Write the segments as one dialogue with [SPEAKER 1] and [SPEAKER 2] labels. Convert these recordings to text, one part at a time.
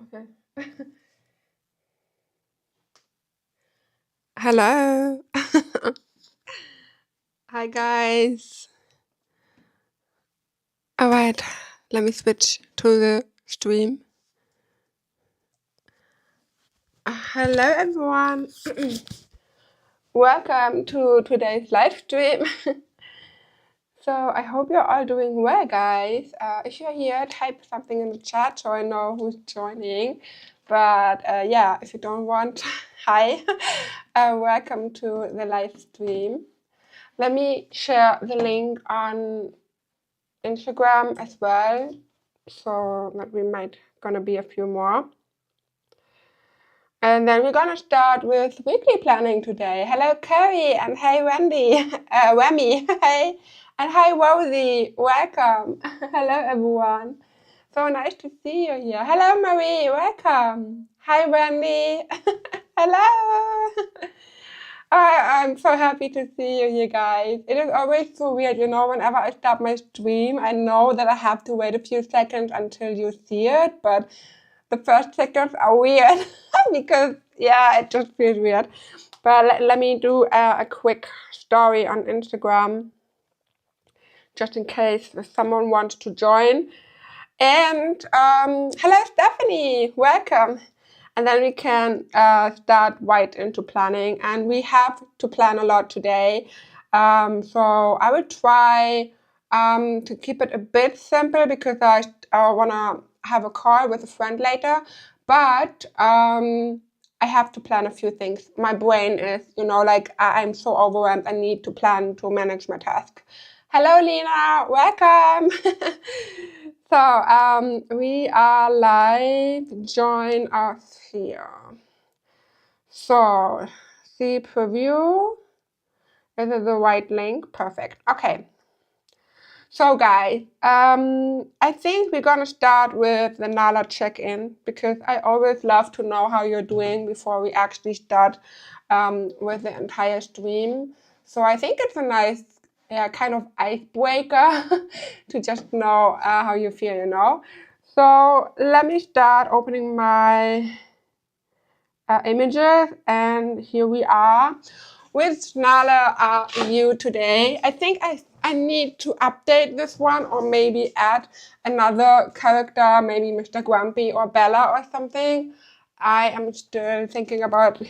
[SPEAKER 1] Okay. Hello. Hi guys. All right, let me switch to the stream. Hello everyone. Welcome to today's live stream. So I hope you're all doing well, guys. If you're here, type something in the chat so I know who's joining. But yeah, if you don't want, hi. Welcome to the live stream. Let me share the link on Instagram as well, so that we might gonna be a few more. And then we're gonna start with weekly planning today. Hello Carrie and hey Wendy, Wemmy, hey, and hi Rosie, welcome. Hello everyone. So nice to see you here. Hello Marie, welcome. Hi Wendy. Hello. I'm so happy to see you here, guys. It is always so weird, whenever I start my stream, I know that I have to wait a few seconds until you see it, but the first seconds are weird because, yeah, it just feels weird. But let me do a quick story on Instagram, just in case someone wants to join. And hello, Stephanie, welcome. And then we can start right into planning. And we have to plan a lot today. So I will try to keep it a bit simple because I want to have a call with a friend later. But I have to plan a few things. My brain is, like I'm so overwhelmed. I need to plan to manage my task. Hello, Lena. Welcome. So we are live. Join us here. So see preview. Is it the right link? Perfect. Okay. So guys, I think we're gonna start with the Nala check-in because I always love to know how you're doing before we actually start with the entire stream. So I think it's a nice kind of icebreaker to just know how you feel, So let me start opening my images, and here we are. Which Nala are you today? I think I need to update this one or maybe add another character, maybe Mr. Grumpy or Bella or something. I am still thinking about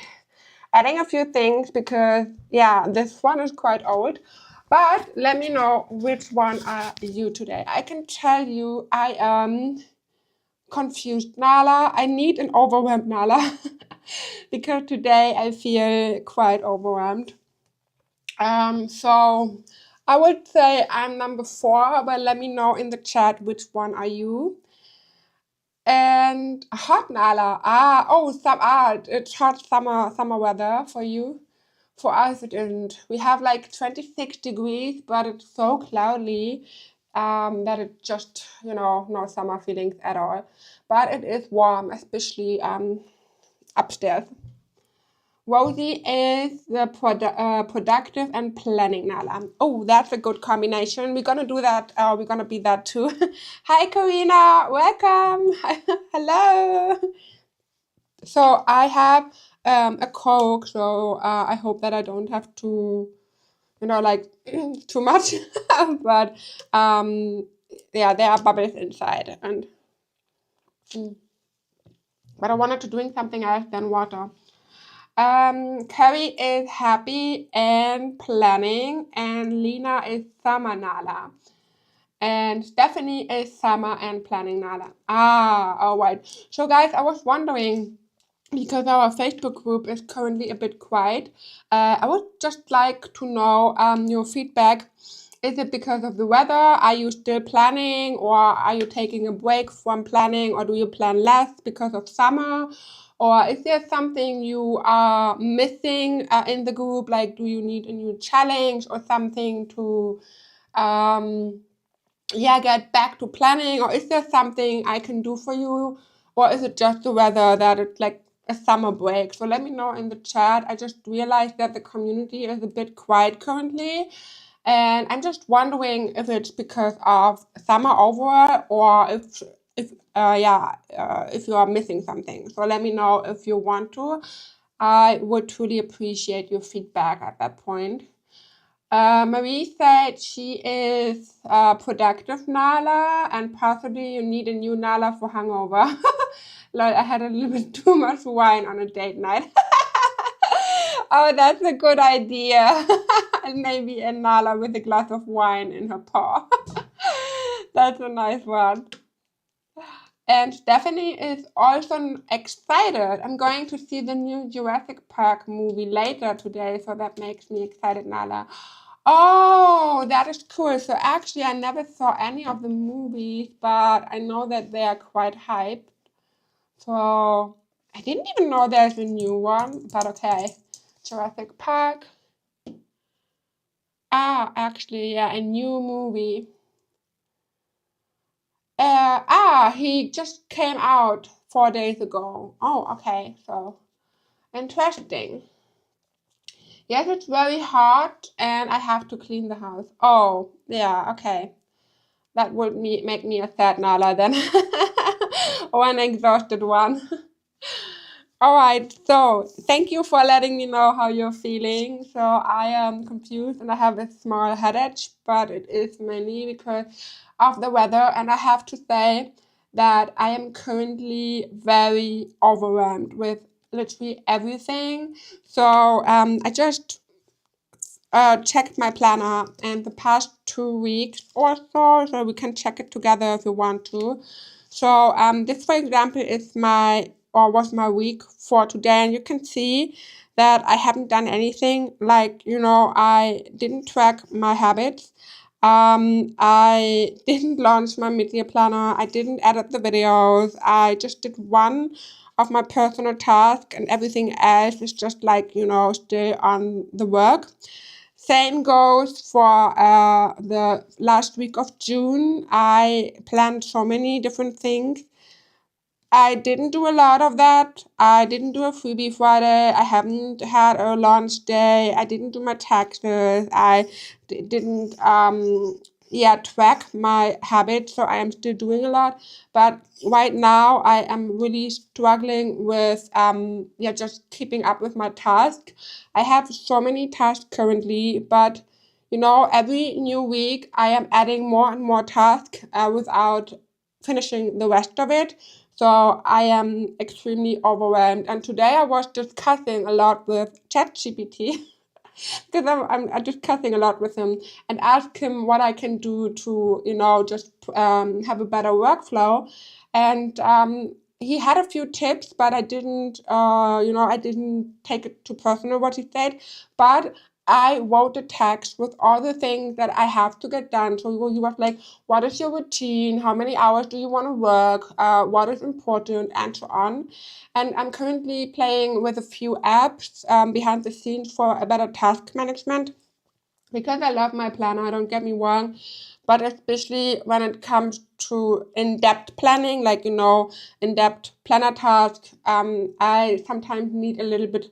[SPEAKER 1] adding a few things because, yeah, this one is quite old. But let me know which one are you today. I can tell you I am confused Nala. I need an overwhelmed Nala because today I feel quite overwhelmed. So I would say I'm number 4, but let me know in the chat which one are you. And hot Nala. It's hot summer weather for you. For us it isn't. We have like 26 degrees, but it's so cloudy that it just, no summer feelings at all. But it is warm, especially upstairs. Rosie is the productive and planning Nala. Oh, that's a good combination. We're gonna do that. We're gonna be that too. Hi, Karina. Welcome. Hello. So I have a Coke, so I hope that I don't have to, like too much. But yeah, there are bubbles inside, and but I wanted to drink something else than water. Carrie is happy and planning, and Lena is summer Nala. And Stephanie is summer and planning Nala. All right. So guys, I was wondering, because our Facebook group is currently a bit quiet, I would just like to know your feedback. Is it because of the weather? Are you still planning, or are you taking a break from planning, or do you plan less because of summer? Or is there something you are missing in the group? Like, do you need a new challenge or something to get back to planning? Or is there something I can do for you? Or is it just the weather that it's like a summer break? So let me know in the chat. I just realized that the community is a bit quiet currently. And I'm just wondering if it's because of summer overall, or if if you are missing something. So let me know if you want to. I would truly appreciate your feedback at that point. Marie said she is productive Nala, and possibly you need a new Nala for hangover. Lol, I had a little bit too much wine on a date night. Oh, that's a good idea. And maybe a Nala with a glass of wine in her paw. That's a nice one. And Stephanie is also excited. I'm going to see the new Jurassic Park movie later today, so that makes me excited, Nala. Oh, that is cool. So actually, I never saw any of the movies, but I know that they are quite hyped. So I didn't even know there's a new one, but okay. Jurassic Park. Ah, actually, yeah, a new movie. He just came out 4 days ago. Oh, okay, so interesting. Yes, it's very hot and I have to clean the house. Oh, yeah, okay. That would make me a sad Nala then. Or an exhausted one. All right, so thank you for letting me know how you're feeling. So I am confused and I have a small headache, but it is mainly because of the weather. And I have to say that I am currently very overwhelmed with literally everything. So I just checked my planner and the past 2 weeks or so we can check it together if you want to. So this, for example, is was my week for today, and you can see that I haven't done anything. Like, I didn't track my habits. I didn't launch my mid-year planner. I didn't edit the videos. I just did one of my personal tasks, and everything else is just like, still on the work. Same goes for the last week of June. I planned so many different things. I didn't do a lot of that. I didn't do a freebie Friday. I haven't had a launch day. I didn't do my taxes. I didn't track my habits. So I am still doing a lot. But right now I am really struggling with just keeping up with my task. I have so many tasks currently, but every new week I am adding more and more tasks without finishing the rest of it. So I am extremely overwhelmed. And today I was discussing a lot with ChatGPT because I'm discussing a lot with him and ask him what I can do to, just have a better workflow. And he had a few tips, but I didn't, I didn't take it too personal what he said. But I wrote a text with all the things that I have to get done. So he was like, what is your routine? How many hours do you want to work? What is important? And so on. And I'm currently playing with a few apps behind the scenes for a better task management. Because I love my planner, don't get me wrong, but especially when it comes to in-depth planning, like, in-depth planner tasks, I sometimes need a little bit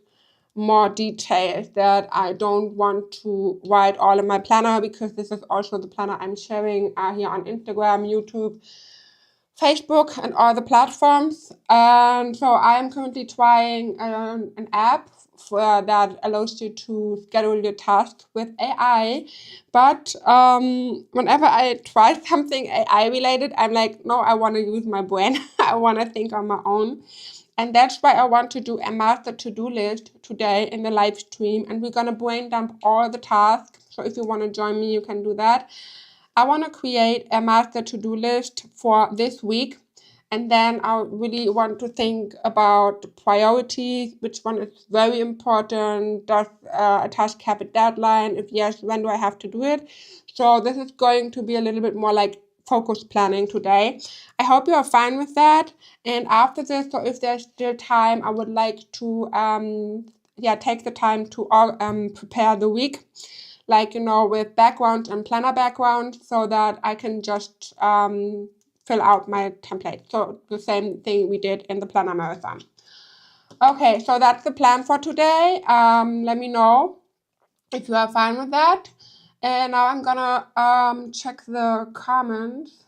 [SPEAKER 1] more details that I don't want to write all in my planner, because this is also the planner I'm sharing here on Instagram, YouTube, Facebook, and all the platforms. And so I am currently trying an app that allows you to schedule your tasks with AI. But whenever I try something AI related, I'm like, no, I want to use my brain. I want to think on my own. And that's why I want to do a master to-do list today in the live stream. And we're going to brain dump all the tasks. So if you want to join me, you can do that. I want to create a master to-do list for this week. And then I really want to think about priorities, which one is very important. Does a task have a deadline? If yes, when do I have to do it? So this is going to be a little bit more like focus planning today. I hope you are fine with that. And after this, so if there's still time, I would like to take the time to prepare the week, like, with background and planner background, so that I can just fill out my template. So the same thing we did in the planner marathon. Okay, so that's the plan for today. Let me know if you are fine with that. And now I'm gonna check the comments.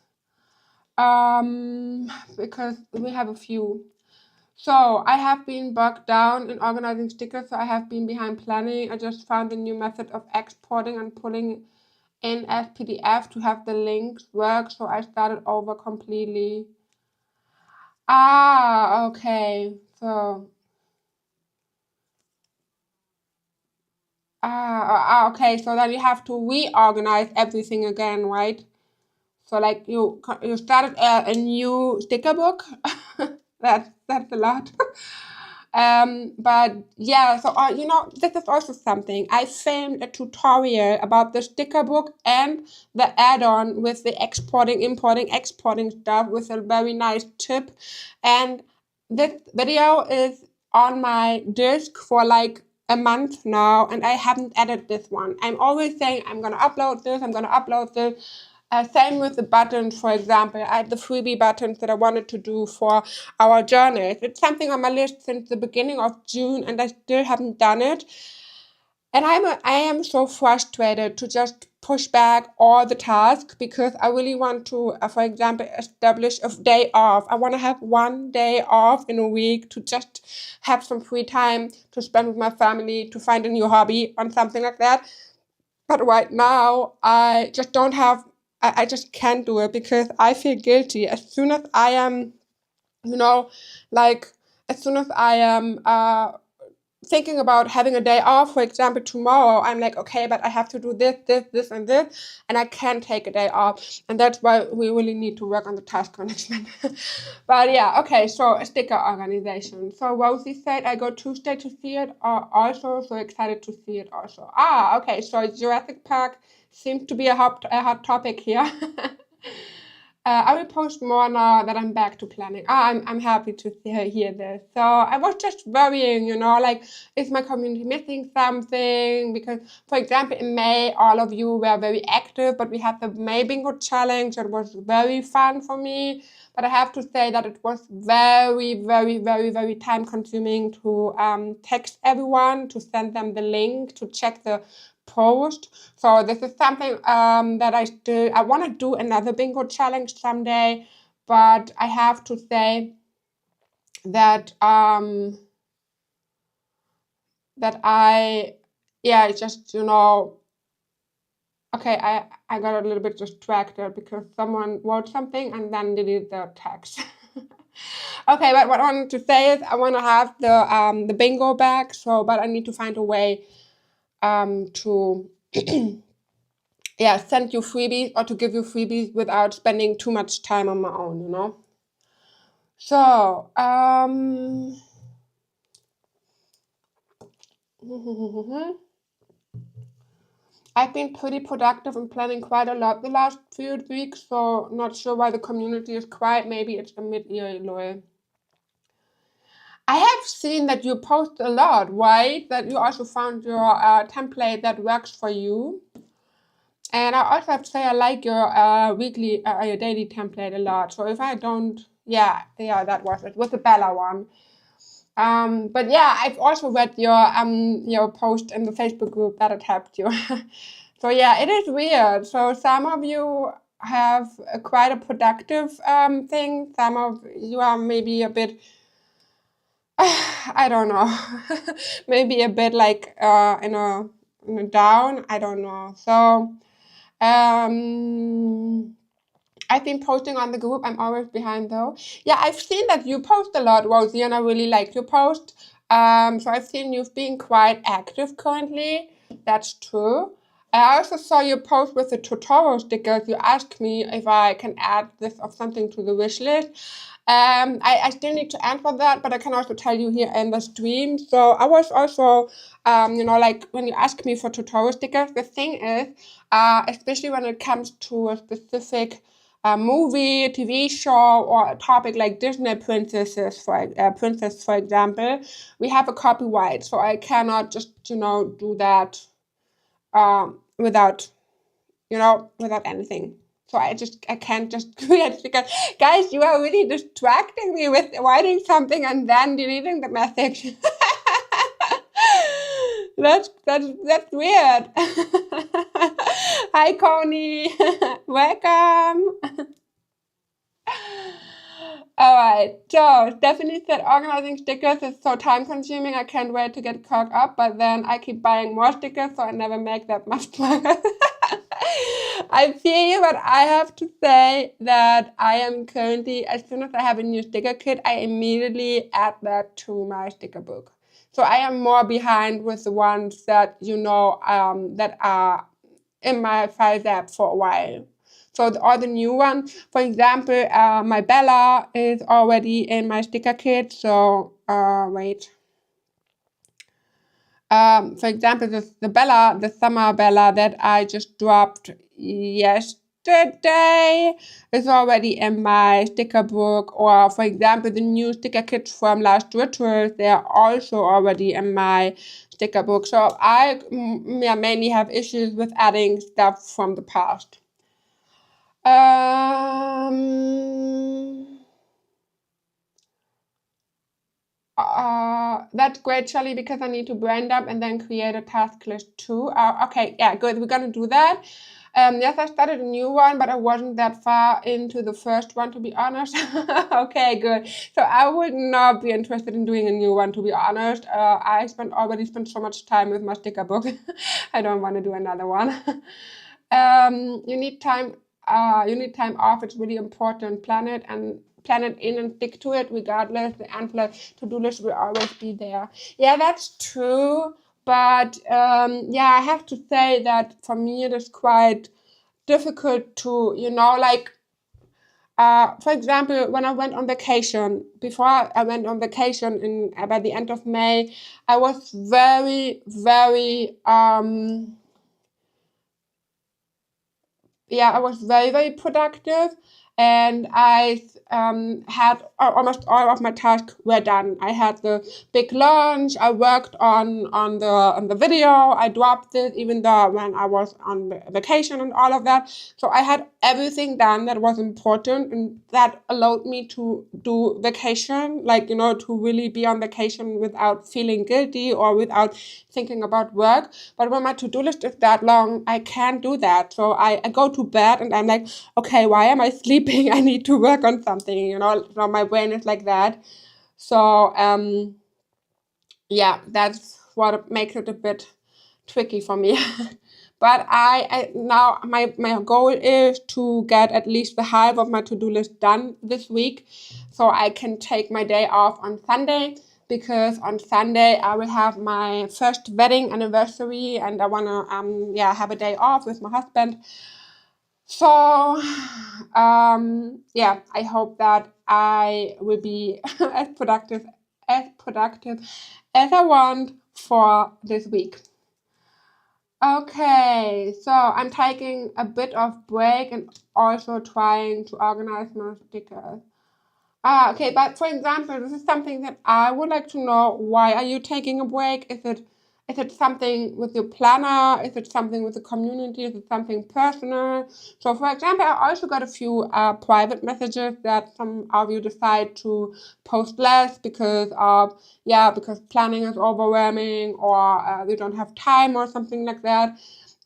[SPEAKER 1] because we have a few. So I have been bogged down in organizing stickers, so I have been behind planning. I just found a new method of exporting and pulling in as PDF to have the links work, so I started over completely. Ah, okay. So, okay. So then you have to reorganize everything again, right? So like you started a new sticker book. That's a lot. But yeah, so this is also something. I filmed a tutorial about the sticker book and the add-on with the exporting, importing, exporting stuff with a very nice tip. And this video is on my disk for like a month now, and I haven't added this one. I'm always saying I'm gonna upload this, I'm gonna upload this. Same with the buttons, for example. I had the freebie buttons that I wanted to do for our journals. It's something on my list since the beginning of June, and I still haven't done it. And I am so frustrated to just push back all the tasks because I really want to, for example, establish a day off. I want to have one day off in a week to just have some free time to spend with my family, to find a new hobby or something like that. But right now, I just don't have, I just can't do it because I feel guilty. As soon as I am, you know, like, as soon as I am thinking about having a day off, for example, tomorrow, I'm like, okay, but I have to do this, and this, and I can't take a day off. And that's why we really need to work on the task management. But yeah, okay, so a sticker organization. So Rosie said, I go Tuesday to see it, also, so excited to see it also. Ah, okay, so Jurassic Park seems to be a hot topic here. I will post more now that I'm back to planning. I'm happy to hear this. So I was just worrying, like, is my community missing something? Because, for example, in May, all of you were very active, but we had the May Bingo Challenge. It was very fun for me. But I have to say that it was very, very, very, very time consuming to text everyone, to send them the link, to check the post. So this is something that I want to do another bingo challenge someday, but I have to say that that I yeah just okay, I got a little bit distracted because someone wrote something and then deleted the text. Okay, but what I wanted to say is I want to have the bingo back, so but I need to find a way to yeah, send you freebies or to give you freebies without spending too much time on my own. So, I've been pretty productive and planning quite a lot the last few weeks, so not sure why the community is quiet. Maybe it's a mid-year lull. I have seen that you post a lot, right? That you also found your template that works for you. And I also have to say I like your your daily template a lot. So if I don't, yeah, that was it. With the Bella one. But yeah, I've also read your post in the Facebook group that it helped you. So yeah, it is weird. So some of you have quite a productive thing. Some of you are maybe a bit, I don't know, maybe a bit like in a down. I don't know. So I've been posting on the group. I'm always behind though. Yeah, I've seen that you post a lot, Rosie, and I really like your post. So I've seen you've been quite active currently. That's true. I also saw your post with the tutorial stickers. You asked me if I can add this or something to the wish list. I still need to answer that, but I can also tell you here in the stream. So I was also, like when you ask me for tutorial stickers, the thing is, especially when it comes to a specific movie, TV show, or a topic like Disney princesses, princess, for example, we have a copyright, so I cannot just do that without without anything. So I can't just create because guys, you are really distracting me with writing something and then deleting the message. That's weird. Hi Connie, welcome. Alright, so Stephanie said organizing stickers is so time consuming, I can't wait to get caught up, but then I keep buying more stickers, so I never make that much progress. I feel you, but I have to say that I am currently, as soon as I have a new sticker kit, I immediately add that to my sticker book. So I am more behind with the ones that, that are in my files app for a while. So all the new ones, for example, my Bella is already in my sticker kit. So wait. For example, the Bella, the summer Bella that I just dropped yesterday is already in my sticker book. Or for example, the new sticker kits from Last Rituals, they are also already in my sticker book. So I mainly have issues with adding stuff from the past. That's great, Charlie, because I need to brain dump and then create a task list too. Okay, yeah, good. We're gonna do that. Yes, I started a new one, but I wasn't that far into the first one, to be honest. Okay, good. So I would not be interested in doing a new one, to be honest. I already spent so much time with my sticker book. I don't want to do another one. You need time. You need time off. It's really important. Plan it in and stick to it regardless. The endless to-do list will always be there. Yeah, that's true. But yeah, I have to say that for me it is quite difficult to, for example, when I went on vacation, before I went on vacation by the end of May, I was very, very, I was very, very productive, and I had almost all of my tasks were done. I had the big lunch. I worked on the video. I dropped it even though when I was on vacation and all of that. So I had everything done that was important, and that allowed me to do vacation, to really be on vacation without feeling guilty or without thinking about work. But when my to-do list is that long, I can't do that. So I go to bed and I'm like, okay, why am I sleeping? I need to work on something, so my brain is like that. So yeah, that's what makes it a bit tricky for me. But I now my goal is to get at least the half of my to-do list done this week, so I can take my day off on Sunday, because on Sunday I will have my first wedding anniversary and I wanna have a day off with my husband. So yeah, I hope that I will be as productive as I want for this week. Okay, so I'm taking a bit of break and also trying to organize my stickers. Okay, but for example, this is something that I would like to know. Why are you taking a break? Is it something with your planner? Is it something with the community? Is it something personal? So for example, I also got a few private messages that some of you decide to post less because planning is overwhelming, or you don't have time or something like that.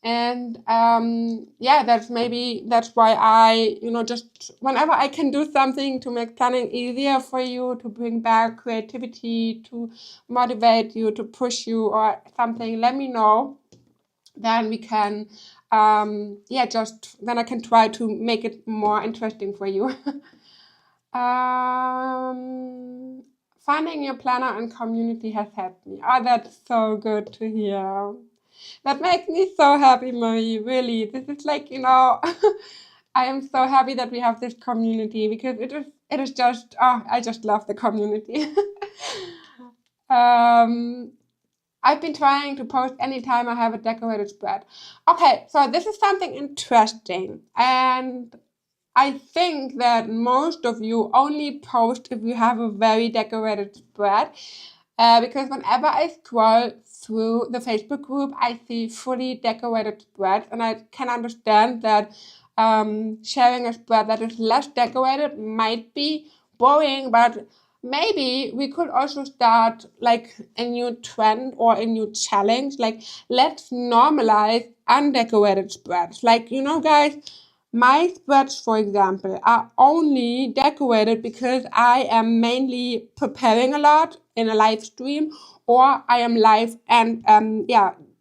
[SPEAKER 1] And that's why I, just whenever I can do something to make planning easier for you, to bring back creativity, to motivate you, to push you or something, let me know. Then we can, then I can try to make it more interesting for you. Finding your planner and community has helped me. Oh, that's so good to hear. That makes me so happy, Marie. Really, this is I am so happy that we have this community, because it is just I just love the community. I've been trying to post anytime I have a decorated spread. Okay, so this is something interesting, and I think that most of you only post if you have a very decorated spread. Because whenever I scroll through the Facebook group, I see fully decorated spreads, and I can understand that sharing a spread that is less decorated might be boring, but maybe we could also start like a new trend or a new challenge. Like, let's normalize undecorated spreads. Like, guys, My spreads, for example, are only decorated because I am mainly preparing a lot in a live stream, or I am live and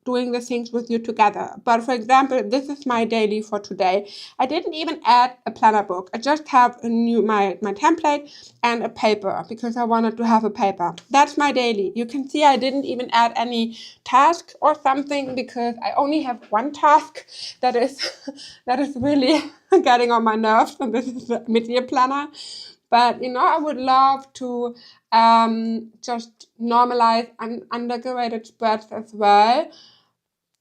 [SPEAKER 1] doing the things with you together. But for example, this is my daily for today. I didn't even add a planner book. I just have my template and a paper because I wanted to have a paper. That's my daily. You can see I didn't even add any task or something because I only have one task that is that is really getting on my nerves, and this is the mid-year planner. But I would love to just normalize undecorated spreads as well,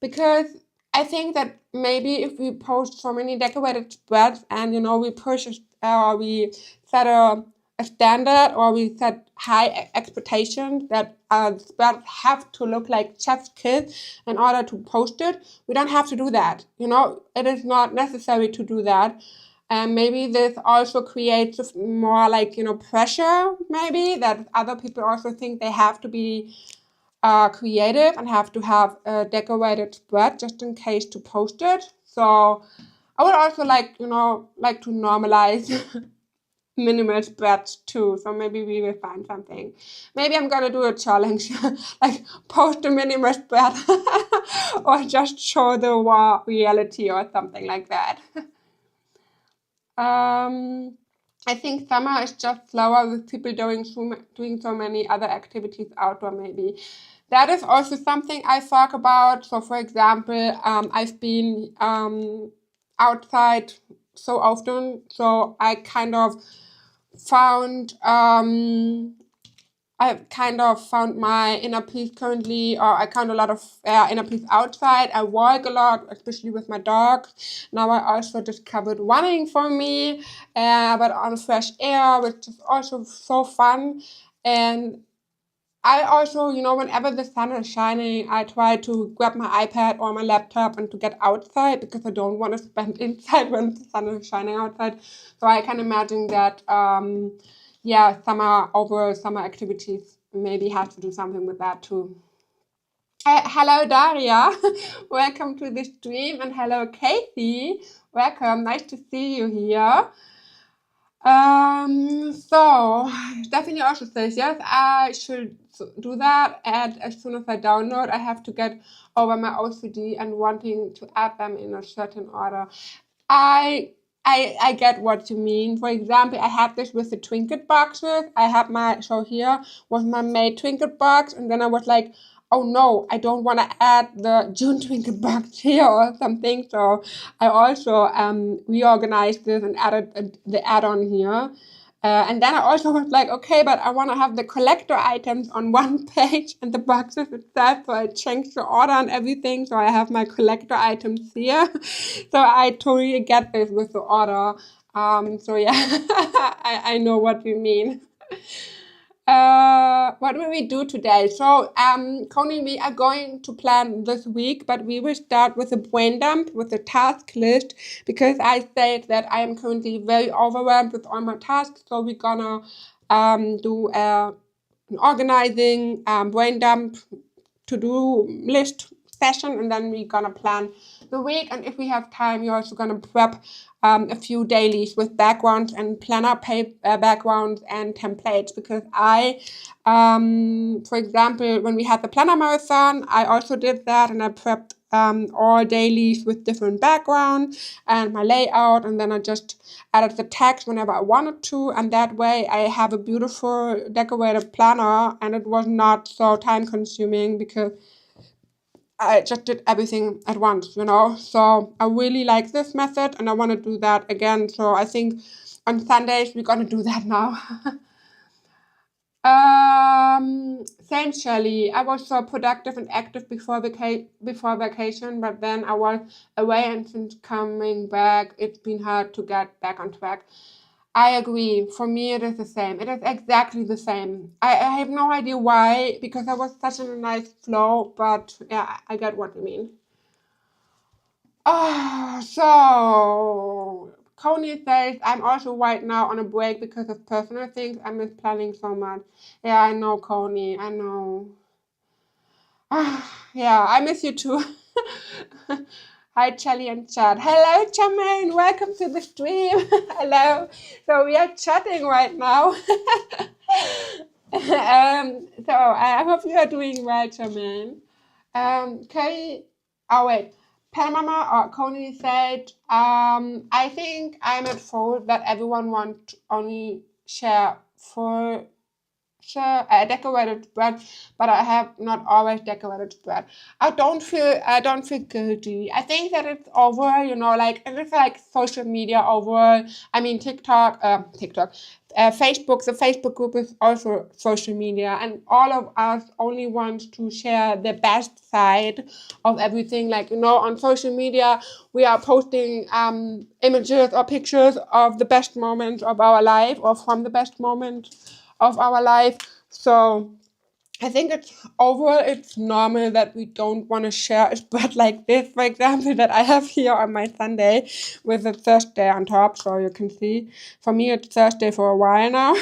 [SPEAKER 1] because I think that maybe if we post so many decorated spreads and we push or we set a standard, or we set high expectations that spreads have to look like chef's kiss in order to post it, we don't have to do that. It is not necessary to do that. And maybe this also creates more like pressure, maybe that other people also think they have to be creative and have to have a decorated spread just in case to post it. So I would also like to normalize minimal spreads too. So maybe we will find something. Maybe I'm gonna do a challenge, like post a minimal spread, or just show the raw reality or something like that. I think summer is just slower with people doing so many other activities outdoor, maybe. That is also something I talk about. So, for example, I've been outside so often, so I kind of found my inner peace currently, or I found a lot of inner peace outside. I walk a lot, especially with my dog. Now I also discovered running for me, but on fresh air, which is also so fun. And I also, whenever the sun is shining, I try to grab my iPad or my laptop and to get outside, because I don't want to spend inside when the sun is shining outside. So I can imagine that, summer activities maybe have to do something with that too. Hello, Daria. Welcome to the stream. And hello, Casey. Welcome. Nice to see you here. So Stephanie also says, yes, I should do that. And as soon as I download, I have to get over my OCD and wanting to add them in a certain order. I get what you mean. For example, I had this with the trinket boxes. I had here was my May trinket box, and then I was like, oh no, I don't want to add the June trinket box here or something. So I also reorganized this and added the add-on here. And then I also was like, okay, but I want to have the collector items on one page and the boxes itself. So I changed the order and everything. So I have my collector items here. So I totally get this with the order. So yeah, I know what you mean. What will we do today? So, Connie, we are going to plan this week, but we will start with a brain dump, with a task list, because I said that I am currently very overwhelmed with all my tasks. So we're gonna do an organizing brain dump to-do list session, and then we're gonna plan the week. And if we have time, we're also gonna prep a few dailies with backgrounds and planner backgrounds and templates, because for example, when we had the planner marathon, I also did that, and I prepped all dailies with different backgrounds and my layout, and then I just added the text whenever I wanted to, and that way I have a beautiful decorated planner, and it was not so time consuming because I just did everything at once, So I really like this method, and I want to do that again. So I think on Sundays we're gonna do that now. Essentially, I was so productive and active before vacation, but then I was away, and since coming back, it's been hard to get back on track. I agree. For me, it is the same. It is exactly the same. I have no idea why, because I was such in a nice flow, but yeah, I get what you mean. So Coney says, I'm also right now on a break because of personal things. I miss planning so much. Yeah, I know, Coney. I know. Yeah, I miss you too. Hi, Charlie and Chad. Hello, Charmaine. Welcome to the stream. Hello. So we are chatting right now. So I hope you are doing well, Charmaine. Kay, oh wait, Panama or Coney said, I think I'm at fault that everyone want to only share for sure, decorated bread, but I have not always decorated bread. I don't feel guilty. I think that it's over, like it's like social media overall. I mean TikTok, Facebook. The Facebook group is also social media, and all of us only want to share the best side of everything. Like on social media, we are posting images or pictures of the best moments of our life or from the best moment of our life. So I think it's normal that we don't want to share a spread like this, for example, that I have here on my Sunday with a Thursday on top, so you can see. For me, it's Thursday for a while now.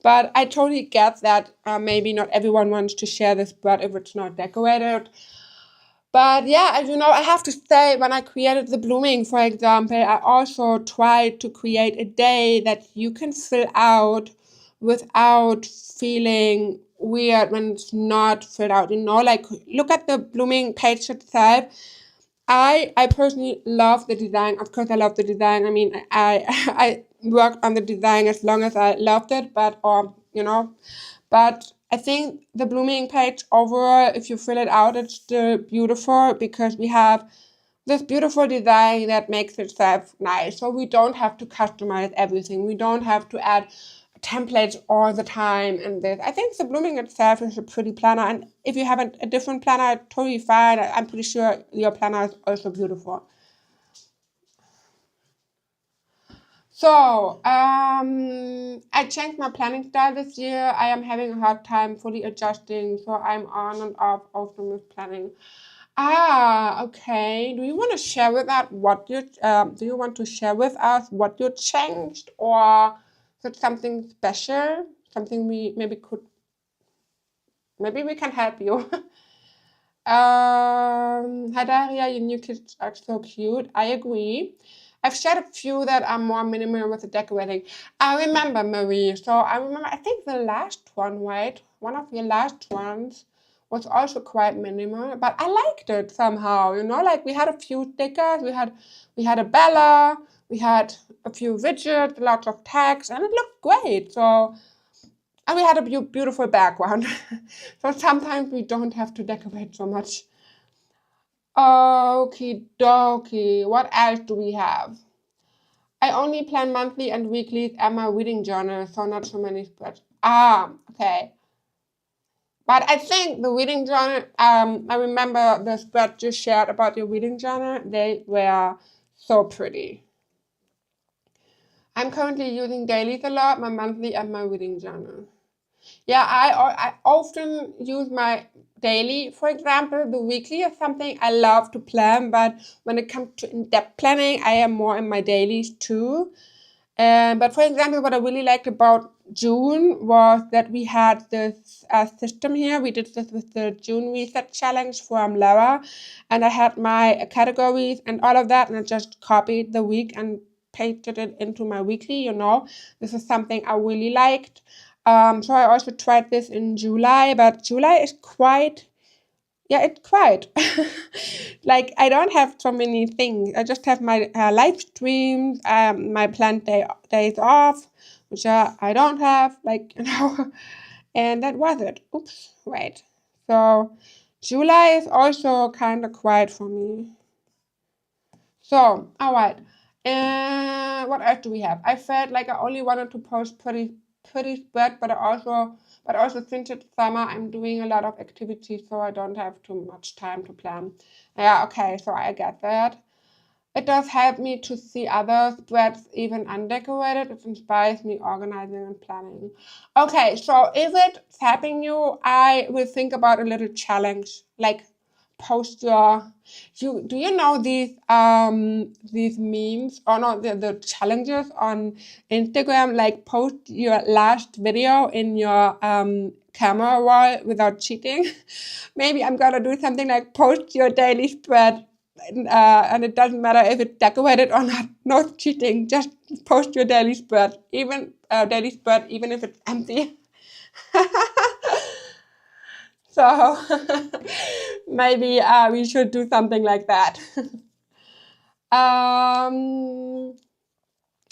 [SPEAKER 1] But I totally get that maybe not everyone wants to share this spread if it's not decorated. But yeah, I have to say, when I created the blooming, for example, I also tried to create a day that you can fill out without feeling weird when it's not filled out. Like look at the blooming page itself. I personally love the design. Of course, I love the design. I mean, I I worked on the design as long as I loved it, but I think the blooming page overall, if you fill it out, it's still beautiful because we have this beautiful design that makes itself nice. So we don't have to customize everything. We don't have to add templates all the time and this. I think the blooming itself is a pretty planner, and if you have a different planner, totally fine. I'm pretty sure your planner is also beautiful. So, I changed my planning style this year. I am having a hard time fully adjusting, so I'm on and off often with planning. Ah, okay. Do you want to share with us do you want to share with us what you changed, or is it something special? Something maybe we can help you. Hi Daria, your new kids are so cute. I agree. I've shared a few that are more minimal with the decorating. I remember, Marie. So I think the last one, right? One of your last ones was also quite minimal, but I liked it somehow. Like we had a few stickers, we had a Bella, we had a few widgets, lots of tags, and it looked great. So and we had a beautiful background. So sometimes we don't have to decorate so much. Okie dokie. What else do we have? I only plan monthly and weeklies and my reading journal, so not so many spreads. Okay. But I think the reading journal, I remember the spread you shared about your reading journal. They were so pretty. I'm currently using dailies a lot, my monthly and my reading journal. Yeah, I often use my daily. For example, the weekly is something I love to plan, but when it comes to in-depth planning, I am more in my dailies too. But for example, what I really liked about June was that we had this system here. We did this with the June Reset Challenge from Lara, and I had my categories and all of that, and I just copied the week and pasted it into my weekly. This is something I really liked. So I also tried this in July, but July is it's quite like I don't have so many things. I just have my live streams, my planned days off, which I don't have, and that was it. Oops, wait. So July is also kind of quiet for me. So, all right. What else do we have? I felt like I only wanted to post pretty spread, but also since it's summer, I'm doing a lot of activities, so I don't have too much time to plan. Yeah, okay, so I get that. It does help me to see other spreads even undecorated. It inspires me organizing and planning. Okay, so if it's helping you, I will think about a little challenge, like post do you know these memes or not the challenges on Instagram, like post your last video in your camera roll without cheating? Maybe I'm gonna do something like post your daily spread and it doesn't matter if it's decorated or not. No cheating. Just post your daily spread, even if it's empty. So maybe we should do something like that.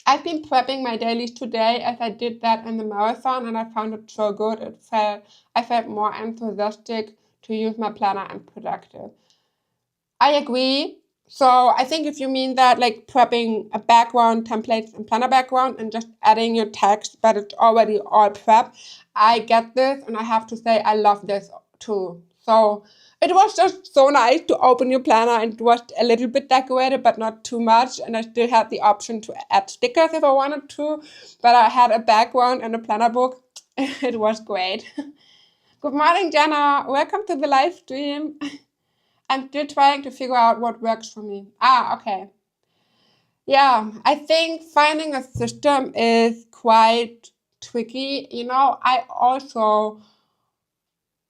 [SPEAKER 1] I've been prepping my dailies today as I did that in the marathon, and I found it so good. I felt more enthusiastic to use my planner and productive. I agree. So I think if you mean that, like prepping a background, templates and planner background and just adding your text, but it's already all prepped, I get this, and I have to say I love this too. So it was just so nice to open your planner, and it was a little bit decorated, but not too much. And I still had the option to add stickers if I wanted to, but I had a background and a planner book. It was great. Good morning, Jenna. Welcome to the live stream. I'm still trying to figure out what works for me. Okay. Yeah, I think finding a system is quite tricky.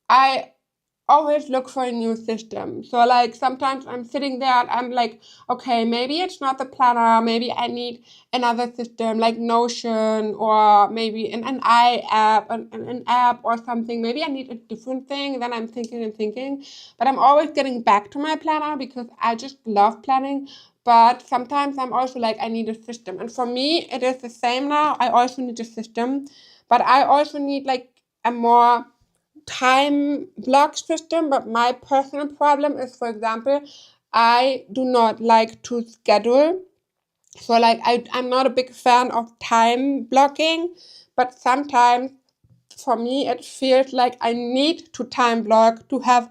[SPEAKER 1] I always look for a new system. So like sometimes I'm sitting there and I'm like, okay, maybe it's not the planner. Maybe I need another system like Notion, or maybe an app or something. Maybe I need a different thing. Then I'm thinking, but I'm always getting back to my planner because I just love planning. But sometimes I'm also like, I need a system. And for me, it is the same now. I also need a system, but I also need like a more time block system. But my personal problem is, for example, I do not like to schedule. So like I'm not a big fan of time blocking, but sometimes for me it feels like I need to time block to have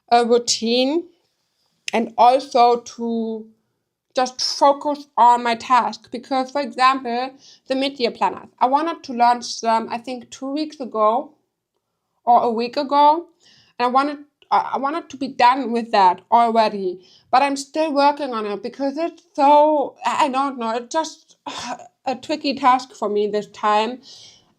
[SPEAKER 1] a routine, and also to just focus on my task. Because, for example, the mid-year planners, I wanted to launch them, I think 2 weeks ago or a week ago, and I wanted to be done with that already, but I'm still working on it because it's so, I don't know, it's just a tricky task for me this time.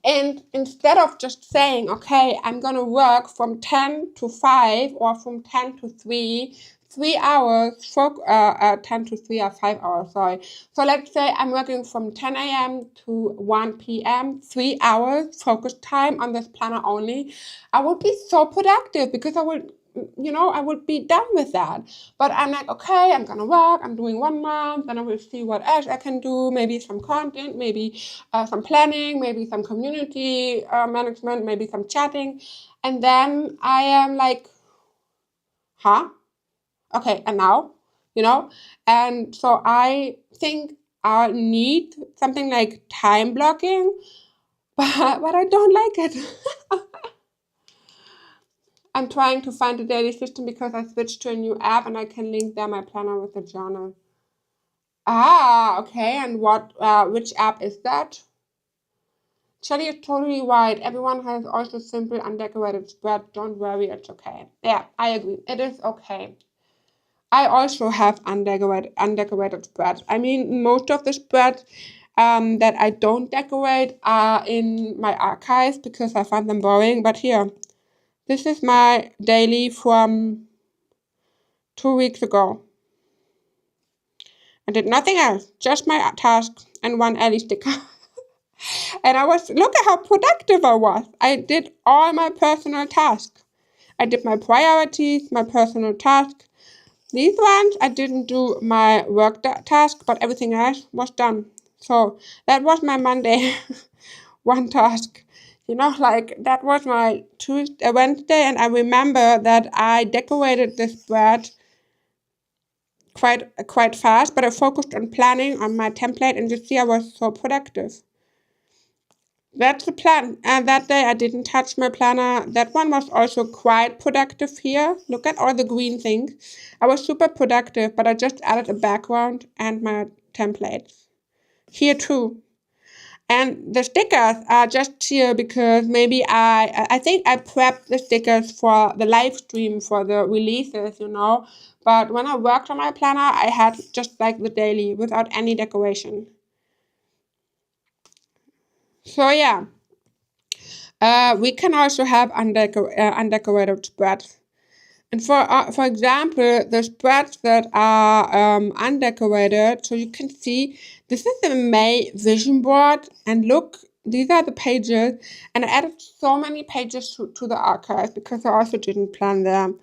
[SPEAKER 1] And instead of just saying, okay, I'm gonna work from 10 to 5 or from 10 to 3 hours, 10 to 3 or 5 hours, sorry. So let's say I'm working from 10 a.m. to 1 p.m., 3 hours focus time on this planner only. I would be so productive because I would be done with that. But I'm like, okay, I'm gonna work, I'm doing 1 month, then I will see what else I can do, maybe some content, maybe some planning, maybe some community management, maybe some chatting. And then I am like, huh? Okay, and now, and so I think I need something like time blocking, but I don't like it. I'm trying to find a daily system because I switched to a new app and I can link there my planner with the journal. Okay, and which app is that? Shelly is totally right. Everyone has also simple undecorated spread. Don't worry, it's okay. Yeah, I agree. It is okay. I also have undecorated spreads. I mean, most of the spreads that I don't decorate are in my archives because I find them boring. But here, this is my daily from 2 weeks ago. I did nothing else, just my task and one Ellie sticker. And look at how productive I was. I did all my personal tasks. I did my priorities, my personal tasks. These ones, I didn't do my work task, but everything else was done. So that was my Monday, one task. Like that was my Wednesday, and I remember that I decorated this spread quite fast, but I focused on planning on my template, and you see I was so productive. That's the plan. And that day I didn't touch my planner. That one was also quite productive here. Look at all the green things. I was super productive, but I just added a background and my templates. Here too. And the stickers are just here because maybe I think I prepped the stickers for the live stream, for the releases, But when I worked on my planner, I had just like the daily without any decoration. So yeah. We can also have undecorated spreads. And for example, the spreads that are undecorated, so you can see this is the May vision board, and look, these are the pages, and I added so many pages to the archive because I also didn't plan them.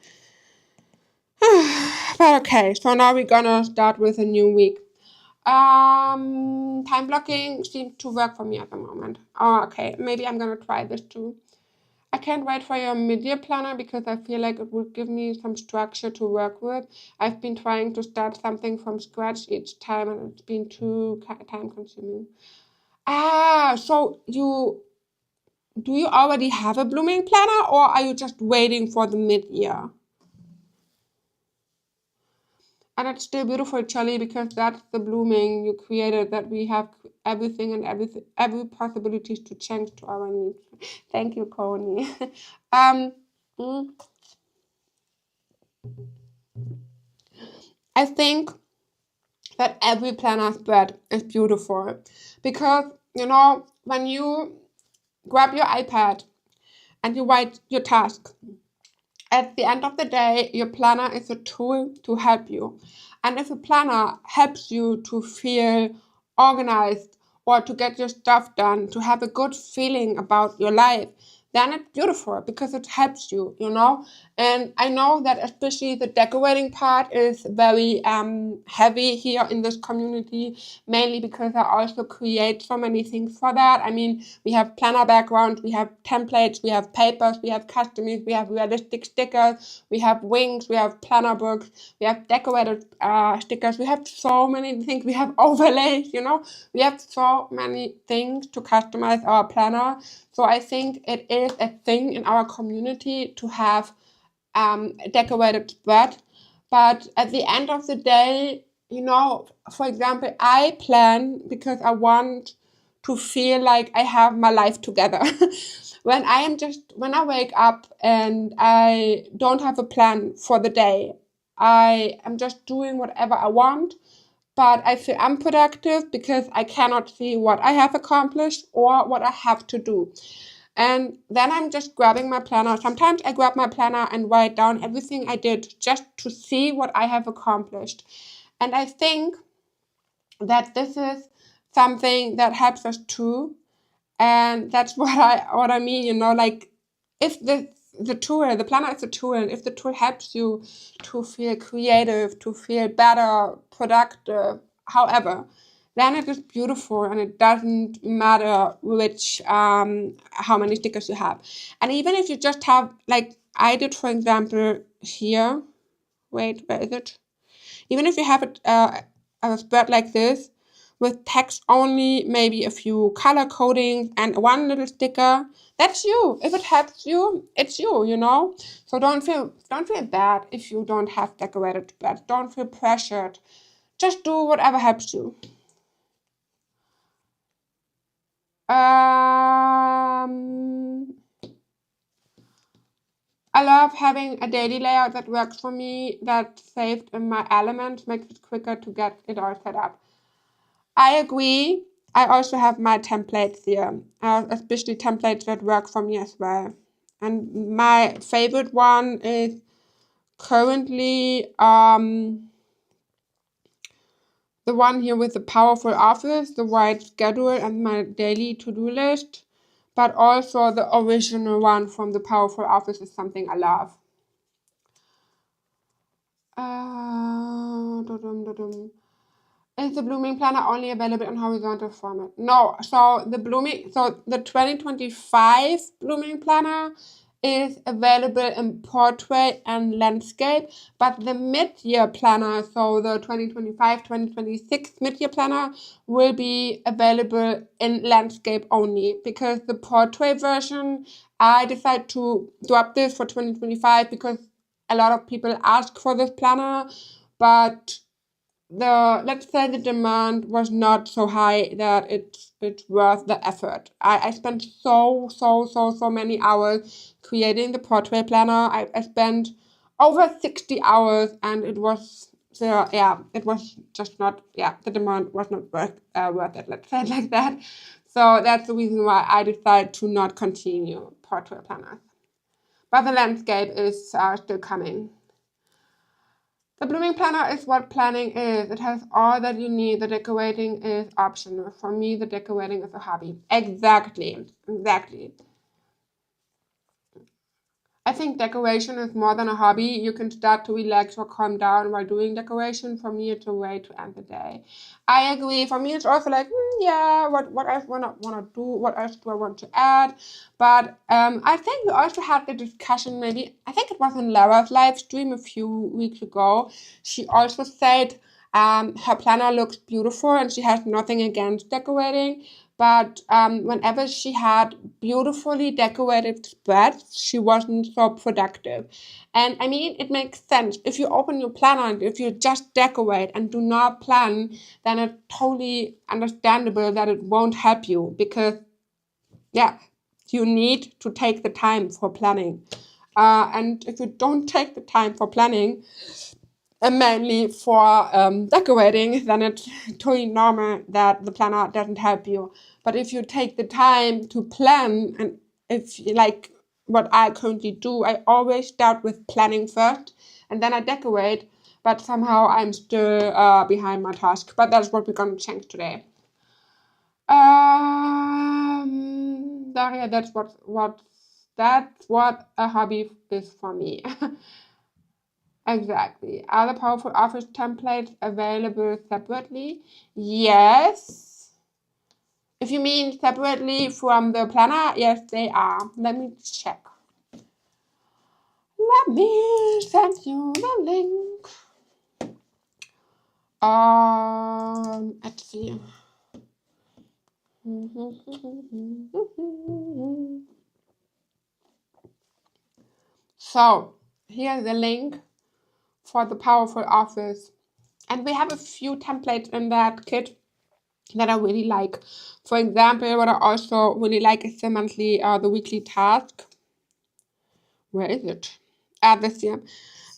[SPEAKER 1] But okay, so now we're gonna start with a new week. Time blocking seems to work for me at the moment. Oh, okay, maybe I'm gonna try this too. I can't wait for your mid-year planner because I feel like it would give me some structure to work with. I've been trying to start something from scratch each time and it's been too time consuming. So do you already have a blooming planner or are you just waiting for the mid-year? And it's still beautiful, Charlie, because that's the blooming you created, that we have everything and every possibilities to change to our needs. Thank you, Connie. um, mm, I think that every planner spread is beautiful because, you know, when you grab your iPad and you write your task, at the end of the day, your planner is a tool to help you. And if a planner helps you to feel organized or to get your stuff done, to have a good feeling about your life, then it's beautiful because it helps you, you know. And I know that especially the decorating part is very heavy here in this community, mainly because I also create so many things for that. I mean, we have planner backgrounds, we have templates, we have papers, we have customies, we have realistic stickers, we have wings, we have planner books, we have decorated stickers, we have so many things, we have overlays, you know, we have so many things to customize our planner. So I think it is a thing in our community to have decorated spread. But at the end of the day, you know, for example, I plan because I want to feel like I have my life together. When I wake up and I don't have a plan for the day, I am just doing whatever I want, but I feel unproductive because I cannot see what I have accomplished or what I have to do. And then I'm just grabbing my planner. Sometimes I grab my planner and write down everything I did just to see what I have accomplished. And I think that this is something that helps us too. And that's what I mean, you know, like if the tool, the planner is a tool, and if the tool helps you to feel creative, to feel better, productive, however, then it is beautiful and it doesn't matter which how many stickers you have. And even if you just have, like I did, for example, here, wait, where is it? Even if you have a spread like this with text only, maybe a few color codings and one little sticker, that's you. If it helps you, it's you, you know? So don't feel bad if you don't have decorated spreads. Don't feel pressured. Just do whatever helps you. I love having a daily layout that works for me, that's saved in my elements, makes it quicker to get it all set up. I agree. I also have my templates here, especially templates that work for me as well. And my favorite one is currently the one here with the powerful office, the white schedule, and my daily to-do list. But also the original one from the powerful office is something I love. Dum-dum-dum. Is the blooming planner only available in horizontal format? No. So the 2025 blooming planner is available in portrait and landscape, but the mid-year planner, so the 2025-2026 mid-year planner, will be available in landscape only, because the portrait version, I decided to drop this for 2025 because a lot of people ask for this planner, but let's say the demand was not so high that it's worth the effort. I spent so many hours creating the portrait planner. I spent over 60 hours, and it was it was just not, the demand was not worth it, let's say it like that. So that's the reason why I decided to not continue portrait planners. But the landscape is still coming. The blooming planner is what planning is. It has all that you need. The decorating is optional. For me, the decorating is a hobby. Exactly. I think decoration is more than a hobby. You can start to relax or calm down while doing decoration. For me, it's a way to end the day. I agree. For me, it's also like, yeah, what else wanna do? What else do I want to add? But I think we also had the discussion. Maybe I think it was in Lara's live stream a few weeks ago. She also said her planner looks beautiful and she has nothing against decorating. But whenever she had beautifully decorated spreads, she wasn't so productive. And I mean, it makes sense. If you open your planner and if you just decorate and do not plan, then it's totally understandable that it won't help you because, yeah, you need to take the time for planning. And if you don't take the time for planning, mainly for decorating, then it's totally normal that the planner doesn't help you. But if you take the time to plan, and if you like what I currently do, I always start with planning first and then I decorate, but somehow I'm still behind my task. But that's what we're gonna change today. Daria, that's what a hobby is for me. Exactly. Are the powerful office templates available separately? Yes. If you mean separately from the planner, yes, they are. Let me check. Let me send you the link. Let's see. So, here's the link for the powerful office. And we have a few templates in that kit that I really like. For example, what I also really like is the weekly task. Where is it? This year.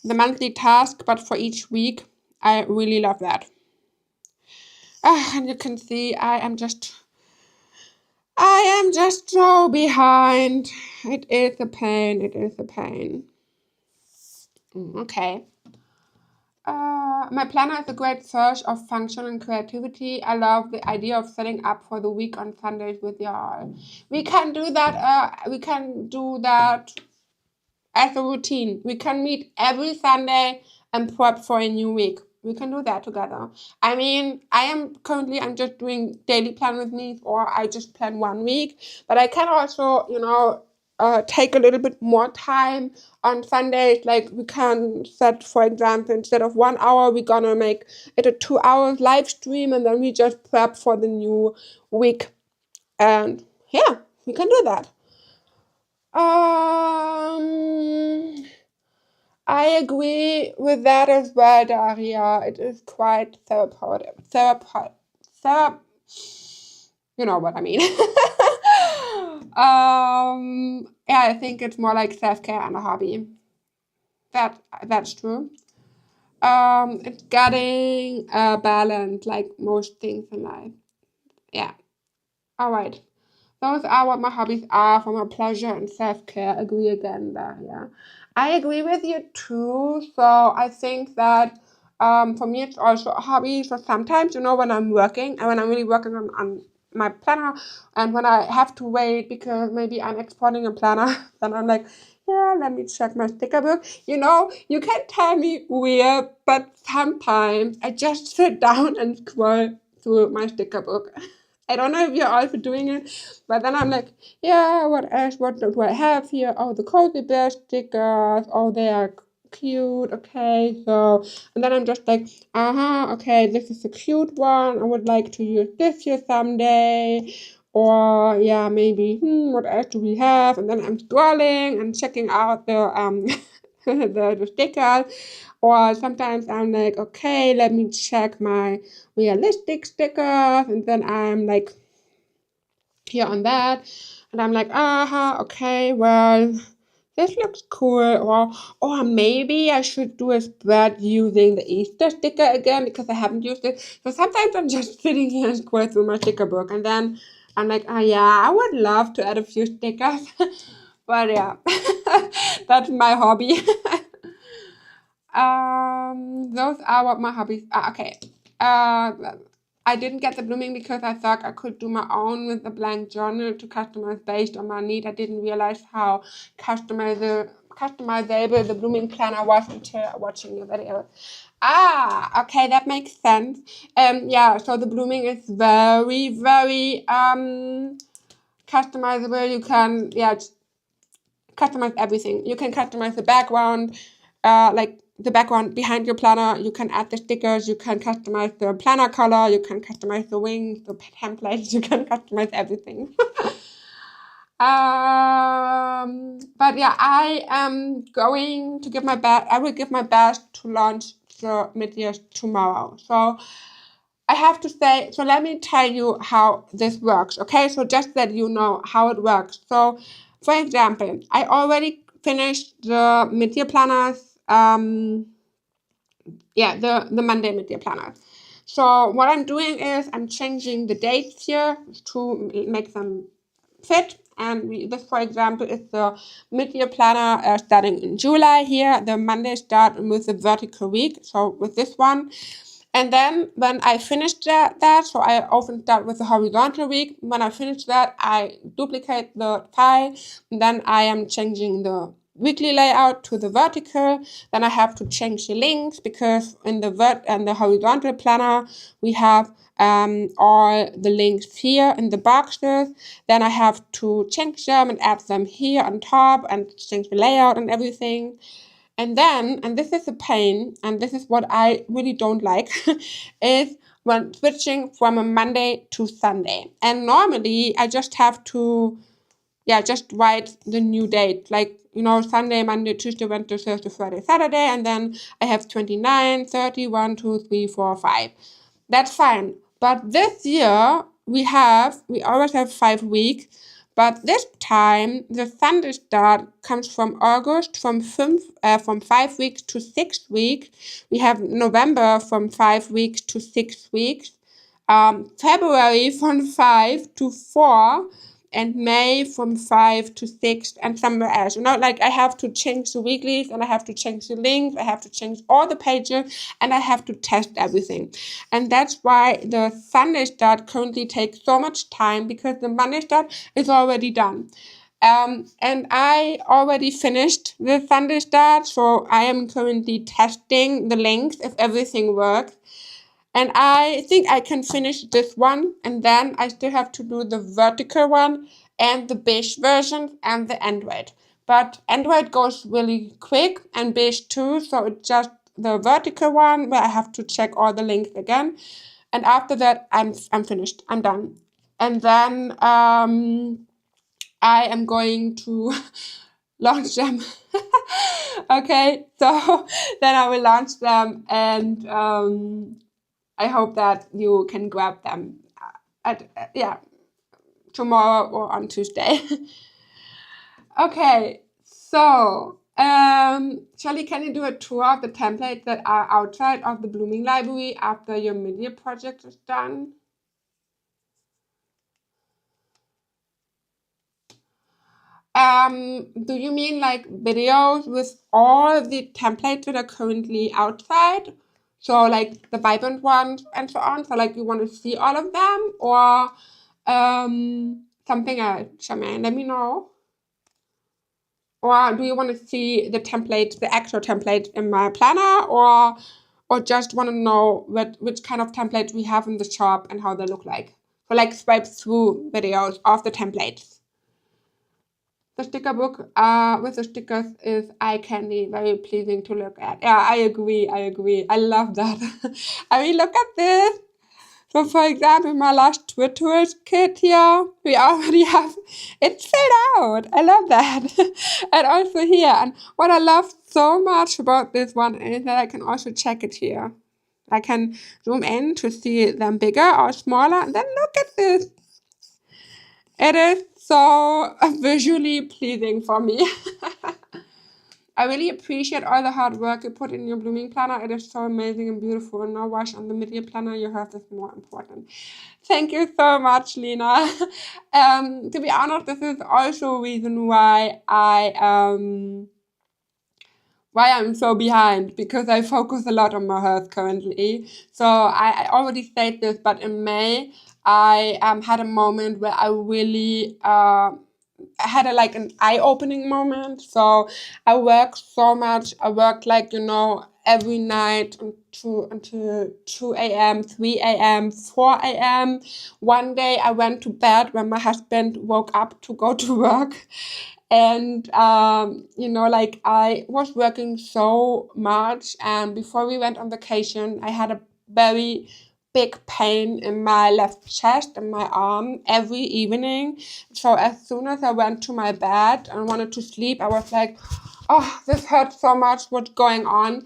[SPEAKER 1] The monthly task, but for each week. I really love that. And you can see I am just so behind. It is a pain. Okay. My planner is a great source of function and creativity. I love the idea of setting up for the week on Sundays with y'all. We can do that. We can do that as a routine. We can meet every Sunday and prep for a new week. We can do that together. I mean, I'm just doing daily plan with me, or I just plan 1 week. But I can also, take a little bit more time on Sundays. Like we can set, for example, instead of 1 hour, we're gonna make it a 2 hours live stream, and then we just prep for the new week. And yeah, we can do that. I agree with that as well, Daria. It is quite therapeutic. You know what I mean. Yeah, I think it's more like self-care and a hobby. That's true. It's getting a balance like most things in life. Yeah. All right. Those are what my hobbies are for my pleasure and self-care. Agree again there, yeah. I agree with you too. So I think that for me it's also a hobby. So sometimes, when I'm working and when I'm really working on my planner and when I have to wait because maybe I'm exporting a planner, then I'm like, yeah, let me check my sticker book. You can tell me weird, but sometimes I just sit down and scroll through my sticker book. I don't know if you're also doing it, but then I'm like, yeah, what else? What do I have here? Oh, the cozy bear stickers. Oh, they are cute. Okay, so, and then I'm just like, okay, this is a cute one. I would like to use this here someday. Or, yeah, maybe, what else do we have? And then I'm scrolling and checking out the stickers. Or sometimes I'm like, okay, let me check my realistic stickers, and then I'm like here on that, and I'm like, okay, well, this looks cool. Or maybe I should do a spread using the Easter sticker again because I haven't used it. So sometimes I'm just sitting here and scroll through my sticker book, and then I'm like, yeah, I would love to add a few stickers. But yeah, that's my hobby. those are what my hobbies are. Okay. I didn't get the blooming because I thought I could do my own with a blank journal to customize based on my need. I didn't realize how customizable the blooming planner was until watching your video. Okay, that makes sense. Yeah, so the blooming is very, very customizable. You can, yeah, customize everything. You can customize the background, like the background behind your planner. You can add the stickers. You can customize the planner color. You can customize the wings, the templates. You can customize everything. But yeah, I am going to give my best. I will give my best to launch the mid-year tomorrow. So I have to say, so let me tell you how this works, okay? So just that you know how it works. So, for example, I already finished the mid-year planners, the Monday mid-year planners. So what I'm doing is I'm changing the dates here to make them fit. And this, for example, is the mid-year planner starting in July here. The Monday start with the vertical week, so with this one. And then when I finished that, so I often start with the horizontal week. When I finish that, I duplicate the file. And then I am changing the weekly layout to the vertical. Then I have to change the links because in the horizontal planner, we have all the links here in the boxes. Then I have to change them and add them here on top and change the layout and everything. And then, and this is a pain, and this is what I really don't like, is when switching from a Monday to Sunday. And normally I just have to, just write the new date. Like, Sunday, Monday, Tuesday, Wednesday, Thursday, Friday, Saturday. And then I have 29, 30, 1, 2, 3, 4, 5. That's fine. But this year, we always have 5 weeks. But this time, the Sunday start comes from August, from 5 weeks to 6 weeks. We have November from 5 weeks to 6 weeks. February from 5 to 4. And May from 5 to 6 and somewhere else. I have to change the weeklies and I have to change the links. I have to change all the pages and I have to test everything. And that's why the Sunday start currently takes so much time because the Monday start is already done. And I already finished the Sunday start, so I am currently testing the links if everything works. And I think I can finish this one, and then I still have to do the vertical one and the beige version and the Android. But Android goes really quick and beige too, so it's just the vertical one where I have to check all the links again. And after that, I'm finished. I'm done. And then I am going to launch them. Okay, so then I will launch them and I hope that you can grab them tomorrow or on Tuesday. Okay, so Charlie, can you do a tour of the templates that are outside of the Blooming Library after your mid-year project is done? Do you mean like videos with all the templates that are currently outside? So like the vibrant ones and so on. So like you want to see all of them or something else, Charmaine? Let me know. Or do you want to see the template, the actual template in my planner, or just want to know which kind of templates we have in the shop and how they look like? So like swipe through videos of the templates. The sticker book with the stickers is eye candy, very pleasing to look at. Yeah, I agree. I love that. I mean, look at this. So, for example, my last Twitter kit here, we already have it filled out. I love that. And also here. And what I love so much about this one is that I can also check it here. I can zoom in to see them bigger or smaller. And then look at this. It is so visually pleasing for me. I really appreciate all the hard work you put in your blooming planner. It is so amazing and beautiful. No rush on the mid-year planner. Your health is more important. Thank you so much, Lena. To be honest, this is also a reason why I why I'm so behind, because I focus a lot on my health currently. So I already said this, but in May, I had a moment where I really had like an eye-opening moment. So I worked so much. I worked like, every night until 2 a.m., 3 a.m., 4 a.m. One day I went to bed when my husband woke up to go to work. And, like I was working so much. And before we went on vacation, I had a very big pain in my left chest and my arm every evening. So as soon as I went to my bed and wanted to sleep, I was like, oh, this hurts so much. What's going on?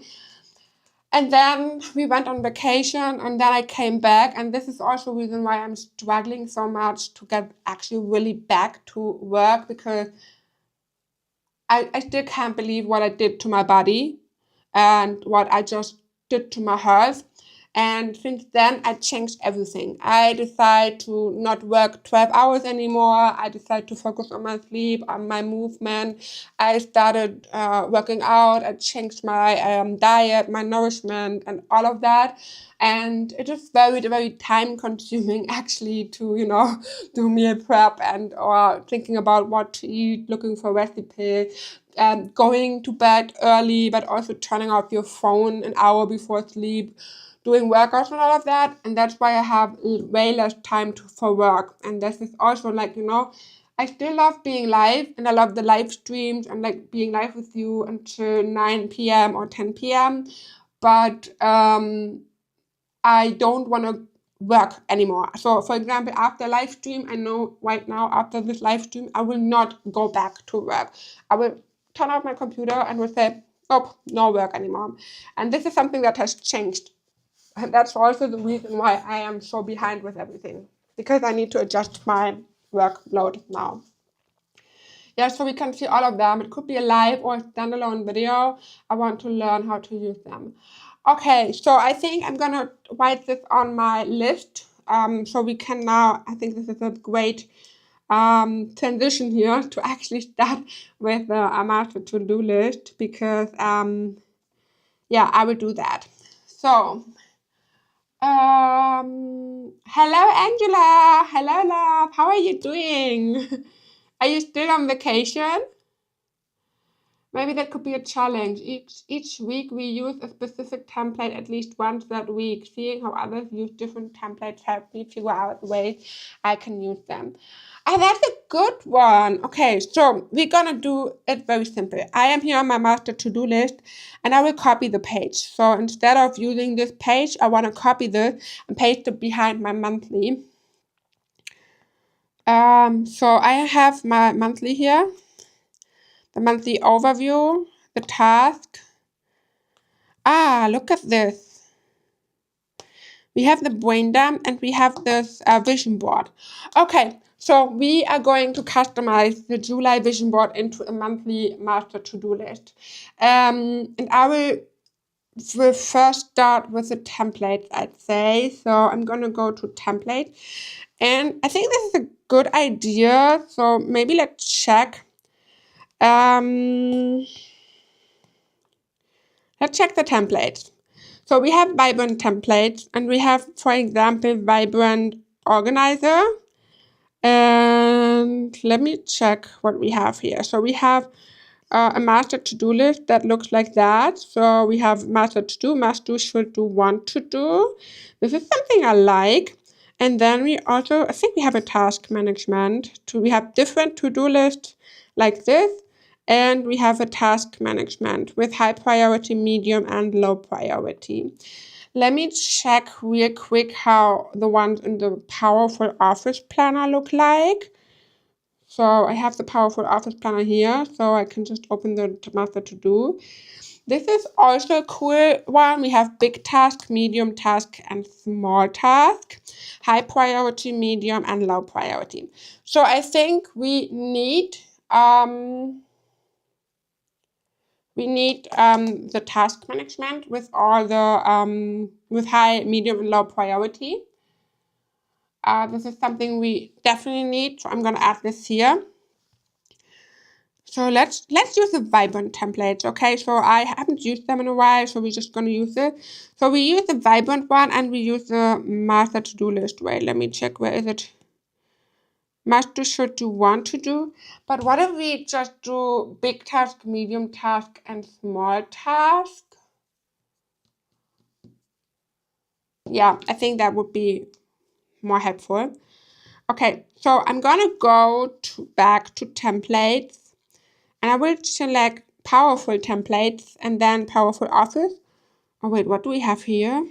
[SPEAKER 1] And then we went on vacation, and then I came back. And this is also the reason why I'm struggling so much to get actually really back to work, because I still can't believe what I did to my body and what I just did to my health. And since then, I changed everything. I decided to not work 12 hours anymore. I decided to focus on my sleep, on my movement. I started working out. I changed my diet, my nourishment, and all of that. And it is very, very time consuming actually to, do meal prep and or thinking about what to eat, looking for recipes, going to bed early, but also turning off your phone an hour before sleep, doing workouts and all of that. And that's why I have way less time for work. And this is also like, I still love being live, and I love the live streams and like being live with you until 9 p.m. or 10 p.m. But I don't want to work anymore. So, for example, after live stream, I know right now after this live stream, I will not go back to work. I will turn off my computer and will say, oh, no work anymore. And this is something that has changed. And that's also the reason why I am so behind with everything, because I need to adjust my workload now. Yeah, so we can see all of them. It could be a live or a standalone video. I want to learn how to use them. Okay, so I think I'm gonna write this on my list. So we can now, I think this is a great transition here to actually start with the master to-do list, because yeah, I will do that. So hello Angela, hello love, how are you doing? Are you still on vacation? Maybe that could be a challenge. Each week we use a specific template at least once that week. Seeing how others use different templates helps me figure out ways I can use them. Oh, that's a good one. Okay, so we're gonna do it very simple. I am here on my master to-do list, and I will copy the page. So instead of using this page, I want to copy this and paste it behind my monthly. So I have my monthly here, the monthly overview, the task. Ah, look at this. We have the brain dump and we have this vision board. Okay, so we are going to customize the July vision board into a monthly master to-do list. And I will first start with the template, I'd say. So I'm going to go to template. And I think this is a good idea. So maybe let's check. Let's check the templates. So we have vibrant templates, and we have, for example, vibrant organizer. And let me check what we have here. So we have a master to-do list that looks like that. So we have master to-do, must do, should do, want to do. This is something I like. And then we also, I think we have a task management. We have different to-do lists like this. And we have a task management with high priority, medium, and low priority. Let me check real quick how the ones in the Powerful Office Planner look like. So I have the Powerful Office Planner here, so I can just open the master to do. This is also a cool one. We have big task, medium task, and small task, high priority, medium, and low priority. So I think we need the task management with all the with high, medium, and low priority. This is something we definitely need, so I'm going to add this here. So let's use the Vibrant templates, okay? So I haven't used them in a while, so we're just gonna use it. So we use the Vibrant one and we use the master to-do list. Wait, let me check, where is it? Master should do, want to do. But what if we just do big task, medium task, and small task? Yeah, I think that would be more helpful. Okay, so I'm gonna go back to templates. And I will select powerful templates and then powerful office. Oh wait, what do we have here?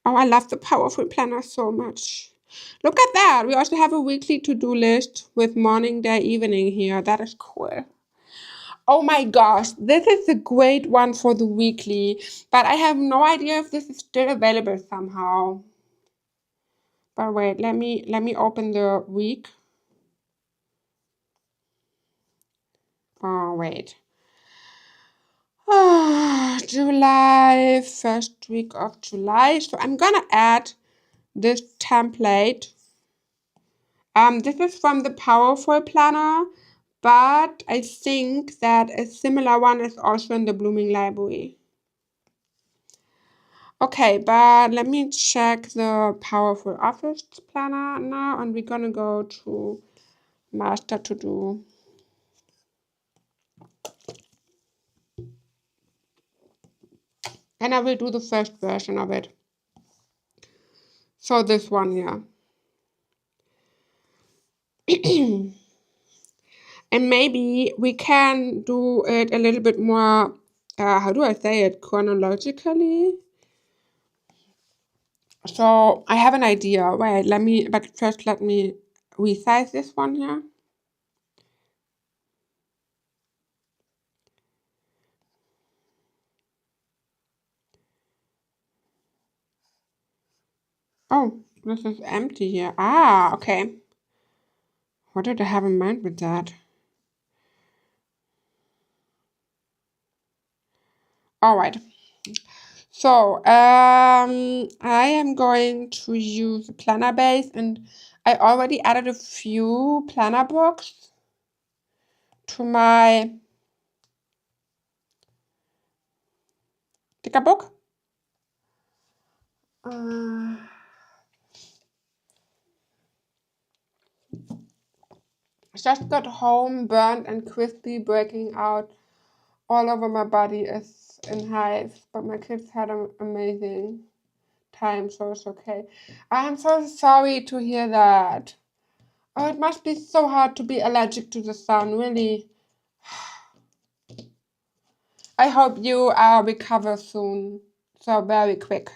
[SPEAKER 1] Oh, I love the powerful planner so much. Look at that. We also have a weekly to-do list with morning, day, evening here. That is cool. Oh my gosh, this is a great one for the weekly, but I have no idea if this is still available somehow. But wait, let me open the week. Oh wait. July, first week of July. So I'm gonna add this template. This is from the Powerful Planner, but I think that a similar one is also in the Blooming Library. Okay, but let me check the Powerful Office Planner now, and we're gonna go to Master To Do. And I will do the first version of it. So this one here. And maybe we can do it a little bit more, how do I say it, chronologically? So I have an idea. Wait, but first let me resize this one here. Oh, this is empty here. Ah, okay. What did I have in mind with that? All right. So, I am going to use planner base, and I already added a few planner books to my sticker book. Just got home, burnt and crispy, breaking out all over my body is in hives, but my kids had an amazing time, so it's okay. I'm so sorry to hear that. Oh, it must be so hard to be allergic to the sun, really. I hope you recover soon, so very quick.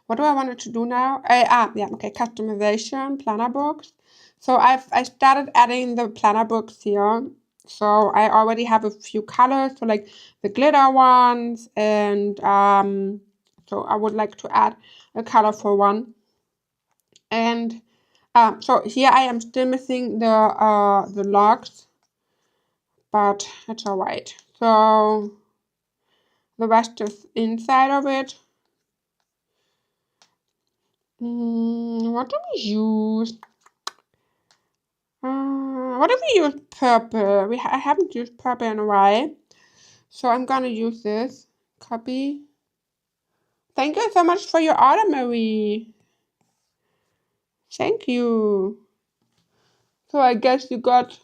[SPEAKER 1] What do I wanted to do now? Yeah, okay, customization, planner books. So I started adding the planner books here. So I already have a few colors, so like the glitter ones, and so I would like to add a colorful one. And so here I am still missing the logs, but it's alright. So the rest is inside of it. What do we use? What if we use purple? I haven't used purple in a while. So I'm gonna use this. Copy. Thank you so much for your order, Marie. Thank you. So I guess you got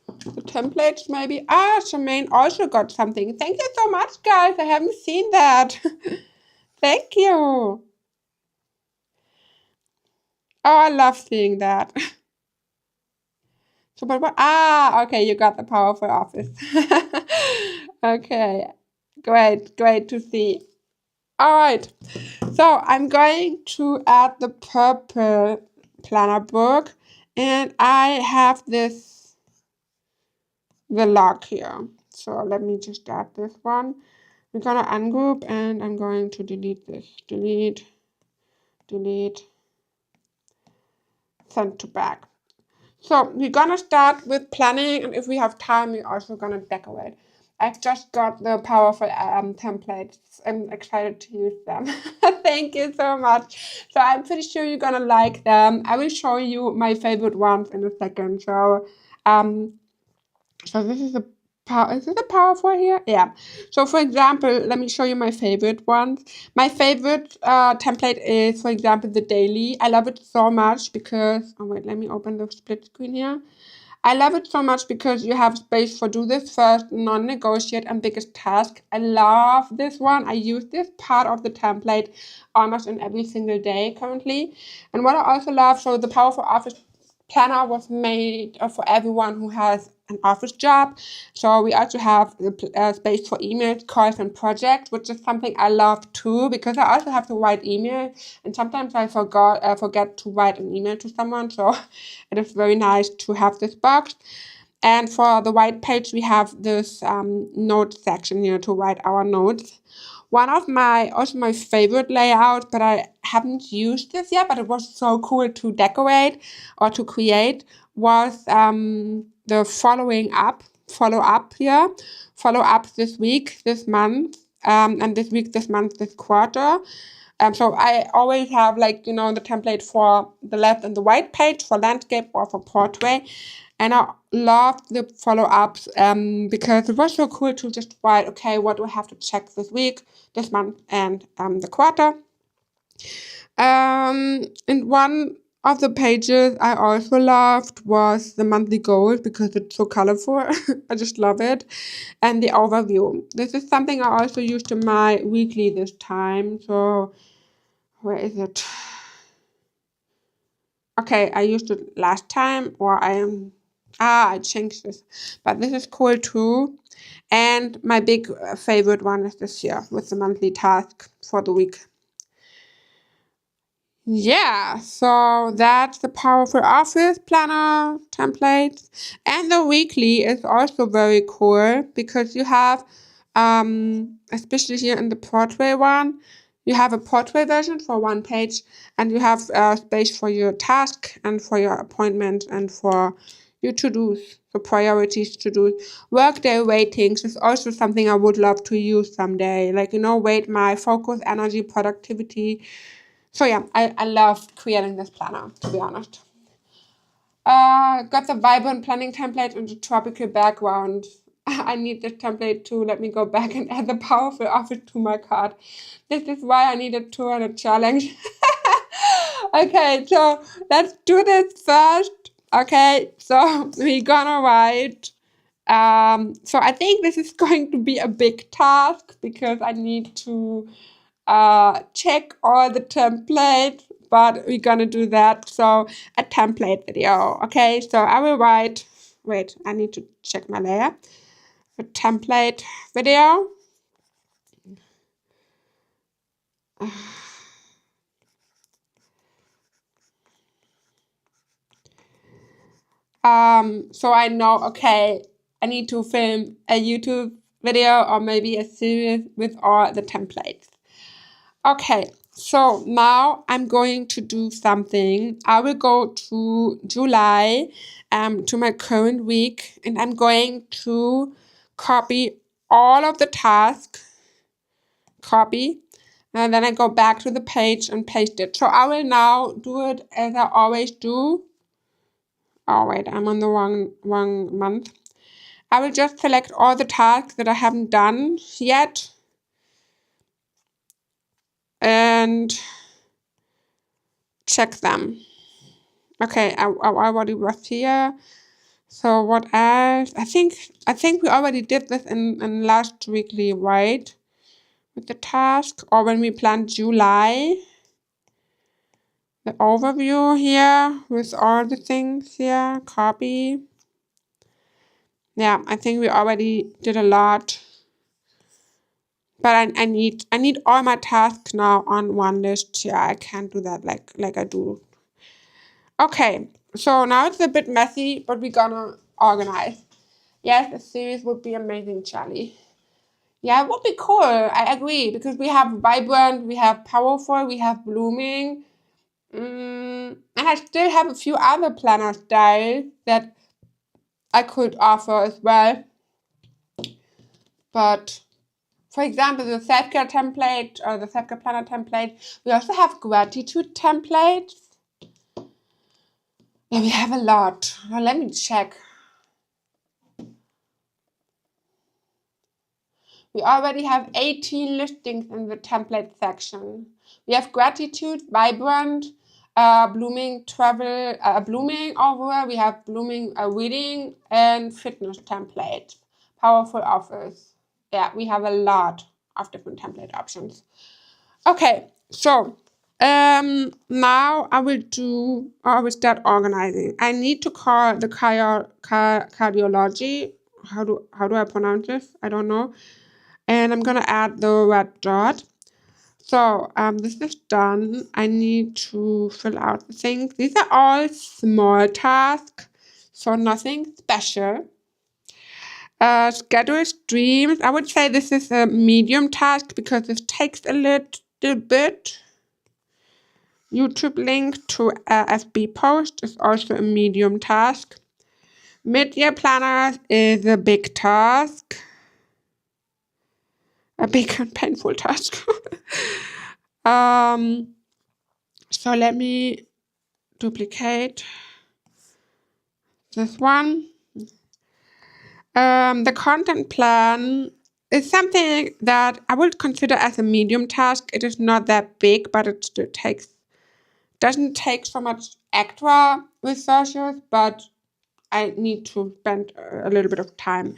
[SPEAKER 1] the templates maybe. Ah, Charmaine also got something. Thank you so much, guys. I haven't seen that. Thank you. Oh, I love seeing that. So, but what? Ah, okay, you got the powerful office. Okay, great to see. All right, so I'm going to add the purple planner book, and I have the log here. So let me just add this one. We're gonna ungroup, and I'm going to delete this. Delete, send to back. So we're gonna start with planning, and if we have time, we're also gonna decorate. I've just got the powerful templates. I'm excited to use them. Thank you so much. So I'm pretty sure you're gonna like them. I will show you my favorite ones in a second. Um, so this is is it a powerful here? Yeah. So for example, let me show you my favorite ones. My favorite template is, for example, the daily. I love it so much because, oh wait, let me open the split screen here. I love it so much because you have space for do this first, non-negotiate, and biggest task. I love this one. I use this part of the template almost in every single day currently. And what I also love, so the Powerful Office Planner was made for everyone who has an office job. So we also have the space for emails, calls, and projects, which is something I love too, because I also have to write email, and sometimes I forget to write an email to someone. So it is very nice to have this box. And for the white page, we have this notes section here to write our notes. One of my favorite layouts, but I haven't used this yet, but it was so cool to decorate or to create, was the follow up here. Follow up this week, this month, and this week, this month, this quarter. So I always have the template for the left and the right page for landscape or for portrait. And I love the follow-ups because it was so cool to just write, okay, what do I have to check this week, this month, and the quarter. And one of the pages I also loved was the monthly goals because it's so colorful. I just love it. And the overview. This is something I also used in my weekly this time. So where is it? Okay, I used it last time, or I changed this. But this is cool too. And my big favorite one is this here with the monthly task for the week. Yeah, so that's the Powerful Office Planner template. And the weekly is also very cool because you have, especially here in the portrait one, you have a portrait version for one page, and you have space for your task and for your appointment and for your to-dos, the priorities to-dos. Workday ratings is also something I would love to use someday. Rate my focus, energy, productivity. So yeah, I love creating this planner, to be honest. Got the vibrant planning template and the tropical background. I need this template to let me go back and add the Powerful Office to my cart. This is why I needed 200 challenge. Okay, so let's do this first. Okay, so we're gonna write. So I think this is going to be a big task because I need to check all the templates, but we're gonna do that. So a template video. Okay, so I will write, wait, I need to check my layer. A template video. So I know, okay, I need to film a YouTube video or maybe a series with all the templates. Okay, so now I'm going to do something. I will go to July, to my current week, and I'm going to copy all of the tasks, copy, and then I go back to the page and paste it. So I will now do it as I always do. Oh wait, I'm on the wrong month. I will just select all the tasks that I haven't done yet. And check them. Okay, I already was here. So what else? I think we already did this in last weekly, right? With the task, or when we planned July. The overview here with all the things here, copy. Yeah, I think we already did a lot. But I need all my tasks now on one list. Yeah, I can't do that like I do. Okay, so now it's a bit messy, but we're gonna organize. Yes, a series would be amazing, Charlie. Yeah, it would be cool. I agree because we have vibrant, we have powerful, we have blooming. And I still have a few other planner styles that I could offer as well. But for example, the self-care template or the self-care planner template, we also have gratitude templates. Yeah, we have a lot. Now let me check. We already have 18 listings in the template section. We have gratitude, vibrant, blooming travel, blooming over. We have blooming reading and fitness templates. Powerful offers. Yeah, we have a lot of different template options. Okay, so now I will start organizing. I need to call the cardiology. How do I pronounce this? I don't know. And I'm gonna add the red dot. So this is done. I need to fill out the things. These are all small tasks, so nothing special. Schedule streams. I would say this is a medium task because this takes a little bit. YouTube link to FB post is also a medium task. Mid-year planners is a big task. A big and painful task. So let me duplicate this one. The content plan is something that I would consider as a medium task. It is not that big, but it still doesn't take so much extra resources, but I need to spend a little bit of time.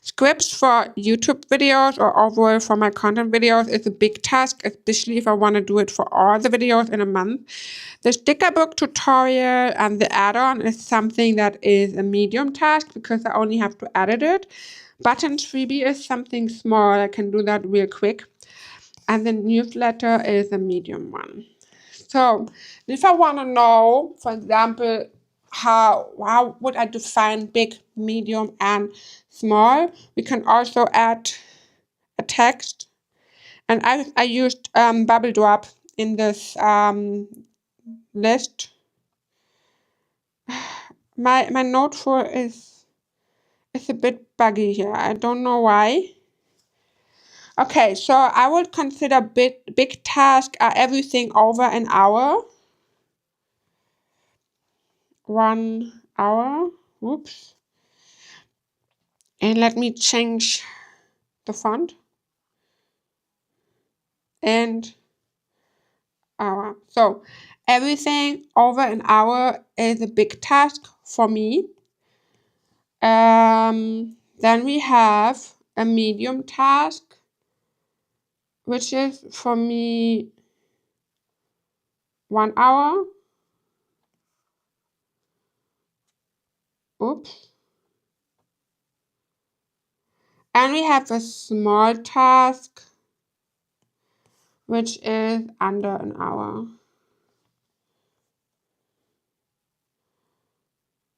[SPEAKER 1] Scripts for YouTube videos or overall for my content videos is a big task, especially if I want to do it for all the videos in a month. The sticker book tutorial and the add-on is something that is a medium task because I only have to edit it. Buttons freebie is something small. I can do that real quick. And the newsletter is a medium one. So if I want to know, for example, how would I define big, medium, and small, we can also add a text. And I used Bubble Drop in this list. My note for is a bit buggy here. I don't know why. Okay, so I would consider big task everything over an hour. 1 hour. Whoops. And let me change the font. And hour. So everything over an hour is a big task for me. Then we have a medium task, which is for me 1 hour. Oops. And we have a small task, which is under an hour.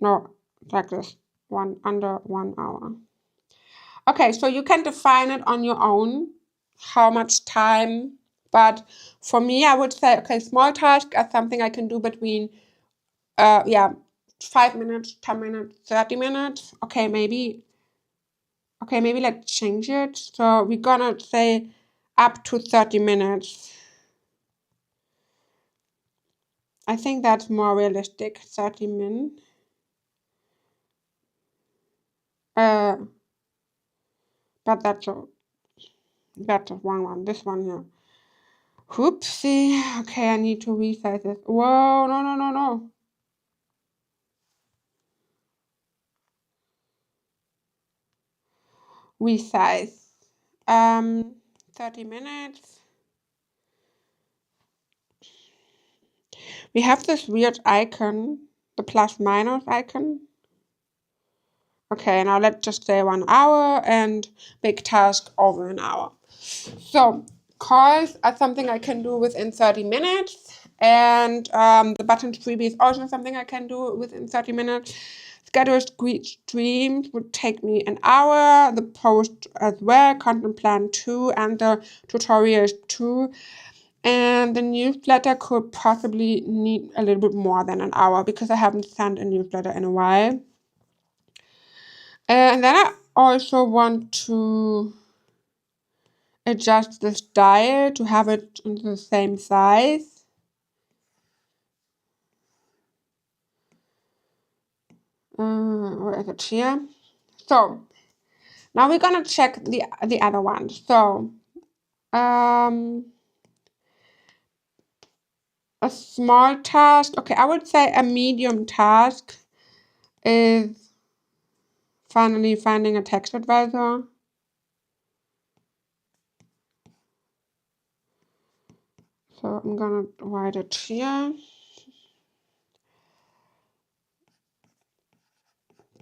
[SPEAKER 1] No, like this, under 1 hour. Okay, so you can define it on your own, how much time. But for me, I would say, okay, small tasks are something I can do between, 5 minutes, 10 minutes, 30 minutes. Okay, maybe let's change it. So we're gonna say up to 30 minutes. I think that's more realistic, 30 minutes. But that's a wrong one. This one here. Whoopsie. Okay, I need to resize this. Whoa, no. Resize. 30 minutes. We have this weird icon, the plus minus icon. Okay, now let's just say 1 hour and big task over an hour. So calls are something I can do within 30 minutes. And the button freebie is also something I can do within 30 minutes. Schedule streams would take me an hour. The post as well, content plan 2, and the tutorials 2. And the newsletter could possibly need a little bit more than an hour because I haven't sent a newsletter in a while. And then I also want to adjust the style to have it in the same size. Where is it here? So now we're gonna check the other one. So a small task. Okay, I would say a medium task is finally finding a text advisor. So I'm gonna write it here.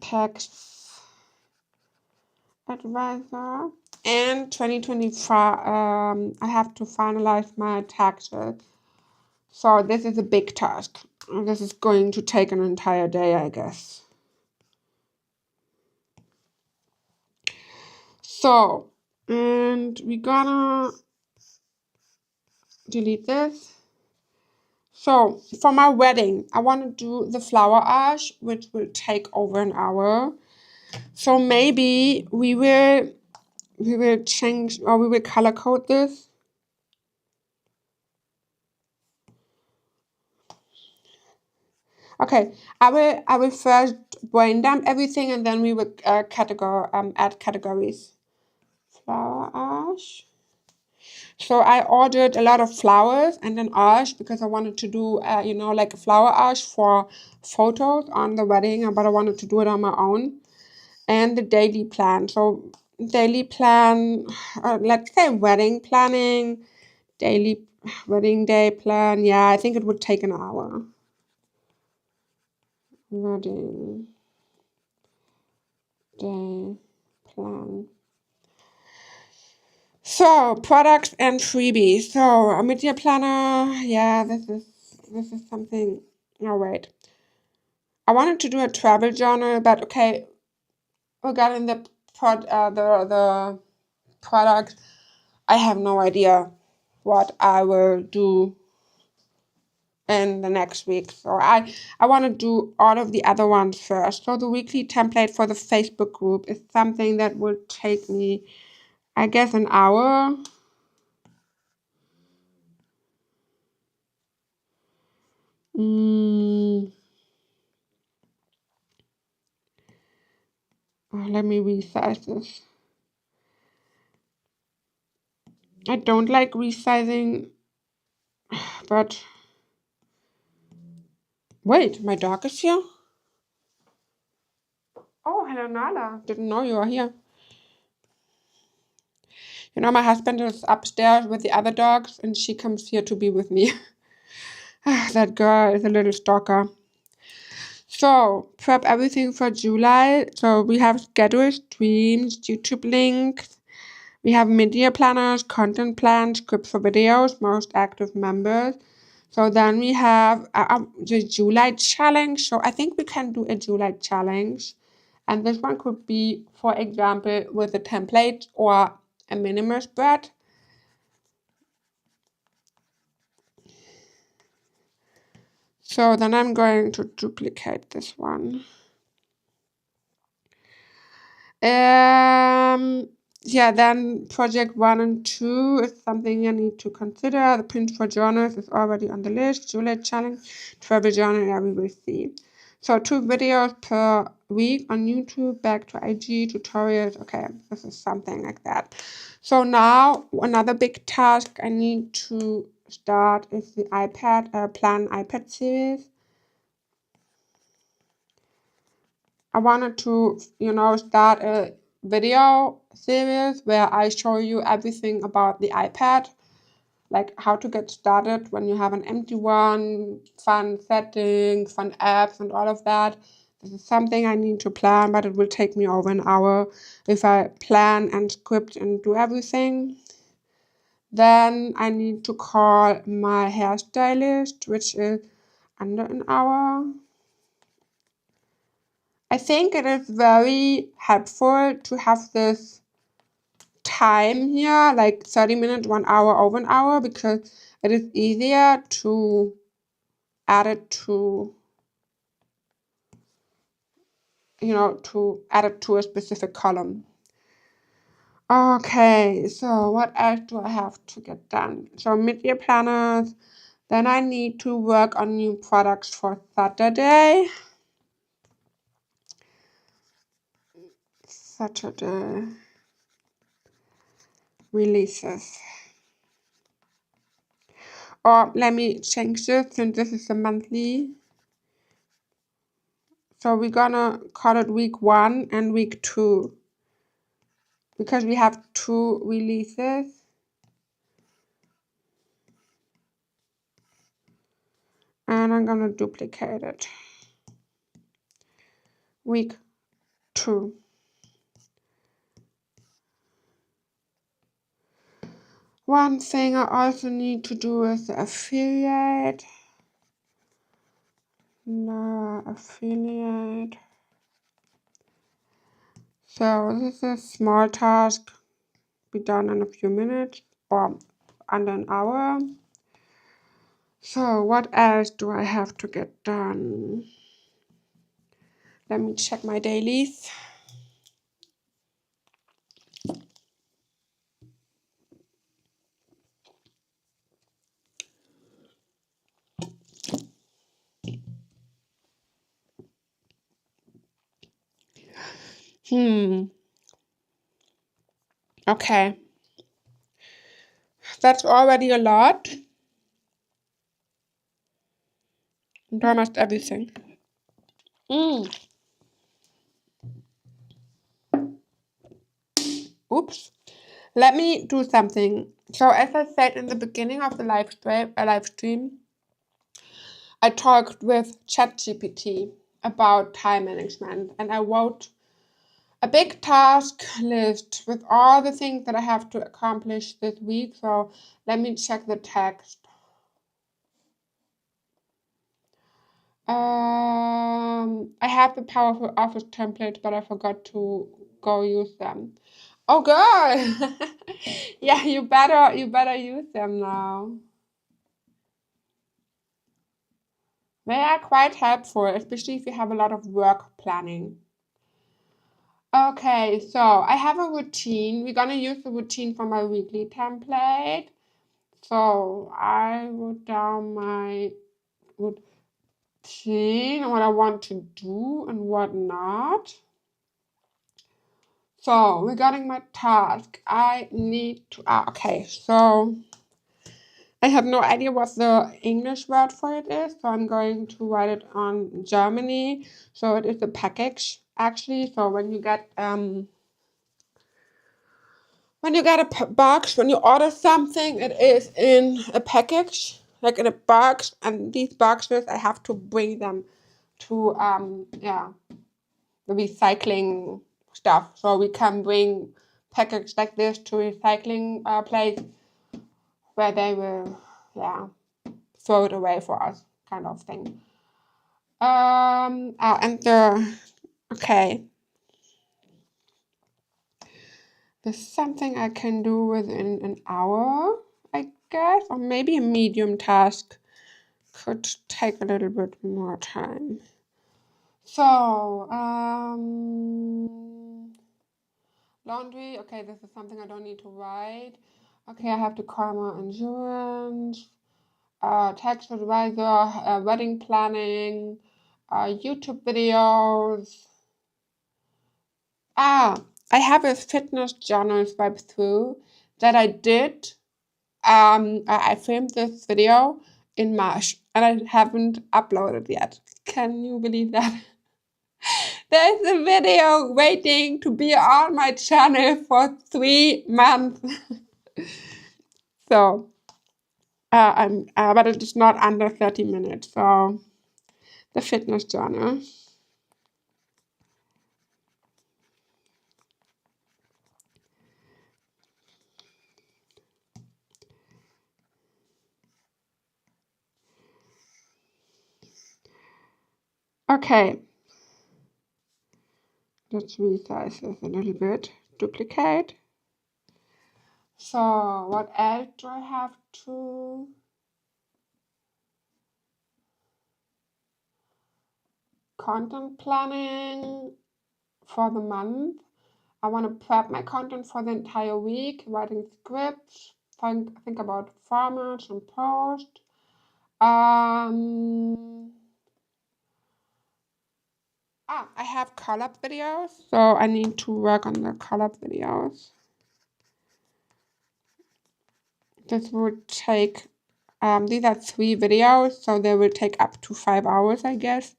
[SPEAKER 1] Text advisor. And 2024, I have to finalize my taxes. So this is a big task. This is going to take an entire day, I guess. So, and we're gonna delete this. So for my wedding, I want to do the flower arch, which will take over an hour. So maybe we will change, or we will color code this. Okay, I will first brain dump everything, and then we will add categories. Flower arch. So I ordered a lot of flowers and an arch because I wanted to do, like a flower arch for photos on the wedding, but I wanted to do it on my own. And the daily plan. So daily plan, let's say wedding planning, daily wedding day plan. Yeah, I think it would take an hour. Wedding day plan. So products and freebies. So a media planner. Yeah, this is something. Oh wait, I wanted to do a travel journal, but okay, regarding the the product, I have no idea what I will do in the next week. So I want to do all of the other ones first. So the weekly template for the Facebook group is something that will take me, I guess, an hour. Let me resize this. I don't like resizing, but wait, my dog is here? Oh, hello, Nala. Didn't know you were here. You know, my husband is upstairs with the other dogs, and she comes here to be with me. That girl is a little stalker. So, prep everything for July. So, we have scheduled streams, YouTube links. We have media planners, content plans, scripts for videos, most active members. So then we have the July challenge. So I think we can do a July challenge. And this one could be, for example, with a template or a minimal spread. So then I'm going to duplicate this one. Yeah, then project 1 and 2 is something I need to consider. The print for journals is already on the list. July challenge, travel journal, yeah, we will see. So 2 videos per week on YouTube, back to IG, tutorials. Okay, this is something like that. So now another big task I need to start is the iPad, plan iPad series. I wanted to, start a video series where I show you everything about the iPad, like how to get started when you have an empty one, fun settings, fun apps, and all of that. This is something I need to plan, but it will take me over an hour if I plan and script and do everything. Then I need to call my hairstylist, which is under an hour. I think it is very helpful to have this time here, like 30 minutes, 1 hour, over an hour, because it is easier to add it to, to add it to a specific column. Okay, so what else do I have to get done? So mid-year planners. Then I need to work on new products for Saturday. Saturday releases. Or let me change this since this is a monthly. So we're gonna call it week 1 and week 2 because we have 2 releases. And I'm gonna duplicate it. Week 2. One thing I also need to do is the affiliate. No, affiliate. So this is a small task, be done in a few minutes or under an hour. So what else do I have to get done? Let me check my dailies. Okay. That's already a lot. Almost everything. Oops. Let me do something. So as I said in the beginning of the live stream, I talked with ChatGPT about time management, and I wrote a big task list with all the things that I have to accomplish this week. So let me check the text. I have the powerful office templates, but I forgot to go use them. Oh, girl! Yeah, you better use them now. They are quite helpful, especially if you have a lot of work planning. Okay, so I have a routine. We're gonna use the routine for my weekly template. So I wrote down my routine, what I want to do and what not. So regarding my task, I need to, okay, so I have no idea what the English word for it is, so I'm going to write it on Germany. So it is a package, actually. So when you get a box, when you order something, it is in a package, like in a box, and these boxes, I have to bring them to, the recycling stuff. So we can bring packages like this to recycling place where they will, throw it away for us, kind of thing. Okay. There's something I can do within an hour, I guess, or maybe a medium task could take a little bit more time. So, laundry, okay, this is something I don't need to write. Okay, I have to call my insurance, tax advisor, wedding planning, YouTube videos. I have a fitness journal swipe through that I did. I filmed this video in March and I haven't uploaded yet. Can you believe that? There's a video waiting to be on my channel for 3 months. So, but it is not under 30 minutes. So, the fitness journal. Okay. Let's resize this a little bit. Duplicate. So, what else do I have to? Content planning for the month. I want to prep my content for the entire week, writing scripts, think about formats and post. I have collab videos, so I need to work on the collab videos. This would take, these are 3 videos, so they will take up to 5 hours, I guess.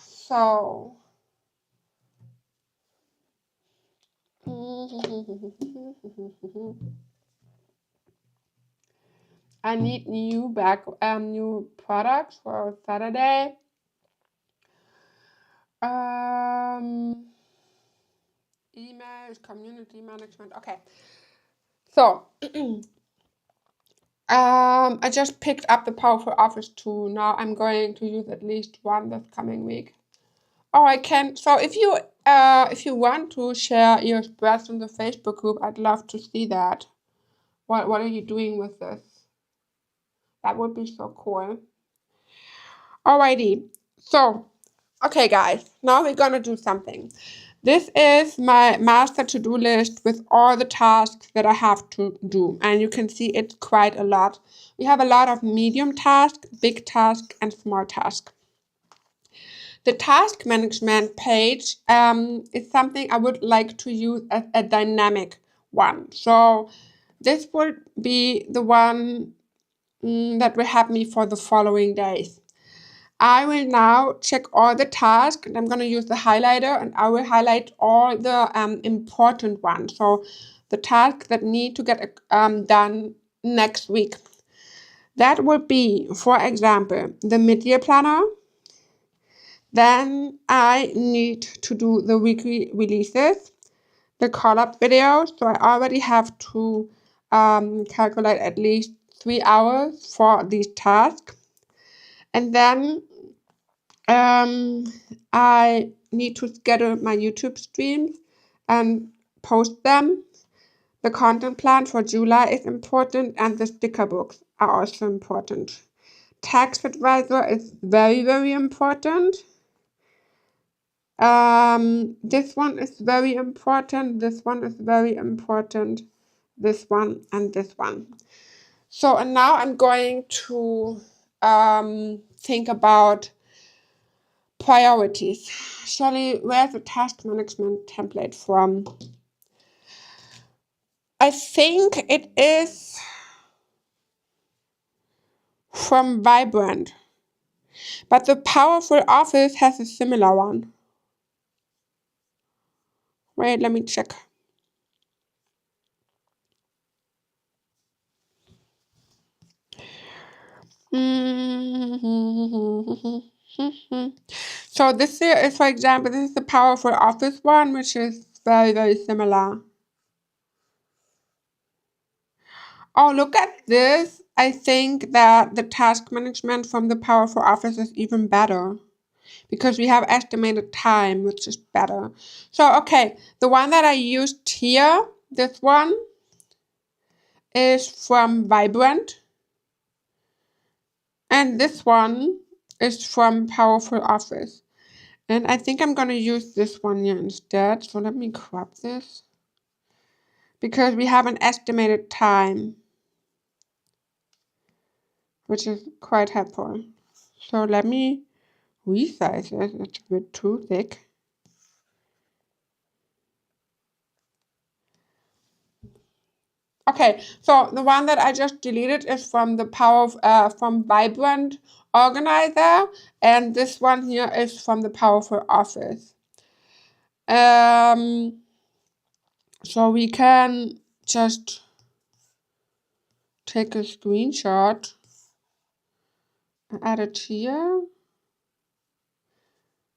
[SPEAKER 1] So. I need new products for Saturday. Emails, community management. Okay. So, I just picked up the Powerful Office 2. Now I'm going to use at least one this coming week. Oh, I can. So if you want to share your spreads in the Facebook group, I'd love to see that. What are you doing with this? That would be so cool. Alrighty. So, okay, guys. Now we're gonna do something. This is my master to-do list with all the tasks that I have to do. And you can see it's quite a lot. We have a lot of medium tasks, big tasks, and small tasks. The task management page is something I would like to use as a dynamic one. So this would be the one that will help me for the following days. I will now check all the tasks, and I'm going to use the highlighter, and I will highlight all the important ones. So the tasks that need to get done next week. That would be, for example, the mid-year planner. Then I need to do the weekly releases, the collab videos. So I already have to calculate at least 3 hours for these tasks. And then I need to schedule my YouTube streams and post them. The content plan for July is important, and the sticker books are also important. Tax advisor is very, very important. This one is very important. This one is very important. This one and this one. So, and now I'm going to think about priorities. Shirley, where's the task management template from? I think it is from Vibrant, but the Powerful Office has a similar one. Wait, let me check. So this here is, for example, this is the Powerful Office one, which is very, very similar. Oh, look at this. I think that the task management from the Powerful Office is even better because we have estimated time, which is better. So, okay, the one that I used here, this one, is from Vibrant. And this one is from Powerful Office. And I think I'm going to use this one here instead. So let me crop this. Because we have an estimated time, which is quite helpful. So let me resize it. It's a bit too thick. Okay, so the one that I just deleted is from the from Vibrant Organizer, and this one here is from the Powerful Office. So we can just take a screenshot and add it here.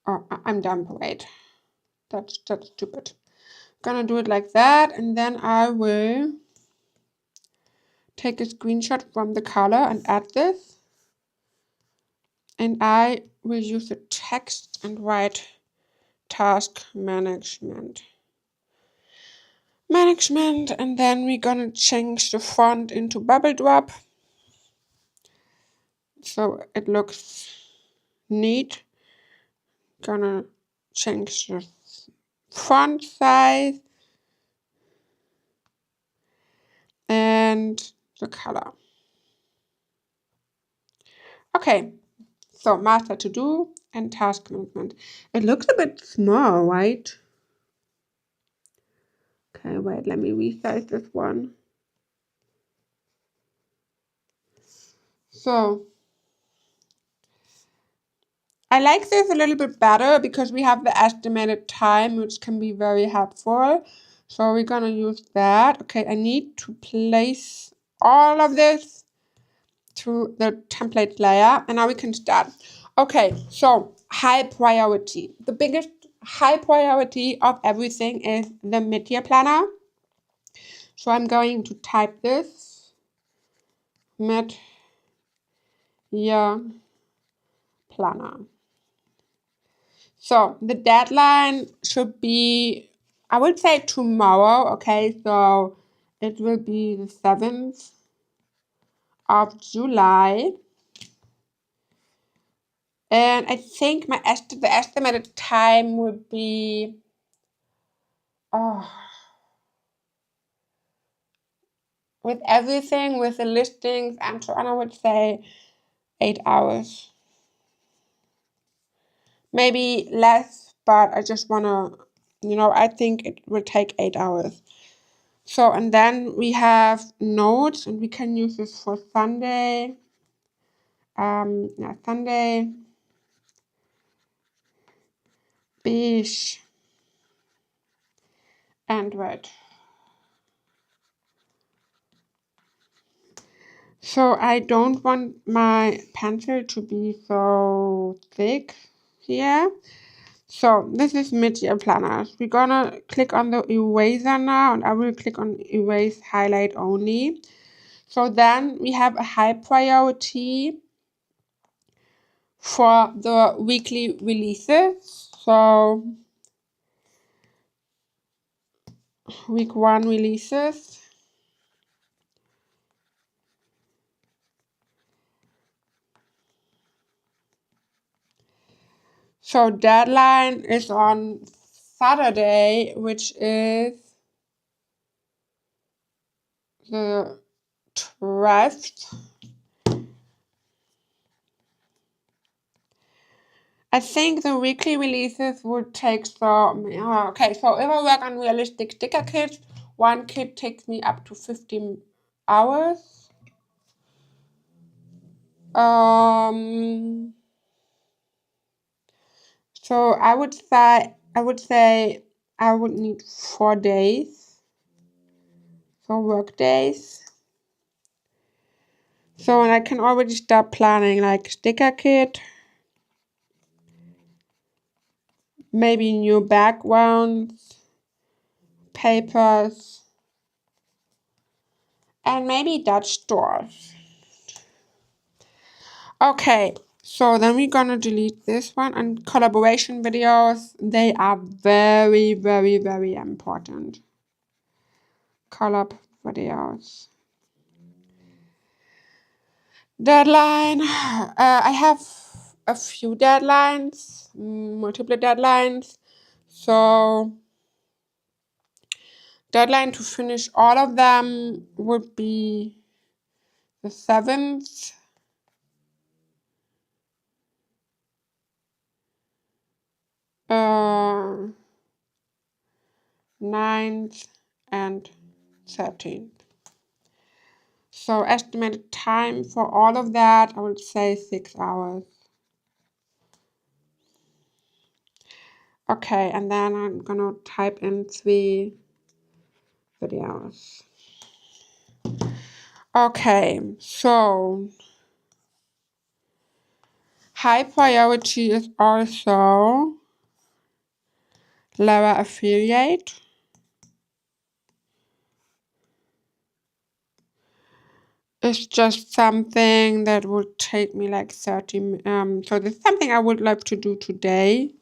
[SPEAKER 1] Oh, I'm done. Wait, that's stupid. Gonna do it like that, and then I will take a screenshot from the color and add this. And I will use the text and write task management. And then we're gonna change the font into Bubble Drop. So it looks neat. Gonna change the font size and the color. Okay, so master to do and task management. It looks a bit small, right? Okay, wait, let me resize this one. So I like this a little bit better because we have the estimated time, which can be very helpful. So we're gonna use that. Okay, I need to place all of this to the template layer, and now we can start. Okay, so high priority. The biggest high priority of everything is the mid-year planner. So I'm going to type this mid-year planner. So the deadline should be, I would say tomorrow, okay? So it will be the 7th of July. And I think the estimated time would be, with everything, with the listings and so on, I would say 8 hours. Maybe less, but I just want to, I think it will take 8 hours. So, and then we have notes, and we can use this for Sunday. Sunday, beige, and red. So I don't want my pencil to be so thick here. So this is mid-year planners. We're gonna click on the eraser now, and I will click on erase highlight only. So then we have a high priority for the weekly releases. So week 1 releases. So deadline is on Saturday, which is the 12th. I think the weekly releases would take okay, so if I work on realistic sticker kits, one kit takes me up to 15 hours. So I would say I would need 4 days. So work days. So, and I can already start planning like sticker kit, maybe new backgrounds, papers, and maybe Dutch doors. Okay, so then we're gonna delete this one, and collaboration videos, they are very, very, very important. Collab videos. Deadline. I have a few deadlines, multiple deadlines. So deadline to finish all of them would be the 7th. 9th and 13th. So estimated time for all of that, I would say 6 hours. Okay, and then I'm gonna type in 3 videos. Okay, so high priority is also lower affiliate. It's just something that would take me like 30, so this is something I would like to do today.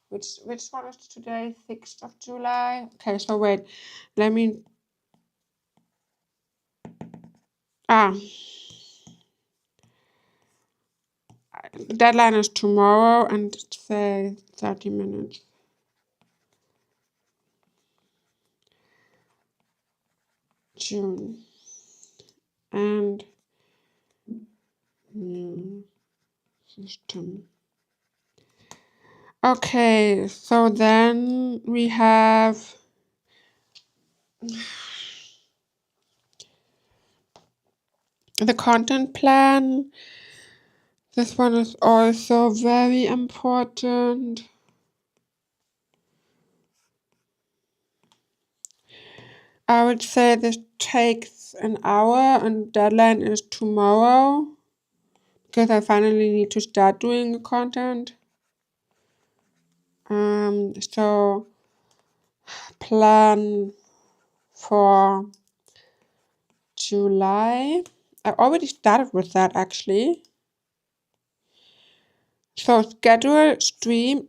[SPEAKER 1] Which one is today? 6th of July. Okay, so wait, let me. the deadline is tomorrow, and say 30 minutes. June. And system. Okay, so then we have the content plan. This one is also very important. I would say this takes an hour and deadline is tomorrow because I finally need to start doing the content. So plan for July. I already started with that actually. So schedule streams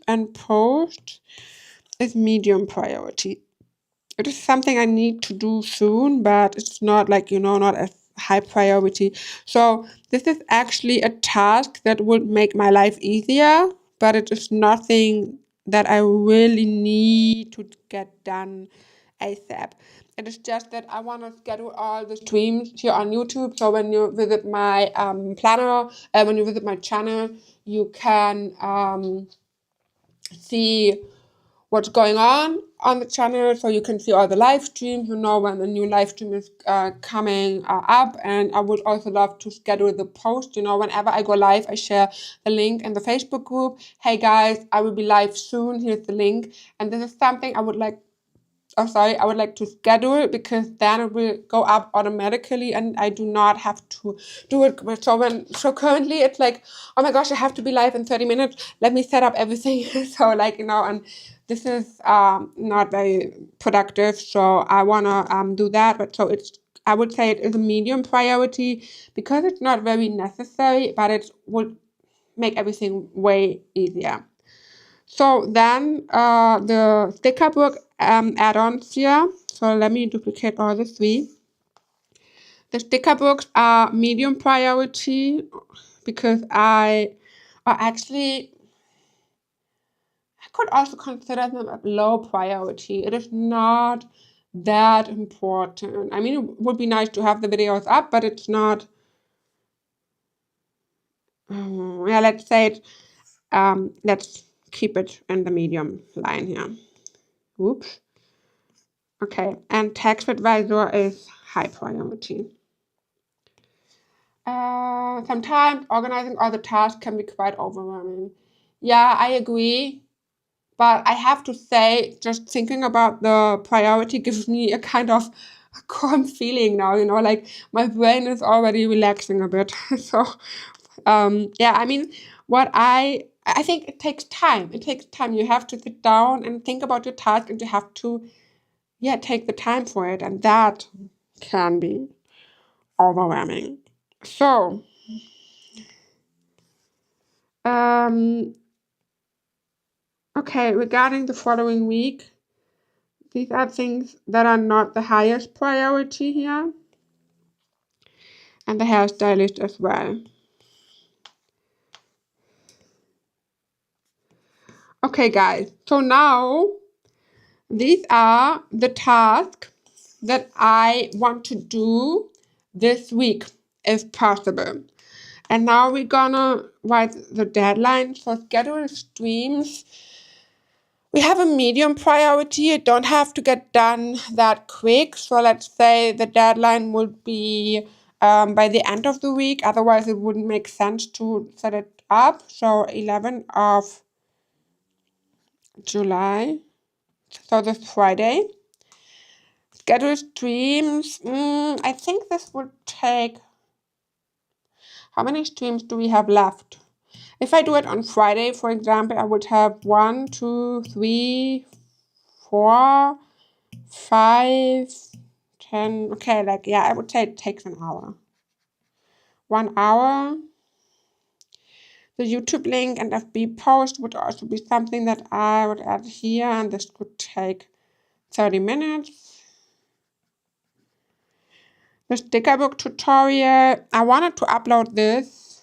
[SPEAKER 1] and posts is medium priority. It is something I need to do soon, but it's not like, not a high priority. So this is actually a task that would make my life easier, but it is nothing that I really need to get done ASAP. It is just that I want to schedule all the streams here on YouTube. So when you visit my planner, when you visit my channel, you can see what's going on the channel, so you can see all the live streams, when a new live stream is coming up. And I would also love to schedule the post, whenever I go live, I share the link in the Facebook group. Hey guys, I will be live soon, here's the link. And this is something I would like to schedule, because then it will go up automatically and I do not have to do it. So currently it's like, oh my gosh, I have to be live in 30 minutes. Let me set up everything. So and this is not very productive. So I want to do that. But so I would say it is a medium priority because it's not very necessary, but it would make everything way easier. So then the sticker book add-ons here. So let me duplicate all the three. The sticker books are medium priority because I could also consider them a low priority. It is not that important. I mean, it would be nice to have the videos up, but it's not. Let's say it. Let's keep it in the medium line here. Oops. Okay, and tax advisor is high priority. Sometimes organizing all the tasks can be quite overwhelming. Yeah, I agree. But I have to say, just thinking about the priority gives me a kind of calm feeling now, like my brain is already relaxing a bit. So, yeah, I mean, I think it takes time. It takes time. You have to sit down and think about your task, and you have to, take the time for it. And that can be overwhelming. So, okay, regarding the following week, these are things that are not the highest priority here. And the hairstylist as well. Okay, guys, so now these are the tasks that I want to do this week, if possible. And now we're gonna write the deadline for scheduled streams. We have a medium priority. It don't have to get done that quick. So let's say the deadline would be by the end of the week. Otherwise, it wouldn't make sense to set it up. So 11th of July. So this Friday. Schedule streams. I think this would take. How many streams do we have left? If I do it on Friday, for example, I would have 1, 2, 3, 4, 5, 10. Okay, I would say it takes an hour. 1 hour. The YouTube link and FB post would also be something that I would add here, and this could take 30 minutes. The sticker book tutorial, I wanted to upload this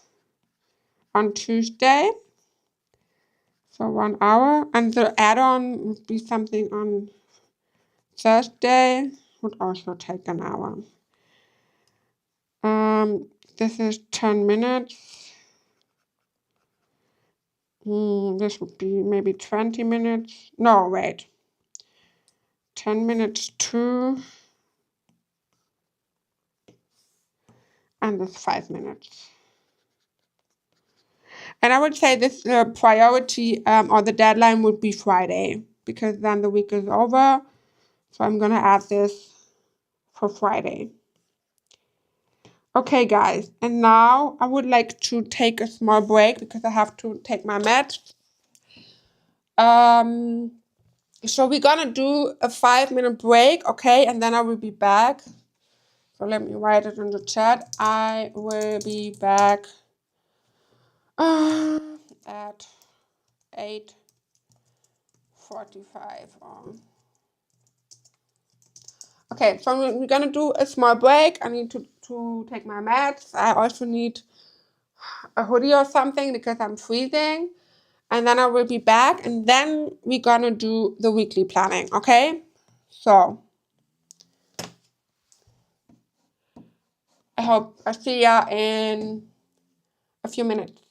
[SPEAKER 1] on Tuesday. For 1 hour. And the add-on would be something on Thursday, would also take an hour. This is 10 minutes. This would be maybe 20 minutes. No, wait. 10 minutes too. And this 5 minutes. And I would say this priority or the deadline would be Friday, because then the week is over. So I'm going to add this for Friday. Okay, guys, and now I would like to take a small break because I have to take my meds. So we're gonna do a 5-minute break, okay, and then I will be back. So let me write it in the chat. I will be back at 8:45. Okay, so we're gonna do a small break. I need to take my meds. I also need a hoodie or something because I'm freezing. And then I will be back, and then we're gonna do the weekly planning, okay? So I hope I see ya in a few minutes.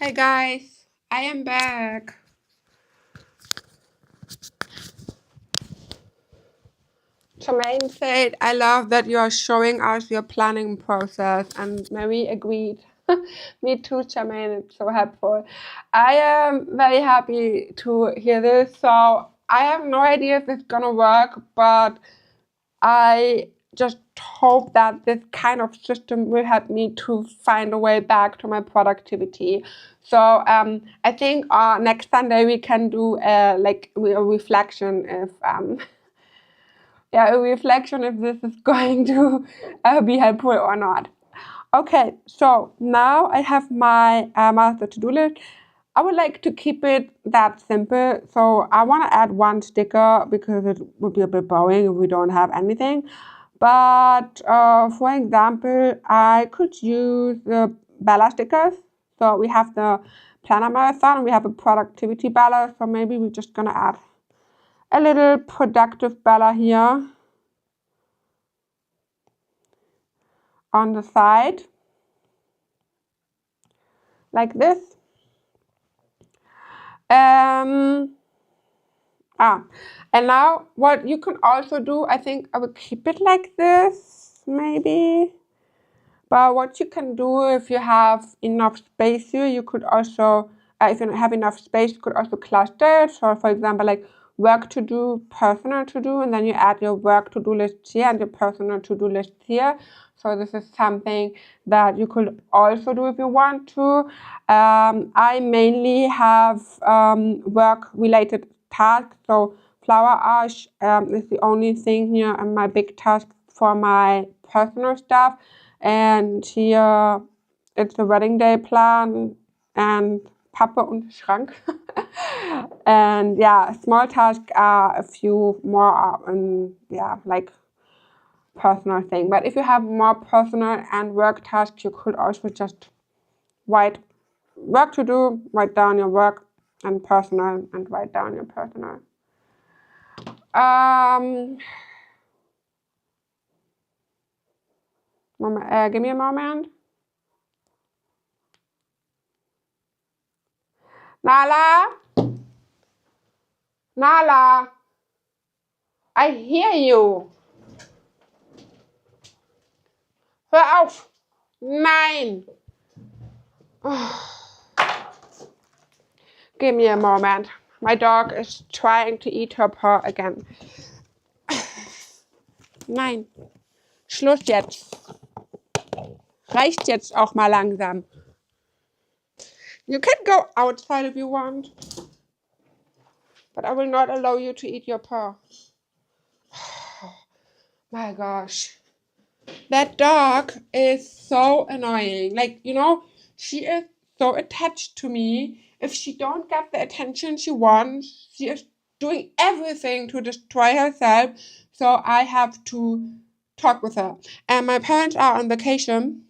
[SPEAKER 1] Hey guys, I am back. Jermaine said, I love that you are showing us your planning process, and Mary agreed. Me too, Jermaine, it's so helpful. I am very happy to hear this. So I have no idea if it's gonna work, but I just hope that this kind of system will help me to find a way back to my productivity. So I think next Sunday we can do like a reflection if a reflection if this is going to be helpful or not. Okay, so now I have my master to-do list. I would like to keep it that simple. So I want to add one sticker because it would be a bit boring if we don't have anything. But for example, I could use the Bella stickers. So we have the planner marathon, we have a productivity Bella. So maybe we're just gonna add a little productive Bella here on the side, like this. And now what you can also do, I think I will keep it like this, maybe. But what you can do if you have enough space here, you could also, if you have enough space, you could also cluster it. So for example, like work to do, personal to do, and then you add your work to do list here and your personal to do list here. So this is something that you could also do if you want to. I mainly have work related tasks. So flower arch is the only thing here and my big task for my personal stuff. And here it's a wedding day plan and Pappe und Schrank. And yeah, small tasks are a few more like personal thing. But if you have more personal and work tasks, you could also just write work to do, write down your work, and personal, and write down your personal. Give me a moment. Nala? Nala? I hear you. Hör auf. Nein. Give me a moment. My dog is trying to eat her paw again. Nein. Schluss jetzt. Reicht jetzt auch mal langsam. You can go outside if you want. But I will not allow you to eat your paw. My gosh. That dog is so annoying. Like, you know, she is so attached to me. If she don't get the attention she wants, she is doing everything to destroy herself. So I have to talk with her. And my parents are on vacation.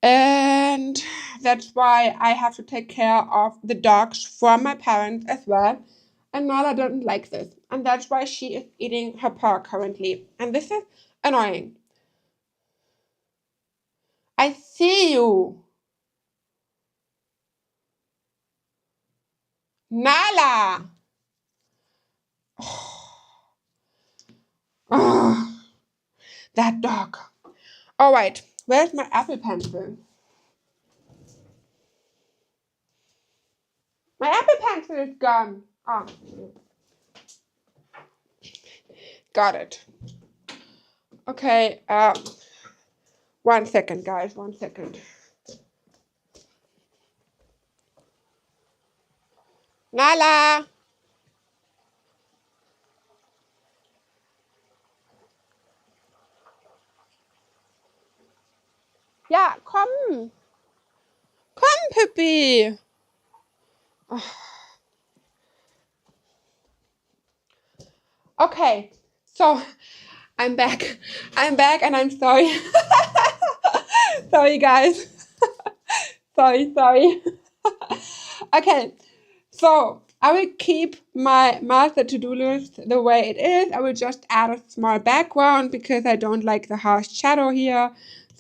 [SPEAKER 1] And that's why I have to take care of the dogs for my parents as well. And Nala doesn't like this. And that's why she is eating her paw currently. And this is annoying. I see you. Nala. Oh, that dog. All right. Where's my Apple pencil? My Apple pencil is gone. Oh. Got it. Okay. 1 second, guys. 1 second. Nala. Ja, komm. Komm, Pippi. Oh. Okay, so I'm back. I'm back and I'm sorry. Sorry, guys. sorry. Okay, so I will keep my master to-do list the way it is. I will just add a small background because I don't like the harsh shadow here.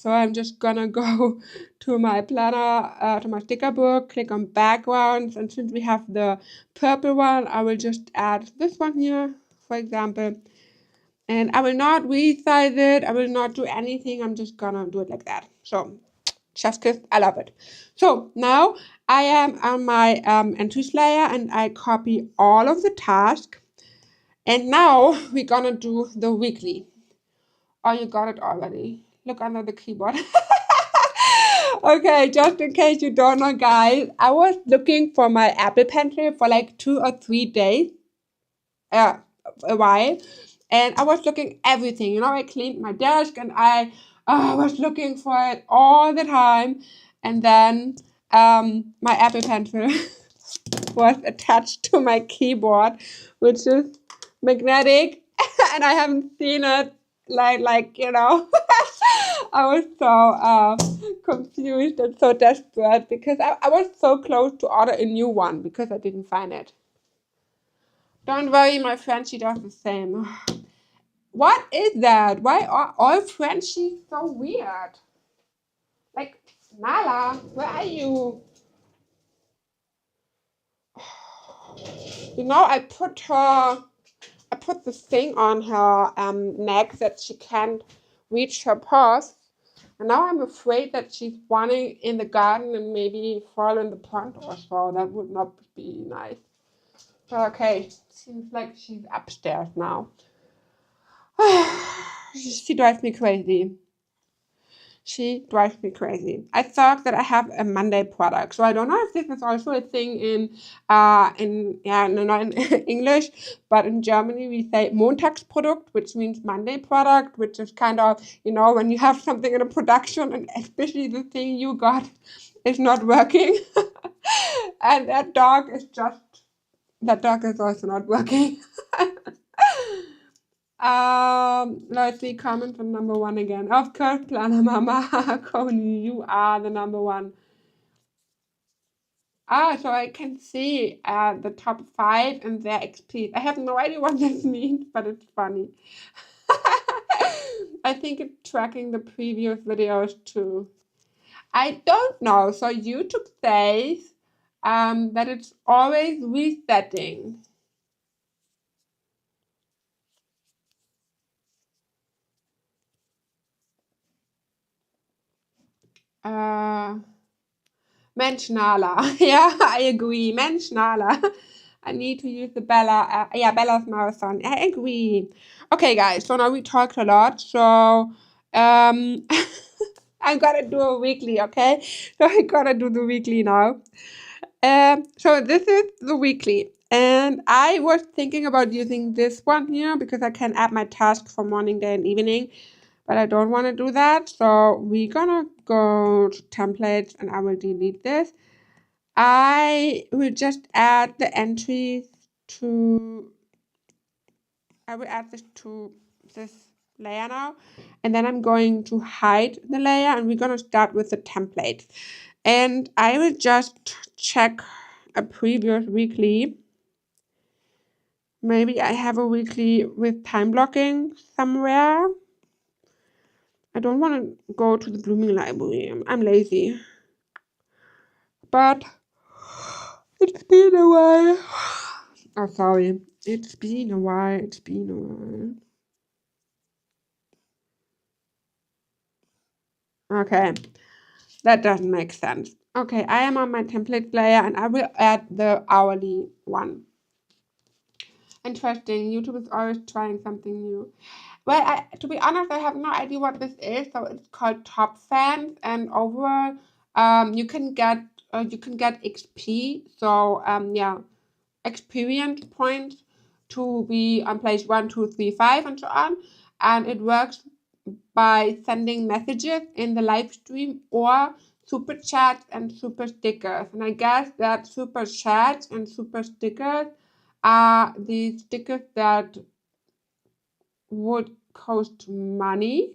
[SPEAKER 1] So I'm just gonna go to my planner, to my sticker book, click on backgrounds, and since we have the purple one, I will just add this one here, for example. And I will not resize it, I will not do anything, I'm just gonna do it like that. So, chef's kiss, I love it. So now I am on my entries layer and I copy all of the tasks. And now we're gonna do the weekly. Oh, you got it already. Look under the keyboard. Okay, just in case you don't know, guys, I was looking for my Apple Pencil for like 2 or 3 days, a while, and I was looking everything. You know, I cleaned my desk and I was looking for it all the time, and then my Apple Pencil was attached to my keyboard, which is magnetic, and I haven't seen it like you know. I was so confused and so desperate because I was so close to order a new one because I didn't find it. Don't worry, my friend, she does the same. What is that? Why are all Frenchies so weird? Like, Nala, where are you? You know, I put this thing on her neck that she can't reach her paws. And now I'm afraid that she's running in the garden and maybe fall in the pond or so. That would not be nice. Okay, seems like she's upstairs now. She drives me crazy. She drives me crazy. I thought that I have a Monday product, so I don't know if this is also a thing not in English, but in Germany we say Montagsprodukt, which means Monday product, which is kind of, you know, when you have something in a production and especially the thing you got is not working, and that dog is also not working. Let's see, comment on number 1 again. Of course, Planner Mama, Coney, you are the number 1. So I can see the top 5 and their XP. I have no idea what this means, but it's funny. I think it's tracking the previous videos too. I don't know. So YouTube says that it's always resetting. Menschnala. Yeah, I agree. Menschnala. I need to use the Bella's marathon. I agree. Okay, guys. So now we talked a lot. So I'm gonna do a weekly. Okay. So I gotta do the weekly now. So this is the weekly. And I was thinking about using this one here because I can add my task for morning, day, and evening. But I don't want to do that. So we're gonna go to templates and I will delete this. I will just add the entries to, I will add this to this layer now. And then I'm going to hide the layer and we're going to start with the template. And I will just check a previous weekly. Maybe I have a weekly with time blocking somewhere. I don't want to go to the Blooming Library. I'm lazy. But it's been a while. Oh, sorry. It's been a while. It's been a while. Okay. That doesn't make sense. Okay, I am on my template layer and I will add the hourly one. Interesting. YouTube is always trying something new. Well, to be honest, I have no idea what this is. So it's called Top Fans, and overall, you can get XP. So yeah, experience points to be on place 1, 2, 3, 5, and so on. And it works by sending messages in the live stream or super chats and super stickers. And I guess that super chats and super stickers are the stickers that would cost money.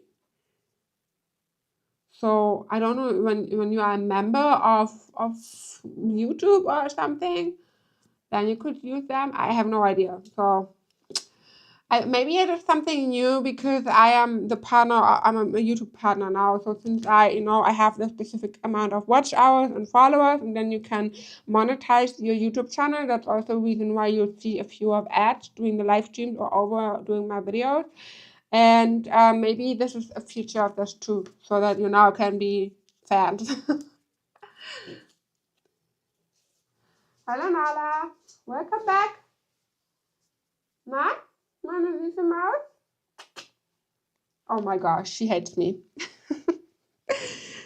[SPEAKER 1] So I don't know, when you are a member of YouTube or something, then you could use them. I have no idea. So Maybe it is something new because I am the partner. I'm a YouTube partner now. So since I have the specific amount of watch hours and followers, and then you can monetize your YouTube channel. That's also a reason why you'll see a few of ads during the live streams or over doing my videos. And maybe this is a feature of this too, so that you now can be fans. Hallo Nala, welcome back. Na, meine süße Maus? Oh my gosh, she hates me.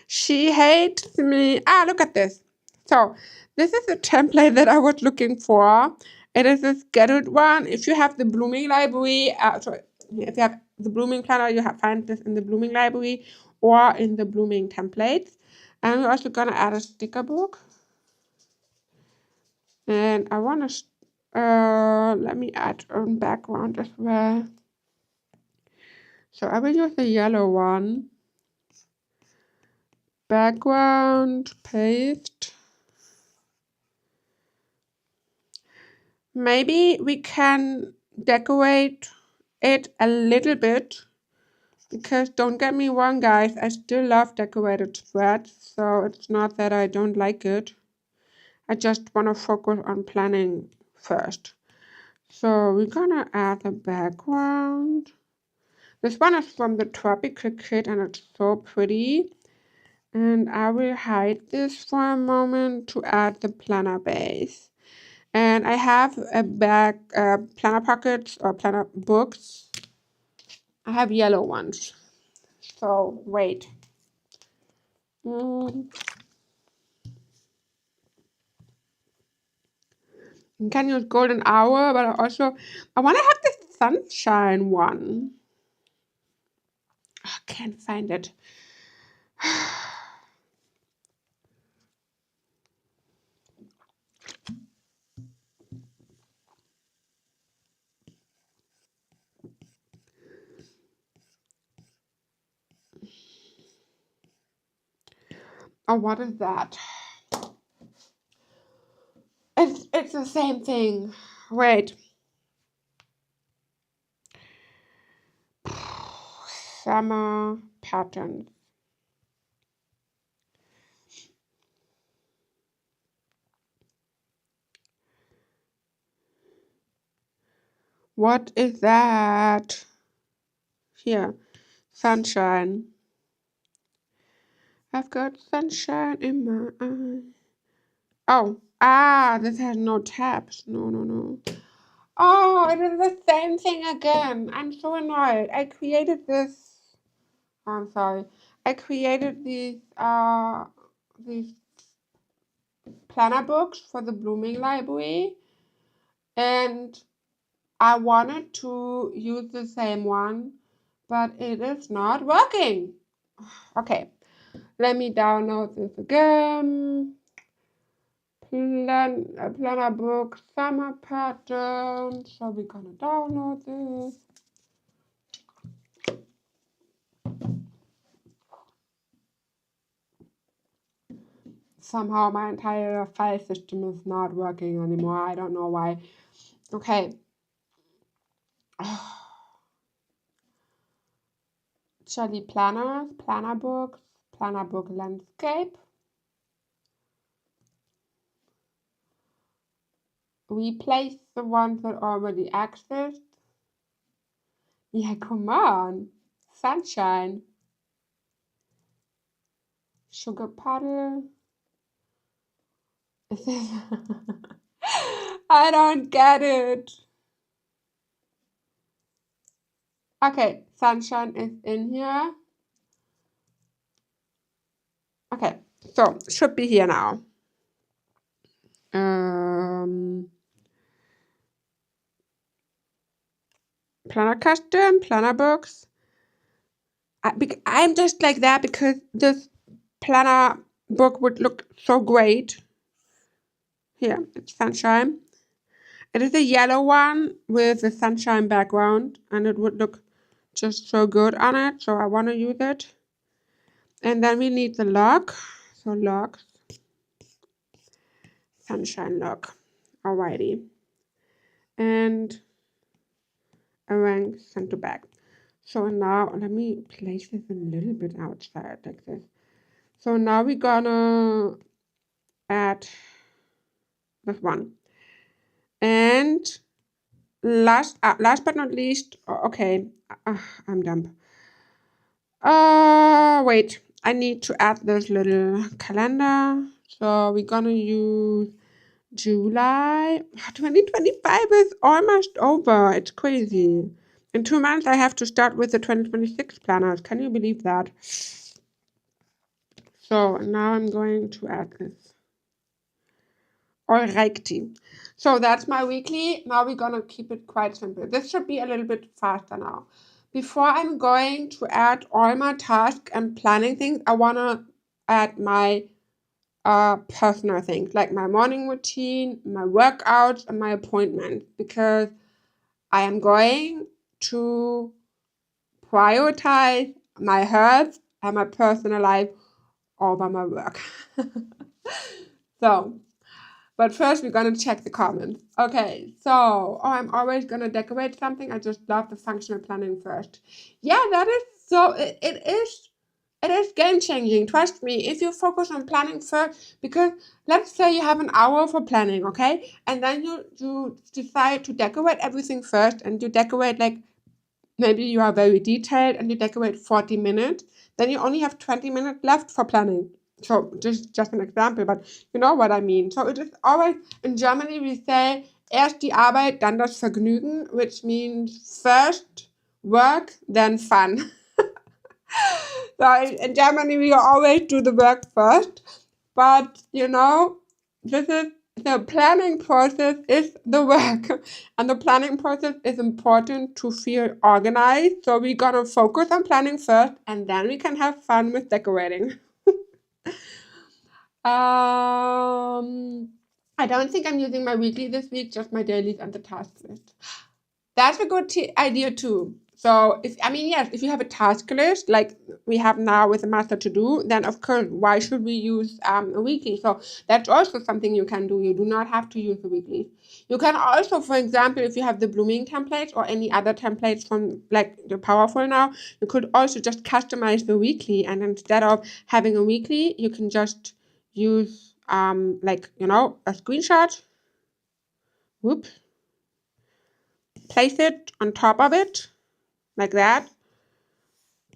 [SPEAKER 1] She hates me. Look at this. So, this is the template that I was looking for. It is a scheduled one. If you have the Blooming library, if you have the Blooming planner, you find this in the Blooming library or in the Blooming templates. And we're also gonna add a sticker book. And I want to, let me add a background as well. So I will use the yellow one. Background, paste. Maybe we can decorate it a little bit, because don't get me wrong, guys, I still love decorated spreads, so it's not that I don't like it. I just want to focus on planning first. So we're gonna add a background. This one is from the Tropical Kit and it's so pretty. And I will hide this for a moment to add the planner base. And I have a bag, planner pockets or planner books. I have yellow ones. So wait. You can use golden hour, but I want to have the sunshine one. I can't find it. Oh, what is that? It's the same thing. Wait. Summer patterns. What is that? Here, sunshine. I've got sunshine in my eye. Oh, this has no tabs. No. Oh, it is the same thing again. I'm so annoyed. I created this. Oh, I'm sorry. I created these planner books for the Blooming library, and I wanted to use the same one, but it is not working. Okay, let me download this again. Planner book, summer pattern. So we're gonna download this. Somehow my entire file system is not working anymore. I don't know why. Okay. Jolly planners, planner books, planner book landscape. Replace the ones that already exist. Yeah, come on. Sunshine. Sugar puddle. Is this? I don't get it. Okay, sunshine is in here. Okay, so should be here now. Planner custom, planner books. I'm just like that because this planner book would look so great. Here, it's sunshine. It is a yellow one with a sunshine background, and it would look just so good on it, so I want to use it. And then we need the lock. So locks, sunshine lock. Alrighty. And arrange, send to back. So now let me place this a little bit outside like this. So now we're gonna add this one. And last but not least, okay, I'm dumb. Wait, I need to add this little calendar. So we're gonna use July. 2025 is almost over. It's crazy. In 2 months, I have to start with the 2026 planners. Can you believe that? So now I'm going to add this. Alrighty. So that's my weekly. Now we're gonna keep it quite simple. This should be a little bit faster now. Before I'm going to add all my tasks and planning things, I wanna add my personal things like my morning routine, my workouts, and my appointments, because I am going to prioritize my health and my personal life over my work. So, but first we're gonna check the comments. Okay, so I'm always gonna decorate something. I just love the functional planning first. Yeah, that is so. It is game changing. Trust me. If you focus on planning first, because let's say you have an hour for planning, okay, and then you decide to decorate everything first, and you decorate like maybe you are very detailed and you decorate 40 minutes, then you only have 20 minutes left for planning. So just an example, but you know what I mean. So it is always, in Germany we say, erst die Arbeit, dann das Vergnügen, which means first work, then fun. So in Germany we always do the work first, but you know, this is the planning process is the work, and the planning process is important to feel organized. So we're gonna focus on planning first, and then we can have fun with decorating. I don't think I'm using my weekly this week, just my dailies and the task list. That's a good idea too. So if you have a task list like we have now with the master to do, then of course, why should we use a weekly? So that's also something you can do. You do not have to use the weekly. You can also, for example, if you have the blooming templates or any other templates from like the Powerful now, you could also just customize the weekly, and instead of having a weekly, you can just use like a screenshot. Whoop. Place it on top of it like that,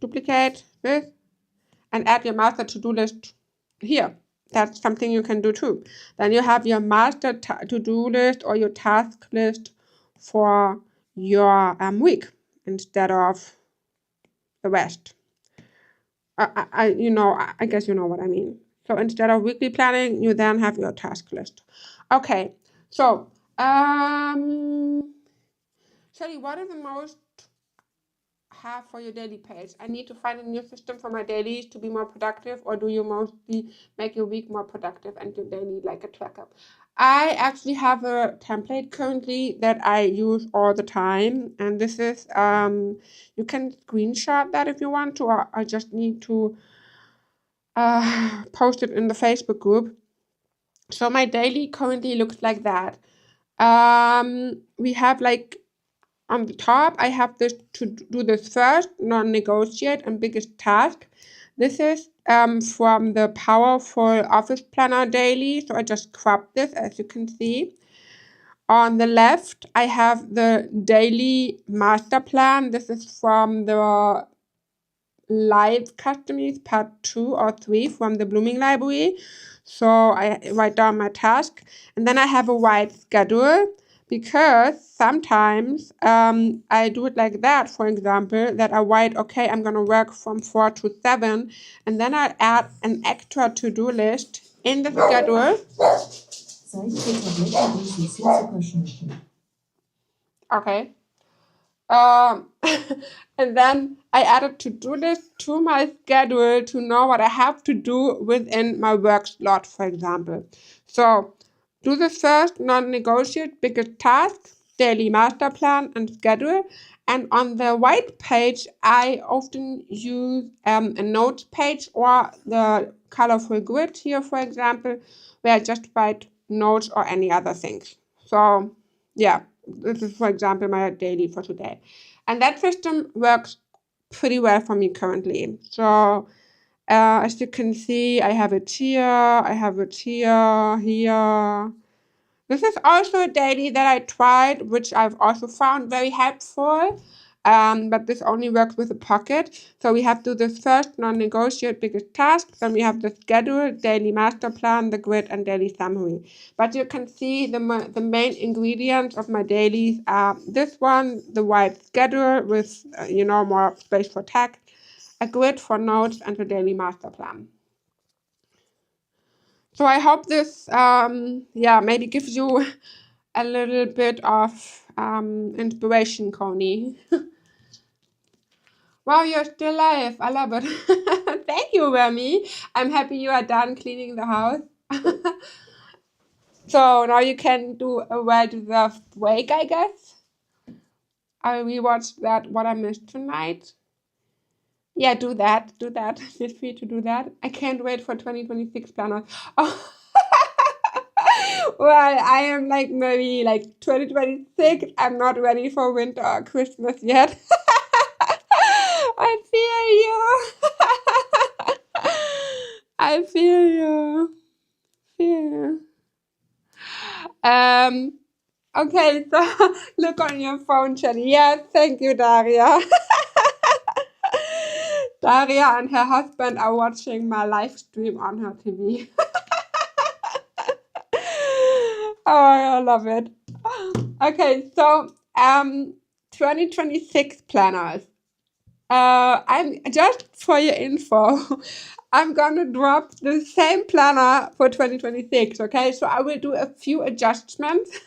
[SPEAKER 1] duplicate this, and add your master to-do list here. That's something you can do too. Then you have your master to-do list or your task list for your week instead of the rest. I guess you know what I mean. So instead of weekly planning, you then have your task list. Okay, so Shelly, what is the most have for your daily page? I need to find a new system for my dailies to be more productive, or do you mostly make your week more productive and your daily like a tracker? I actually have a template currently that I use all the time, and this is you can screenshot that if you want to, or I just need to post it in the Facebook group. So my daily currently looks like that. We have like on the top, I have this to do this first, non-negotiate and biggest task. This is from the Powerful Office Planner Daily. So I just cropped this, as you can see. On the left, I have the daily master plan. This is from the live customies part 2 or 3 from the Blooming Library. So I write down my task, and then I have a white schedule, because sometimes I do it like that, for example, that I write, okay, I'm gonna work from 4 to 7, and then I add an extra to-do list in the schedule. Okay. And then I added to-do list to my schedule to know what I have to do within my work slot, for example. So do the first, non-negotiate, biggest task, daily master plan and schedule. And on the white page, I often use a notes page or the colorful grid here, for example, where I just write notes or any other things. So yeah, This is, for example, my daily for today. And that system works pretty well for me currently. So as you can see, I have it here, I have it here. This is also a daily that I tried, which I've also found very helpful. But this only works with a pocket. So we have to do this first, non-negotiate biggest task. Then we have the schedule, daily master plan, the grid, and daily summary. But you can see the main ingredients of my dailies are this one, the white schedule with, more space for text, a grid for notes, and the daily master plan. So I hope this, maybe gives you a little bit of inspiration, Connie. Wow, you're still alive. I love it. Thank you, Remy. I'm happy you are done cleaning the house. So now you can do a well-deserved break, I guess. I rewatched that, What I Missed Tonight. Yeah, do that. Feel free to do that. I can't wait for 2026 planners. Oh. Well, I am like maybe like 2026. I'm not ready for winter or Christmas yet. I feel you. I feel you. Okay, so look on your phone, Jenny. Yes, thank you, Daria. Daria and her husband are watching my live stream on her TV. Oh, I love it. Okay, so 2026 planners. I'm just for your info, I'm gonna drop the same planner for 2026. Okay, so I will do a few adjustments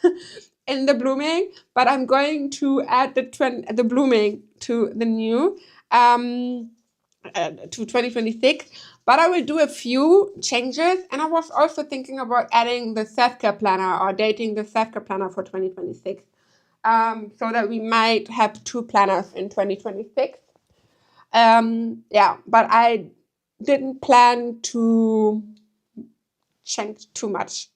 [SPEAKER 1] in the blooming, but I'm going to add the blooming to the new to 2026. But I will do a few changes, and I was also thinking about adding the self-care planner or dating the self-care planner for 2026, so that we might have 2 planners in 2026. But I didn't plan to change too much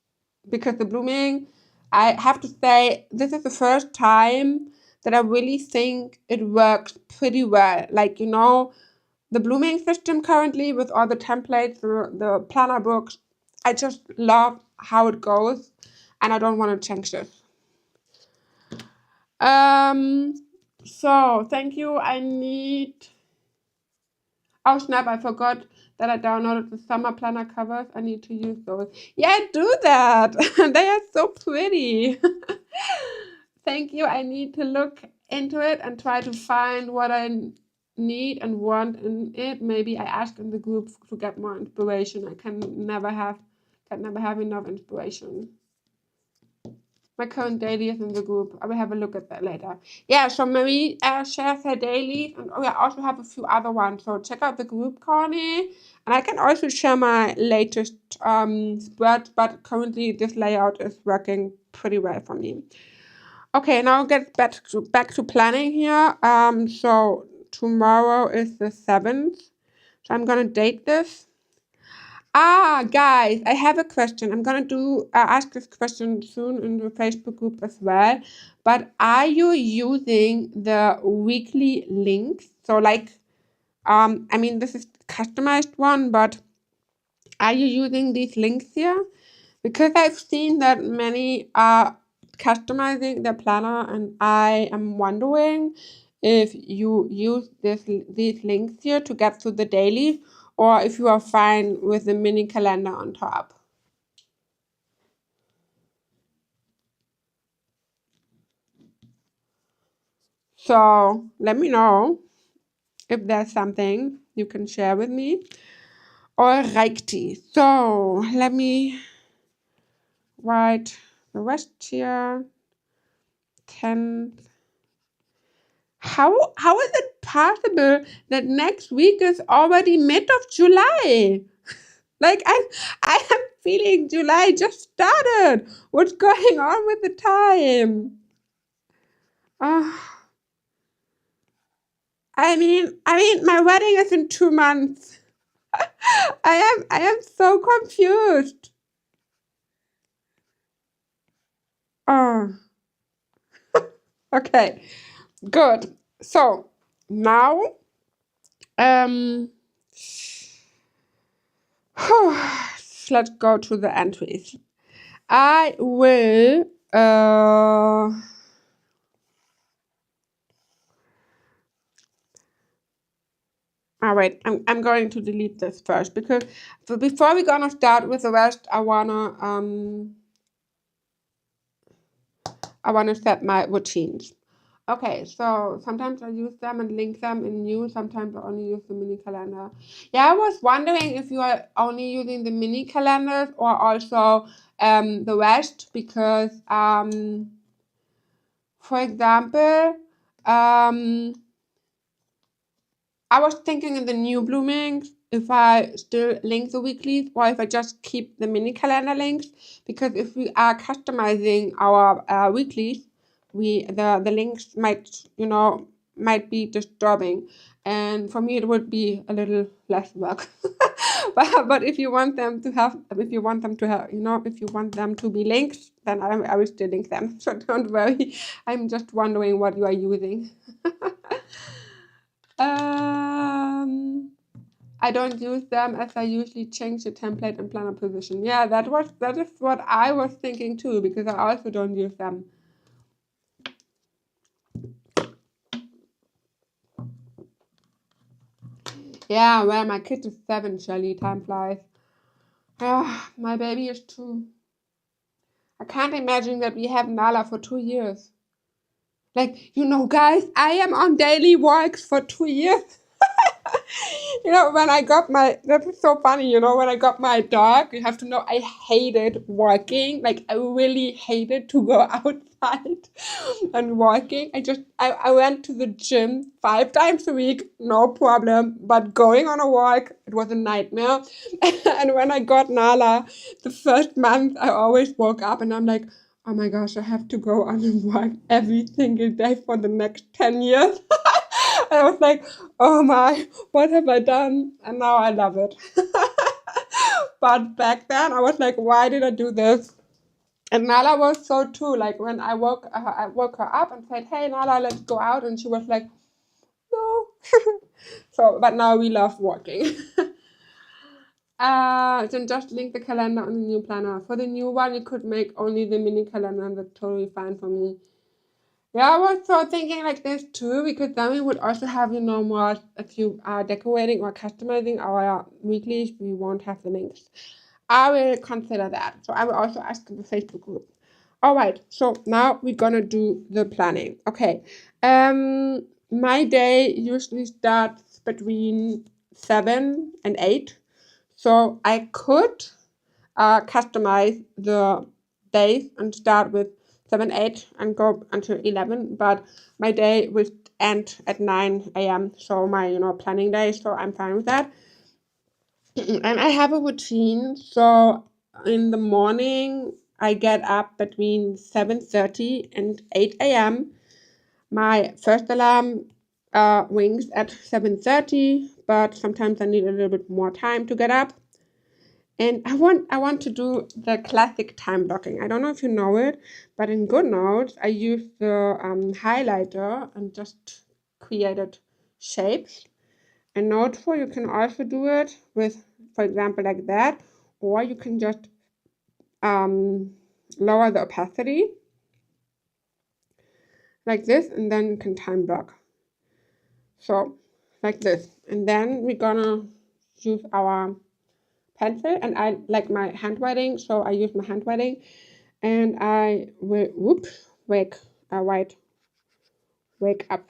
[SPEAKER 1] because the blooming, I have to say, this is the first time that I really think it works pretty well. Like, the blooming system currently with all the templates, the planner books, I just love how it goes, and I don't want to change this. So thank you. Oh snap, I forgot that I downloaded the summer planner covers. I need to use those. Yeah, do that. They are so pretty. Thank you. I need to look into it and try to find what I need and want in it. Maybe I ask in the group to get more inspiration. I can never have enough inspiration. My current daily is in the group. I will have a look at that later. Yeah, so Marie shares her daily, and I also have a few other ones. So check out the group, Connie. And I can also share my latest spread, but currently this layout is working pretty well for me. Okay, now get back to planning here. So tomorrow is the 7th. So I'm gonna date this. Guys, I have a question. I'm gonna ask this question soon in the Facebook group as well. But are you using the weekly links? So like, this is customized one, but are you using these links here? Because I've seen that many are customizing their planner, and I am wondering if you use these links here to get to the daily, or if you are fine with the mini calendar on top. So let me know if there's something you can share with me. Alrighty, so let me write the rest here. 10. How is it possible that next week is already mid of July? Like I am feeling July just started. What's going on with the time? My wedding is in 2 months. I am so confused. Oh. Okay, good. So now, let's go to the entries. I will, all right, I'm going to delete this first because before we're gonna start with the rest, I wanna set my routines. Okay, so sometimes I use them and link them in new, sometimes I only use the mini calendar. Yeah, I was wondering if you are only using the mini calendars or also the rest because for example, I was thinking in the new bloomings if I still link the weeklies or if I just keep the mini calendar links, because if we are customizing our weeklies, the links might be disturbing, and for me it would be a little less work. But if you want them to have, if you want them to be links, then I will still link them. So don't worry. I'm just wondering what you are using. I don't use them as I usually change the template and planner position. Yeah, that is what I was thinking too, because I also don't use them. Yeah, well, my kid is 7, Shelly. Time flies. My baby is 2. I can't imagine that we have Nala for 2 years. Like, guys, I am on daily walks for 2 years. When I got that is so funny, when I got my dog, you have to know I hated walking. Like, I really hated to go outside and walking. I went to the gym 5 times a week, no problem. But going on a walk, it was a nightmare. And when I got Nala, the first month, I always woke up and I'm like, oh my gosh, I have to go on a walk every single day for the next 10 years. I was like, oh my, what have I done? And now I love it. But back then I was like, why did I do this? And Nala was so too. Like when I woke her up and said, hey Nala, let's go out. And she was like, no. So, but now we love walking. Then just link the calendar on the new planner. For the new one, you could make only the mini calendar, and that's totally fine for me. Yeah, I was so thinking like this too, because then we would also have, more, if you are decorating or customizing our weeklies, we won't have the links. I will consider that. So I will also ask in the Facebook group. All right, so now we're gonna do the planning. Okay, my day usually starts between 7 and 8. So I could customize the days and start with 7, 8 and go until 11, but my day will end at 9 a.m. So my planning day, so I'm fine with that. And I have a routine. So in the morning I get up between 7:30 and 8 a.m. My first alarm rings at 7:30, but sometimes I need a little bit more time to get up. And I want to do the classic time blocking. I don't know if you know it, but in GoodNotes, I use the highlighter and just created shapes. In Noteful, you can also do it with, for example, like that, or you can just lower the opacity like this, and then you can time block. So like this, and then we're gonna use our pencil, and I like my handwriting, so I use my handwriting, and I will wake up.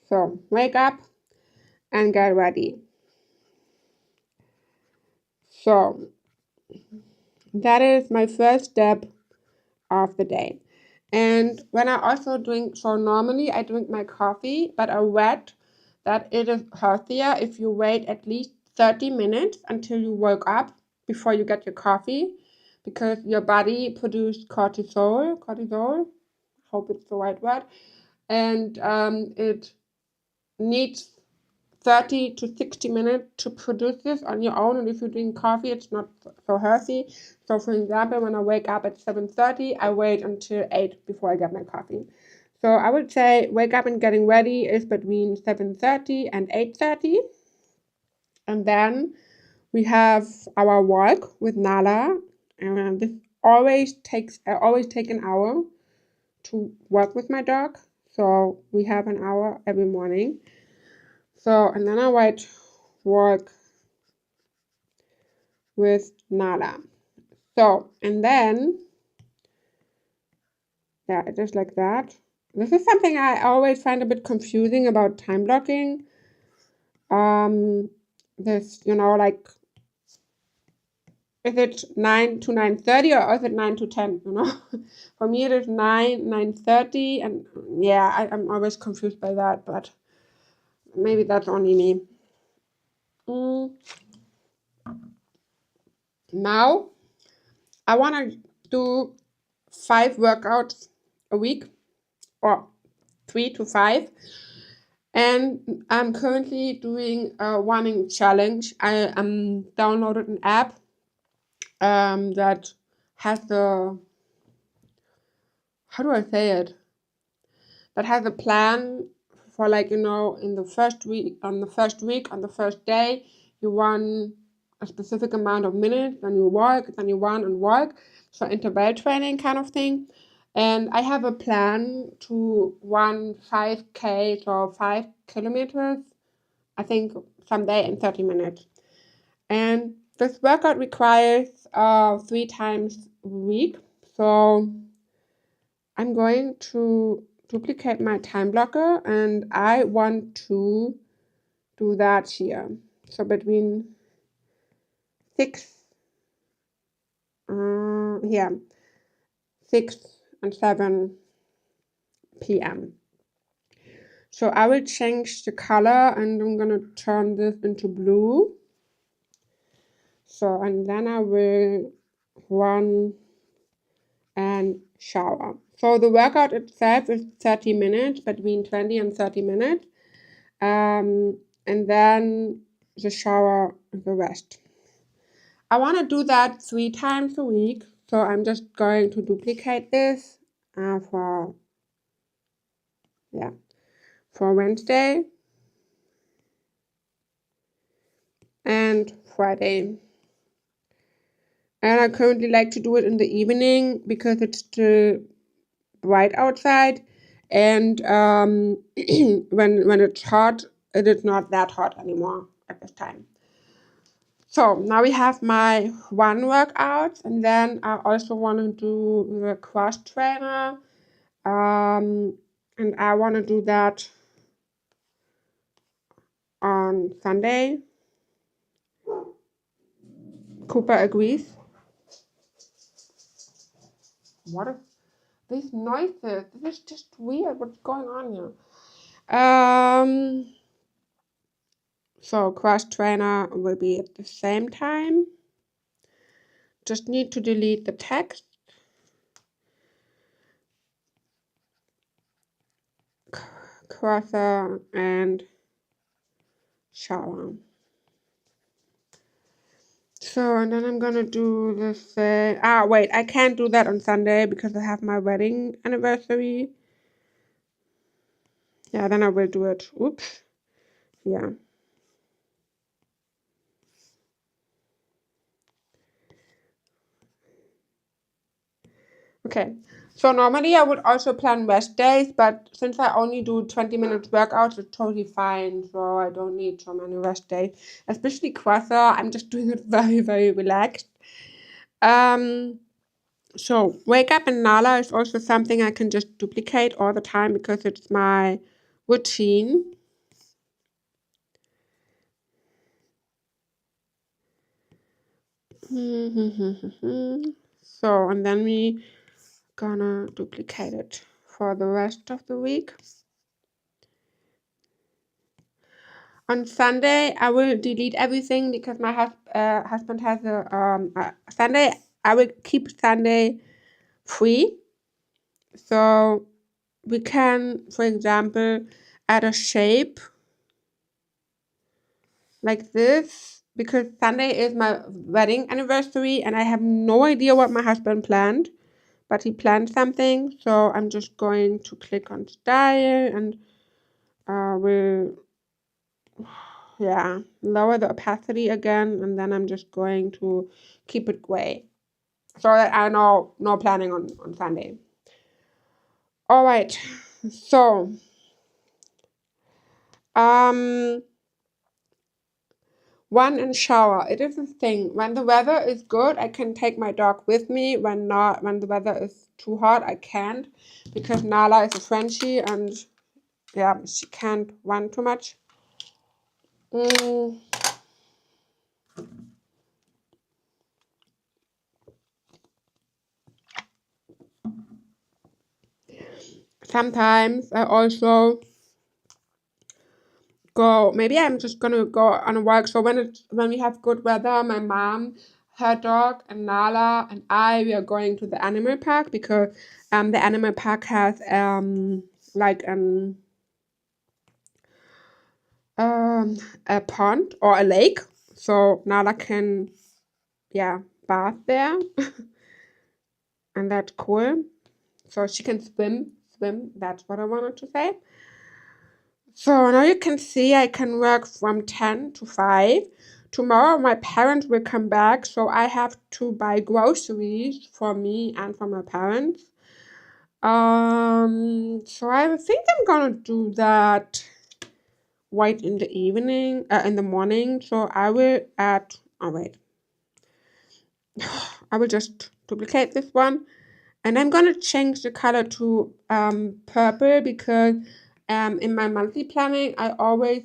[SPEAKER 1] So wake up and get ready. So that is my first step of the day. And when I also drink, so normally I drink my coffee, but I read that it is healthier if you wait at least 30 minutes until you wake up before you get your coffee, because your body produces cortisol, hope it's the right word, and it needs 30 to 60 minutes to produce this on your own, and if you're doing coffee, it's not so healthy. So for example, when I wake up at 7:30, I wait until 8 before I get my coffee. So I would say wake up and getting ready is between 7:30 and 8:30. And then we have our walk with Nala, and this always take an hour to walk with my dog. So we have an hour every morning. So, and then I might walk with Nala. So, and then, yeah, just like that. This is something I always find a bit confusing about time blocking. This, like, is it 9 to 9:30 or is it 9 to 10, For me, it is 9:30, and yeah, I'm always confused by that, but maybe that's only me. Now, I want to do 5 workouts a week, or 3 to 5. And I'm currently doing a running challenge. I downloaded an app that has how do I say it? That has a plan for, like, in the first week, on the first day, you run a specific amount of minutes, then you walk, then you run and walk. So interval training kind of thing. And I have a plan to run 5K, so 5 kilometers, I think someday in 30 minutes. And this workout requires 3 times a week. So I'm going to duplicate my time blocker, and I want to do that here. So between 6 and 7 p.m. So I will change the color, and I'm gonna turn this into blue. So, and then I will run and shower. So the workout itself is 30 minutes, between 20 and 30 minutes. And then the shower, the rest. I want to do that 3 times a week. So I'm just going to duplicate this for Wednesday and Friday. And I currently like to do it in the evening because it's still bright outside, and when it's hot, it is not that hot anymore at this time. So now we have my one workout, and then I also want to do the cross trainer, and I want to do that on Sunday. Cooper agrees. What are these noises? This is just weird. What's going on here? So cross trainer will be at the same time. Just need to delete the text. Crosser and shower. So, and then I'm gonna do this. Wait, I can't do that on Sunday because I have my wedding anniversary. Yeah, then I will do it. Oops. Yeah. Okay. So normally I would also plan rest days, but since I only do 20 minutes workouts, it's totally fine. So I don't need so many rest days. Especially crosser, I'm just doing it very, very relaxed. So wake up and Nala is also something I can just duplicate all the time because it's my routine. So, and then we gonna duplicate it for the rest of the week. On Sunday, I will delete everything because my husband has a Sunday. I will keep Sunday free. So we can, for example, add a shape like this because Sunday is my wedding anniversary and I have no idea what my husband planned, but he planned something. So I'm just going to click on style and we'll lower the opacity again, and then I'm just going to keep it gray so that I know no planning on Sunday. All right, so one in shower. It is a thing. When the weather is good, I can take my dog with me. When not, when the weather is too hot, I can't because Nala is a Frenchie and yeah, she can't run too much. Sometimes I also go, maybe I'm just gonna go on a walk. So when we have good weather, my mom, her dog, and Nala and we are going to the animal park because the animal park has like a pond or a lake, so Nala can bath there and that's cool. So she can swim, that's what I wanted to say. So now you can see I can work from 10 to 5. Tomorrow my parents will come back, so I have to buy groceries for me and for my parents. So I think I'm gonna do that right in the evening, in the morning. So I will add, oh wait, I will just duplicate this one. And I'm gonna change the color to purple because in my monthly planning I always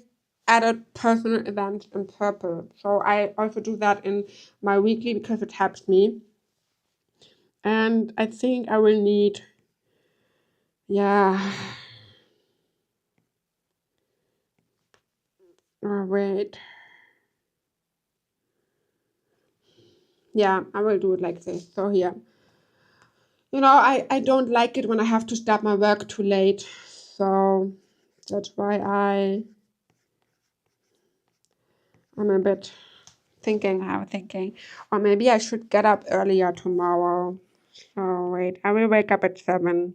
[SPEAKER 1] added personal events in purple. So I also do that in my weekly because it helps me. And I think I will need, oh wait. Yeah, I will do it like this. So here. You know, I don't like it when I have to start my work too late. So that's why I'm a bit thinking. Or maybe I should get up earlier tomorrow. So wait, I will wake up at 7.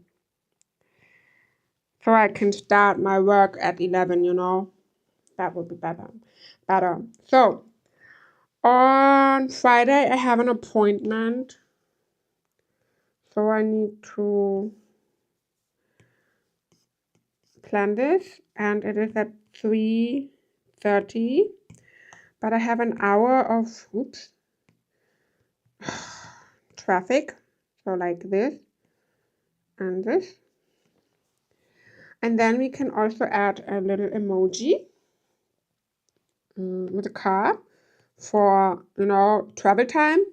[SPEAKER 1] So I can start my work at 11, you know. That would be better. So on Friday I have an appointment. So I need to plan this, and it is at 3:30. But I have an hour of traffic. So like this and this. And then we can also add a little emoji with a car for, you know, travel time.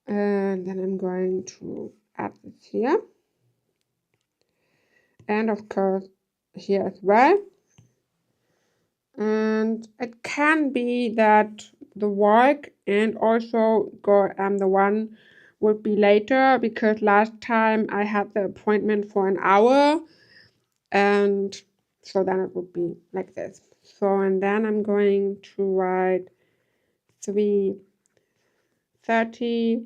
[SPEAKER 1] And then I'm going to add this here. And of course here as well. And it can be that the work and also the one would be later because last time I had the appointment for an hour, and so then it would be like this. So and then I'm going to write 3:30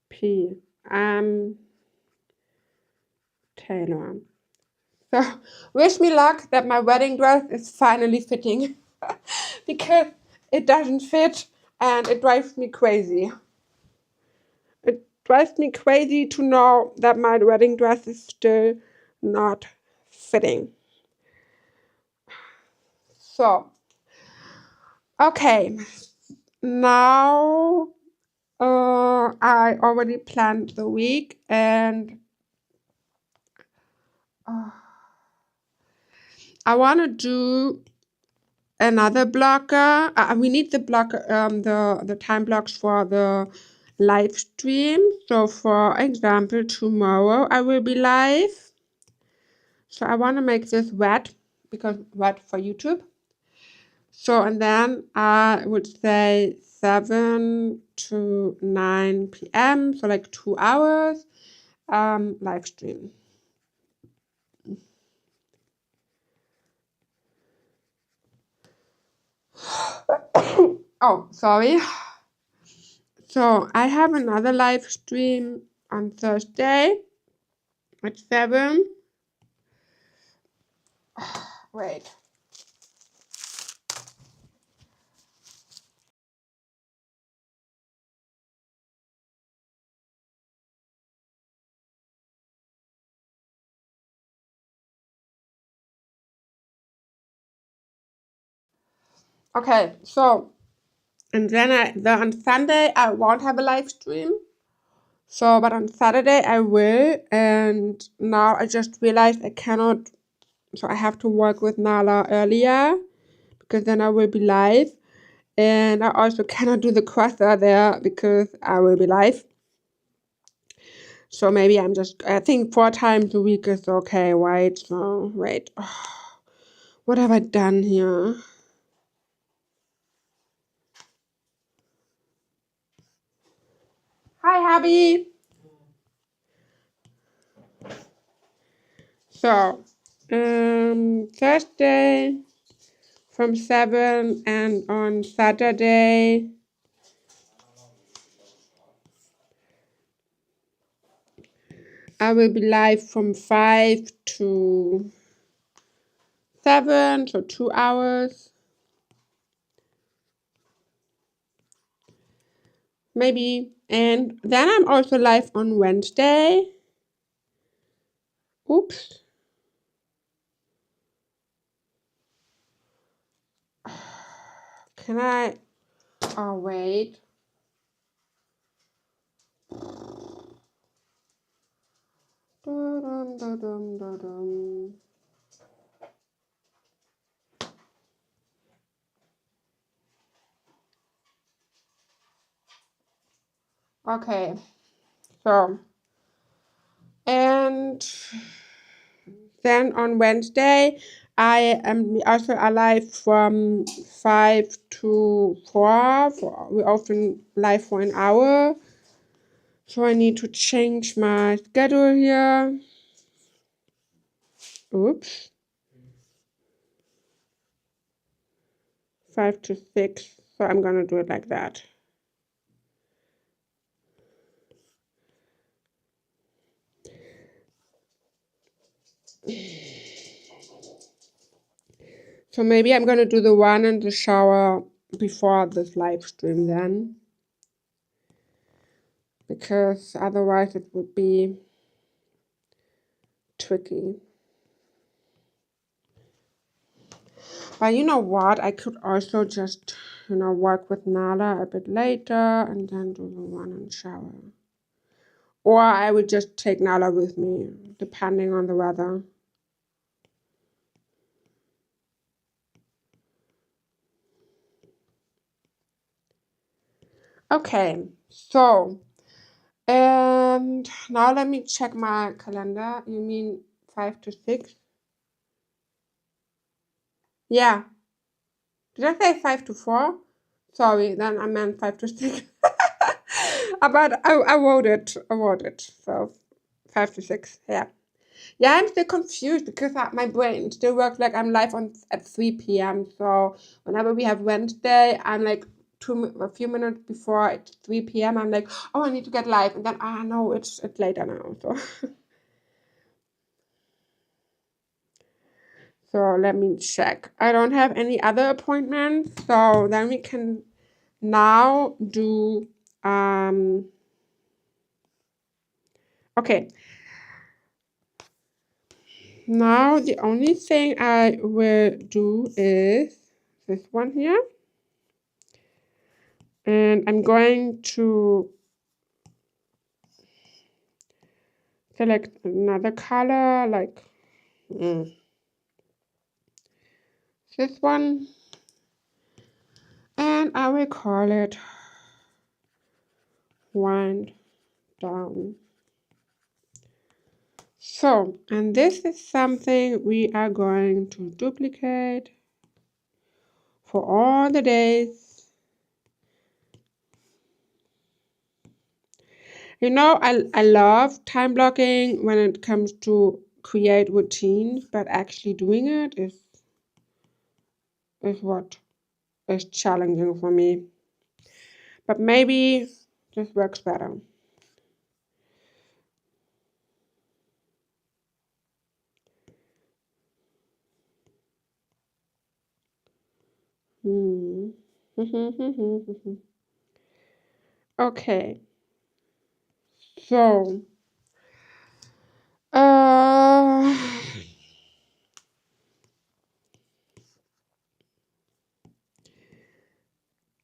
[SPEAKER 1] p.m. Taylor. So wish me luck that my wedding dress is finally fitting because it doesn't fit and it drives me crazy. It drives me crazy to know that my wedding dress is still not fitting. So, okay, now I already planned the week and I want to do another blocker. We need the blocker, the time blocks for the live stream. So for example, tomorrow I will be live. So I want to make this red because red for YouTube. So and then I would say 7 to 9 p.m. So like 2 hours live stream. Oh, sorry. So I have another live stream on Thursday at 7. Wait. Okay, so and then on Sunday I won't have a live stream. So, but on Saturday I will, and now I just realized I cannot. So I have to work with Nala earlier because then I will be live, and I also cannot do the crosser there because I will be live. So maybe I think 4 times a week is okay, right? So wait, what have I done here? Hi, Abby. So, Thursday from 7, and on Saturday I will be live from 5 to 7, so 2 hours. Maybe. And then I'm also live on Wednesday. Oops. Can I? Oh, wait. Okay. So, and then on Wednesday, I am also alive from 5 to 4. We often live for an hour. So I need to change my schedule here. Oops. 5 to 6. So I'm gonna do it like that. So maybe I'm gonna do the one in the shower before this live stream then, because otherwise it would be tricky. But you know what? I could also just, work with Nala a bit later and then do the one in the shower. Or I would just take Nala with me, depending on the weather. Okay, so, and now let me check my calendar. You mean 5 to 6? Yeah. Did I say 5 to 4? Sorry, then I meant 5 to 6. But I wrote it. So 5 to 6, yeah. Yeah, I'm still confused because my brain still works like I'm live at 3 p.m. So whenever we have Wednesday, I'm like a few minutes before it's 3 p.m. I'm like, oh, I need to get live, and then no, it's later now. So let me check. I don't have any other appointments, so then we can now do okay. Now the only thing I will do is this one here. And I'm going to select another color, like this one. And I will call it Wind Down. So, and this is something we are going to duplicate for all the days. I love time blocking when it comes to create routines, but actually doing it is what is challenging for me. But maybe this works better. Okay. So, uh,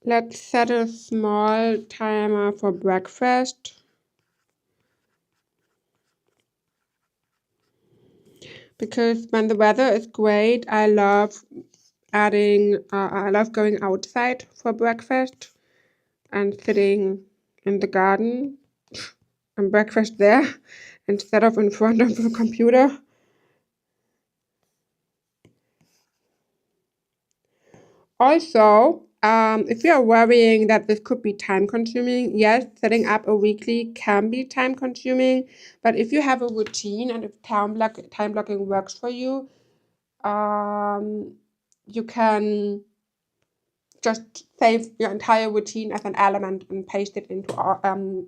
[SPEAKER 1] let's set a small timer for breakfast. Because when the weather is great, I love I love going outside for breakfast and sitting in the garden and breakfast there instead of in front of the computer. Also, if you are worrying that this could be time consuming, yes, setting up a weekly can be time consuming, but if you have a routine and if time blocking works for you, you can just save your entire routine as an element and paste it into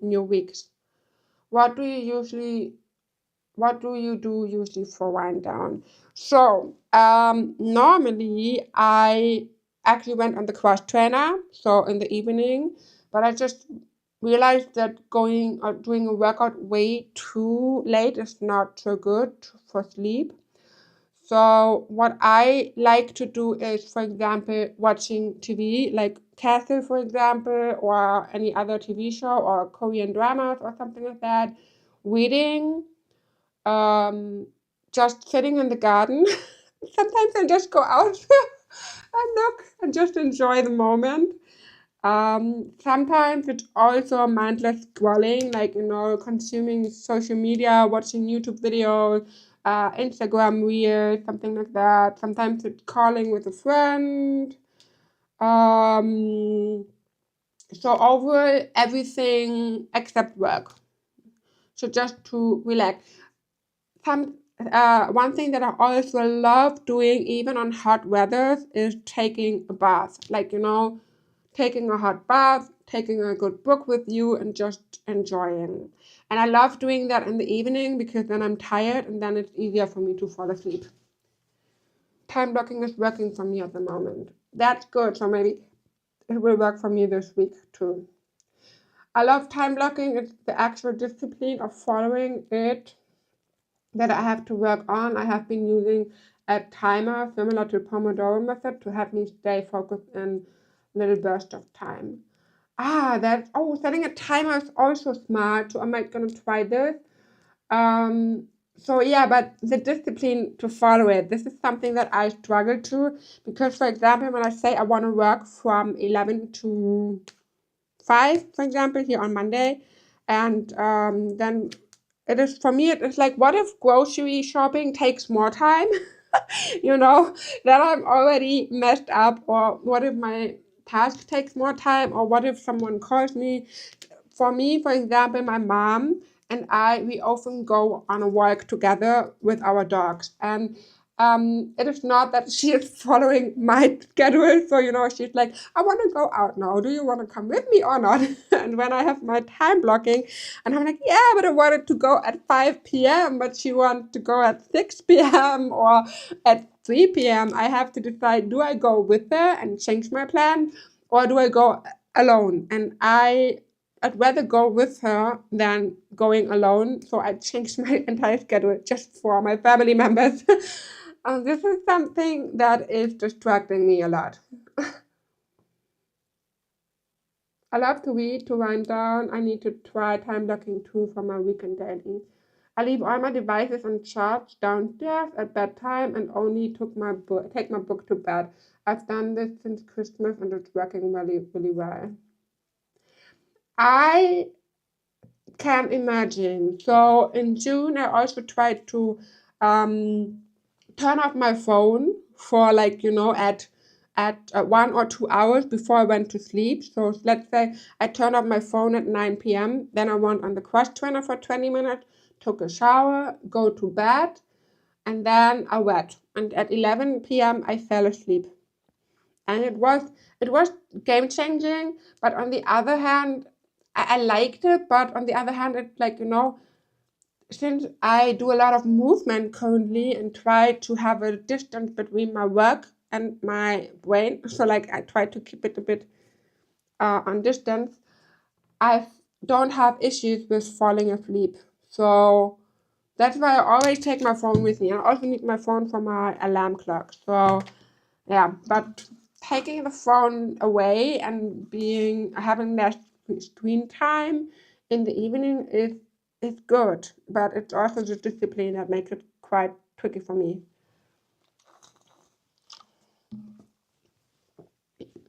[SPEAKER 1] new weeks. What do you do usually for wind down? So normally I actually went on the cross trainer, so in the evening, but I just realized that going or doing a workout way too late is not so good for sleep. So what I like to do is, for example, watching TV, like Castle, for example, or any other TV show or Korean dramas or something like that. Reading, just sitting in the garden. Sometimes I just go out and look and just enjoy the moment. Sometimes it's also mindless scrolling, like, consuming social media, watching YouTube videos, Instagram reels, something like that. Sometimes it's calling with a friend. So overall, everything except work. So just to relax. One thing that I also love doing, even on hot weather, is taking a bath. Like, taking a hot bath, taking a good book with you, and just enjoying. And I love doing that in the evening because then I'm tired and then it's easier for me to fall asleep. Time blocking is working for me at the moment. That's good, so maybe it will work for me this week too. I love time blocking. It's the actual discipline of following it that I have to work on. I have been using a timer similar to Pomodoro method to help me stay focused in little bursts of time. Setting a timer is also smart. So I'm gonna try this. So yeah, but the discipline to follow it, this is something that I struggle to because, for example, when I say I want to work from 11 to 5, for example, here on Monday, and then it is for me. It is like, what if grocery shopping takes more time? Then I'm already messed up. Or what if my task takes more time? Or what if someone calls me? For me, for example, my mom and we often go on a walk together with our dogs. And it is not that she is following my schedule. So, she's like, I want to go out now. Do you want to come with me or not? And when I have my time blocking, and I'm like, yeah, but I wanted to go at 5 p.m., but she wants to go at 6 p.m. or at 3 p.m. I have to decide, do I go with her and change my plan, or do I go alone? And I'd rather go with her than going alone. So I changed my entire schedule just for my family members. This is something that is distracting me a lot. I love to read, to wind down. I need to try time blocking too for my weekend daily. I leave all my devices on charge downstairs at bedtime and only take my book to bed. I've done this since Christmas and it's working really, really well. I can imagine. So in June, I also tried to turn off my phone for at 1 or 2 hours before I went to sleep. So let's say I turned off my phone at 9 p.m. Then I went on the cross trainer for 20 minutes, took a shower, go to bed, and then I read. And at 11 p.m. I fell asleep. and it was game changing. But on the other hand, I liked it. But on the other hand, it's like, since I do a lot of movement currently and try to have a distance between my work and my brain, so like I try to keep it a bit on distance, I don't have issues with falling asleep. So that's why I always take my phone with me. I also need my phone for my alarm clock. So yeah, but taking the phone away and having less screen time in the evening is good, but it's also the discipline that makes it quite tricky for me.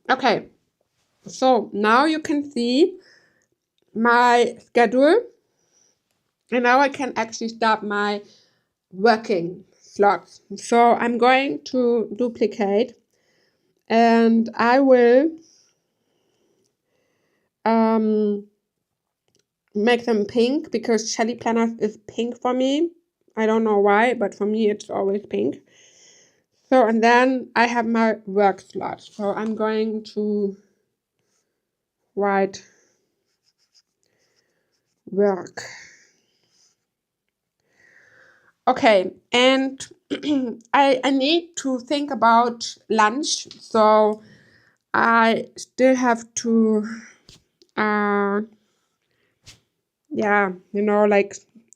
[SPEAKER 1] Okay, so now you can see my schedule, and now I can actually start my working slots. So I'm going to duplicate, and I will make them pink, because Shelly Planners is pink for me. I don't know why, but for me it's always pink. So, and then I have my work slot. So I'm going to write work. Okay, and I need to think about lunch. So I still have to like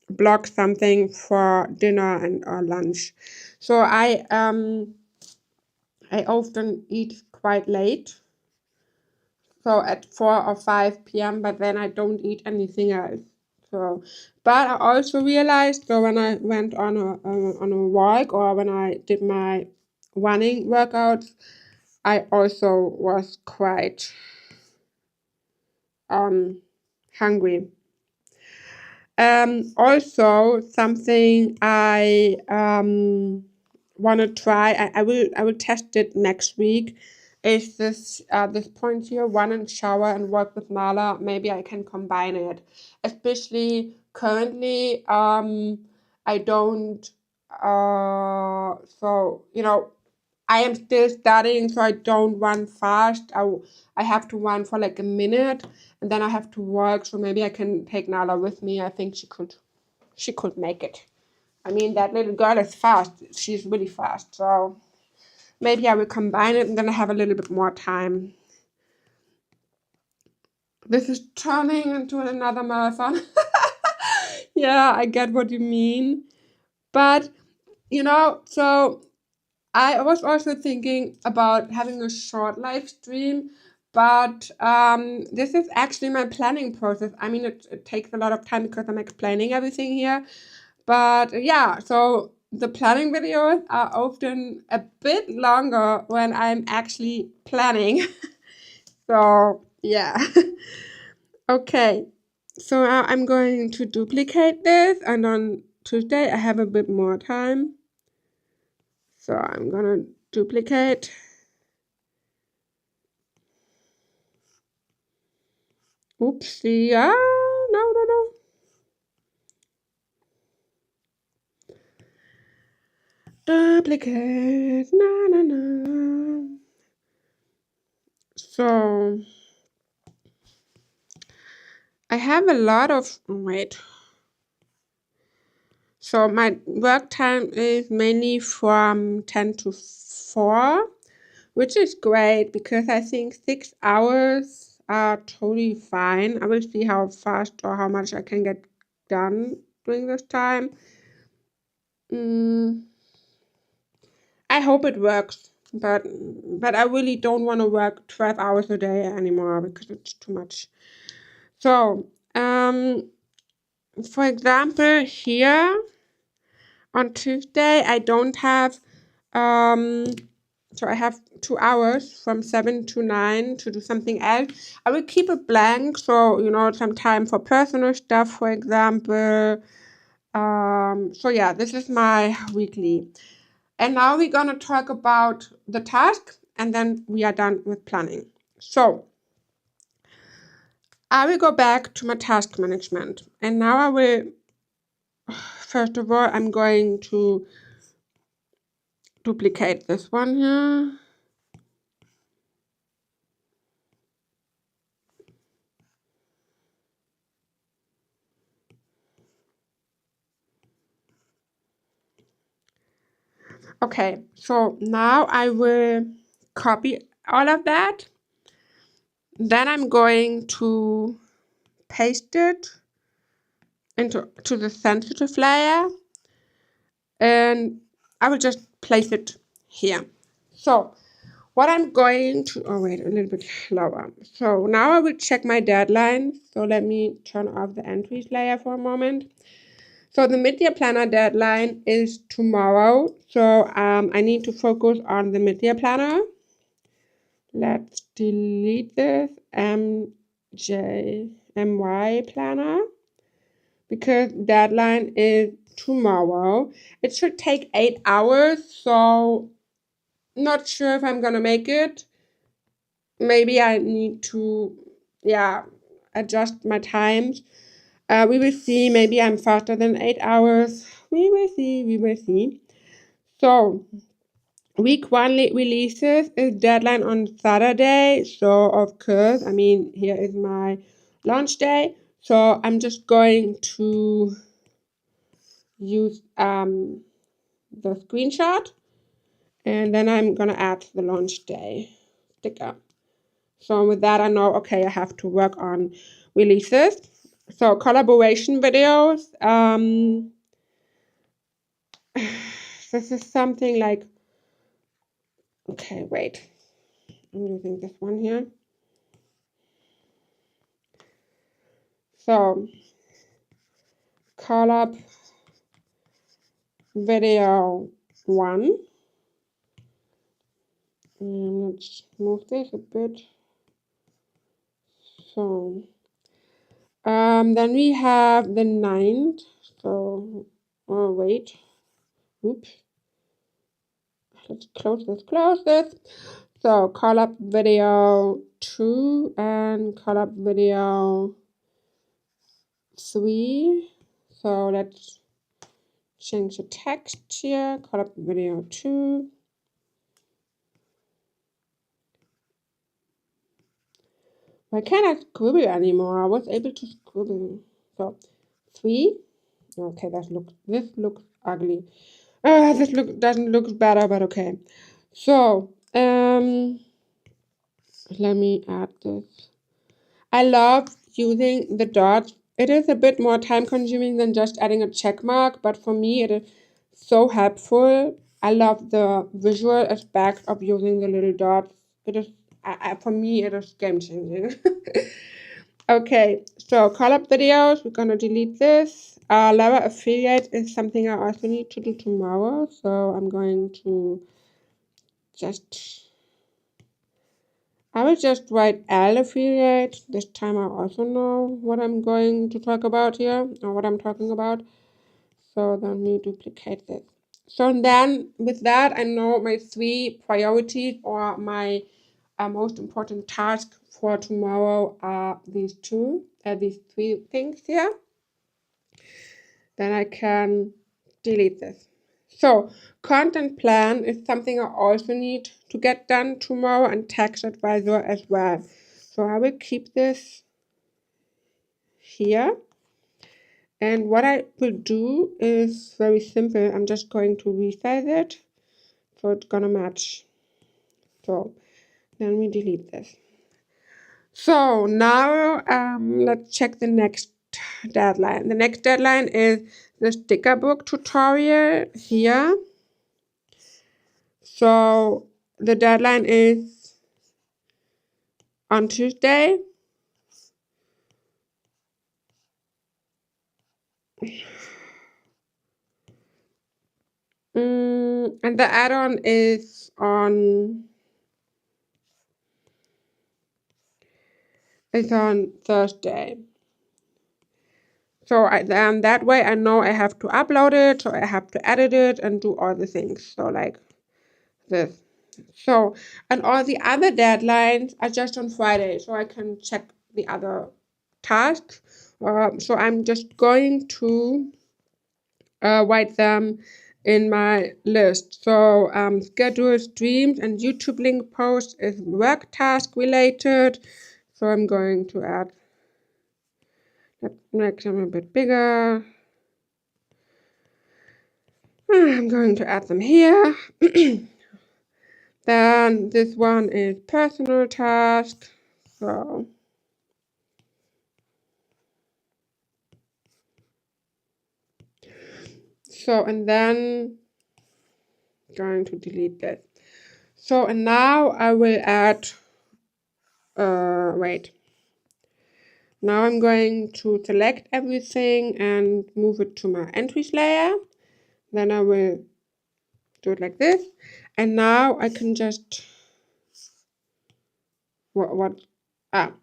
[SPEAKER 1] block something for dinner and or lunch. So I often eat quite late, so at 4 or 5 p.m., but then I don't eat anything else. So, but I also realized, so when I went on a walk, or when I did my running workouts, I also was quite hungry. Also something I want to try. I will test it next week. Is this point here, run and shower and work with Mala? Maybe I can combine it. Especially currently, I don't. So I am still studying, so I don't run fast. I have to run for like a minute, and then I have to work. So maybe I can take Nala with me. I think she could make it. I mean, that little girl is fast. She's really fast. So maybe I will combine it, and then I have a little bit more time. This is turning into another marathon. Yeah, I get what you mean. But, so I was also thinking about having a short live stream, but this is actually my planning process. I mean, it takes a lot of time because I'm explaining everything here. But yeah, so the planning videos are often a bit longer when I'm actually planning. So yeah. Okay, so now I'm going to duplicate this, and on Tuesday I have a bit more time. So I'm gonna duplicate. Oopsie, no. Duplicate, no. So I have a lot of, wait. So my work time is mainly from 10 to 4, which is great because I think 6 hours are totally fine. I will see how fast or how much I can get done during this time. I hope it works, but I really don't want to work 12 hours a day anymore because it's too much. So, for example, here on Tuesday, I don't have, so I have 2 hours from 7 to 9 to do something else. I will keep it blank, so, some time for personal stuff, for example. So yeah, this is my weekly. And now we're gonna talk about the task, and then we are done with planning. So I will go back to my task management, and now I will, first of all, I'm going to duplicate this one here. Okay, so now I will copy all of that. Then I'm going to paste it into the sensitive layer, and I will just place it here. So what I'm going to, oh wait, a little bit lower. So now I will check my deadline. So let me turn off the entries layer for a moment. So the mid-year planner deadline is tomorrow. So I need to focus on the mid-year planner. Let's delete this MY planner because deadline is tomorrow. It should take 8 hours, so not sure if I'm gonna make it. Maybe I need to, adjust my times. We will see. Maybe I'm faster than 8 hours. We will see. So week 1 releases is deadline on Saturday. So of course, I mean, here is my launch day. So I'm just going to use the screenshot, and then I'm gonna add the launch day sticker. So with that, I know, okay, I have to work on releases. So collaboration videos. This is something like, okay, wait. I'm using this one here. So collab video 1. Let's move this a bit. So then we have the 9th. So oh wait. Oops. Let's close this. So collab video 2 and collab video 3. So let's change the text here. Collab video 2. Why can't I scribble anymore? I was able to scribble. So 3. Okay, this looks ugly. This doesn't look better, but okay. So let me add this. I love using the dots. It is a bit more time consuming than just adding a check mark, but for me it is so helpful. I love the visual aspect of using the little dots. It is, for me, it is game changing. Okay, so collab videos, we're gonna delete this. Lower affiliate is something I also need to do tomorrow, so I'm going to I will just write L affiliate. This time I also know what I'm going to talk about here, or what I'm talking about. So then we duplicate this. So then with that, I know my 3 priorities or my most important task for tomorrow are these 3 things here. Then I can delete this. So content plan is something I also need to get done tomorrow, and tax advisor as well. So I will keep this here. And what I will do is very simple. I'm just going to resize it so it's gonna match. So then we delete this. So now let's check the next deadline. The next deadline is the sticker book tutorial here. So the deadline is on Tuesday. And the add-on is on Thursday. So that way I know I have to upload it, so I have to edit it and do all the things. So like this. So, and all the other deadlines are just on Friday, so I can check the other tasks. So I'm just going to write them in my list. So schedule streams and YouTube link posts is work task related. So I'm going to add, let's make them a bit bigger. I'm going to add them here. Then this one is personal task. And then going to delete this. And now I will add, wait. Now I'm going to select everything and move it to my entries layer. Then I will do it like this. And now I can just, one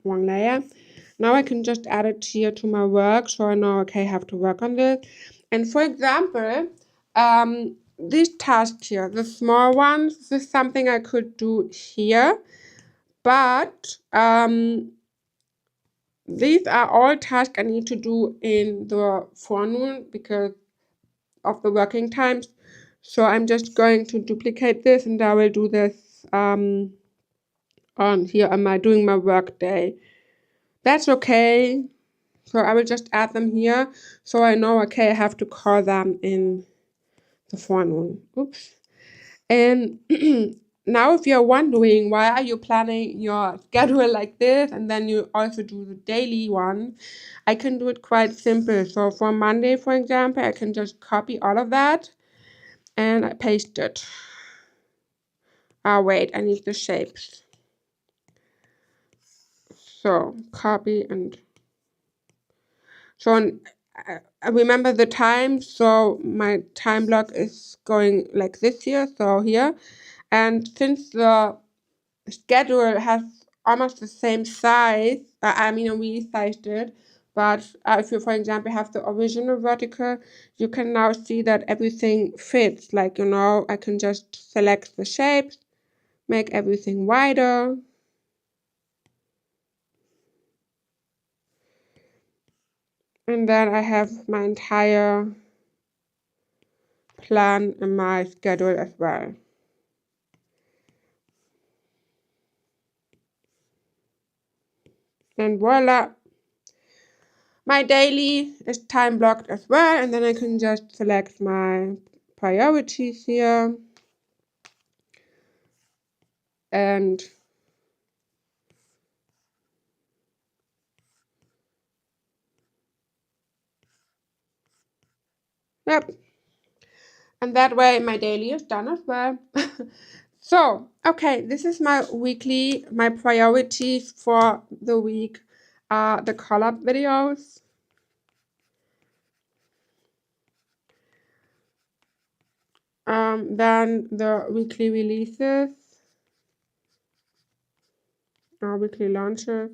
[SPEAKER 1] layer. Now I can just add it here to my work. So I know, okay, I have to work on this. And for example, these tasks here, the small ones, this is something I could do here. But these are all tasks I need to do in the forenoon because of the working times. So I'm just going to duplicate this and I will do this on here am I doing my work day. That's okay. So I will just add them here so I know, okay, I have to call them in the forenoon. Oops. And now if you're wondering why are you planning your schedule like this and then you also do the daily one, I can do it quite simple. So for Monday, for example, I can just copy all of that and I paste it. Wait, I need the shapes. So copy and so I remember the time. So my time block is going like this here. So here, and since the schedule has almost the same size, I mean, we resized it. But if you, for example, have the original vertical, you can now see that everything fits. Like, you know, I can just select the shapes, make everything wider. And then I have my entire plan in my schedule as well. And voila, my daily is time blocked as well. And then I can just select my priorities here. And yep. And that way my daily is done as well. So, okay, this is my weekly, my priorities for the week, the collab videos. Then the weekly releases, weekly launches,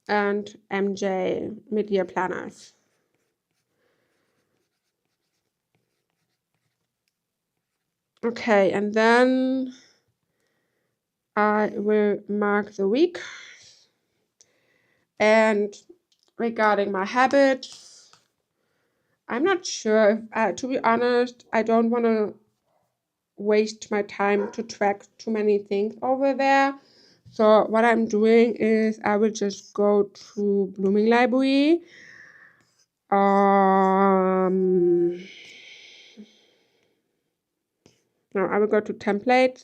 [SPEAKER 1] and MJ mid-year planners. Okay, and then I will mark the week. And regarding my habits, I'm not sure. To be honest, I don't want to waste my time to track too many things over there. So what I'm doing is I will just go to Blooming Library. Now I will go to templates.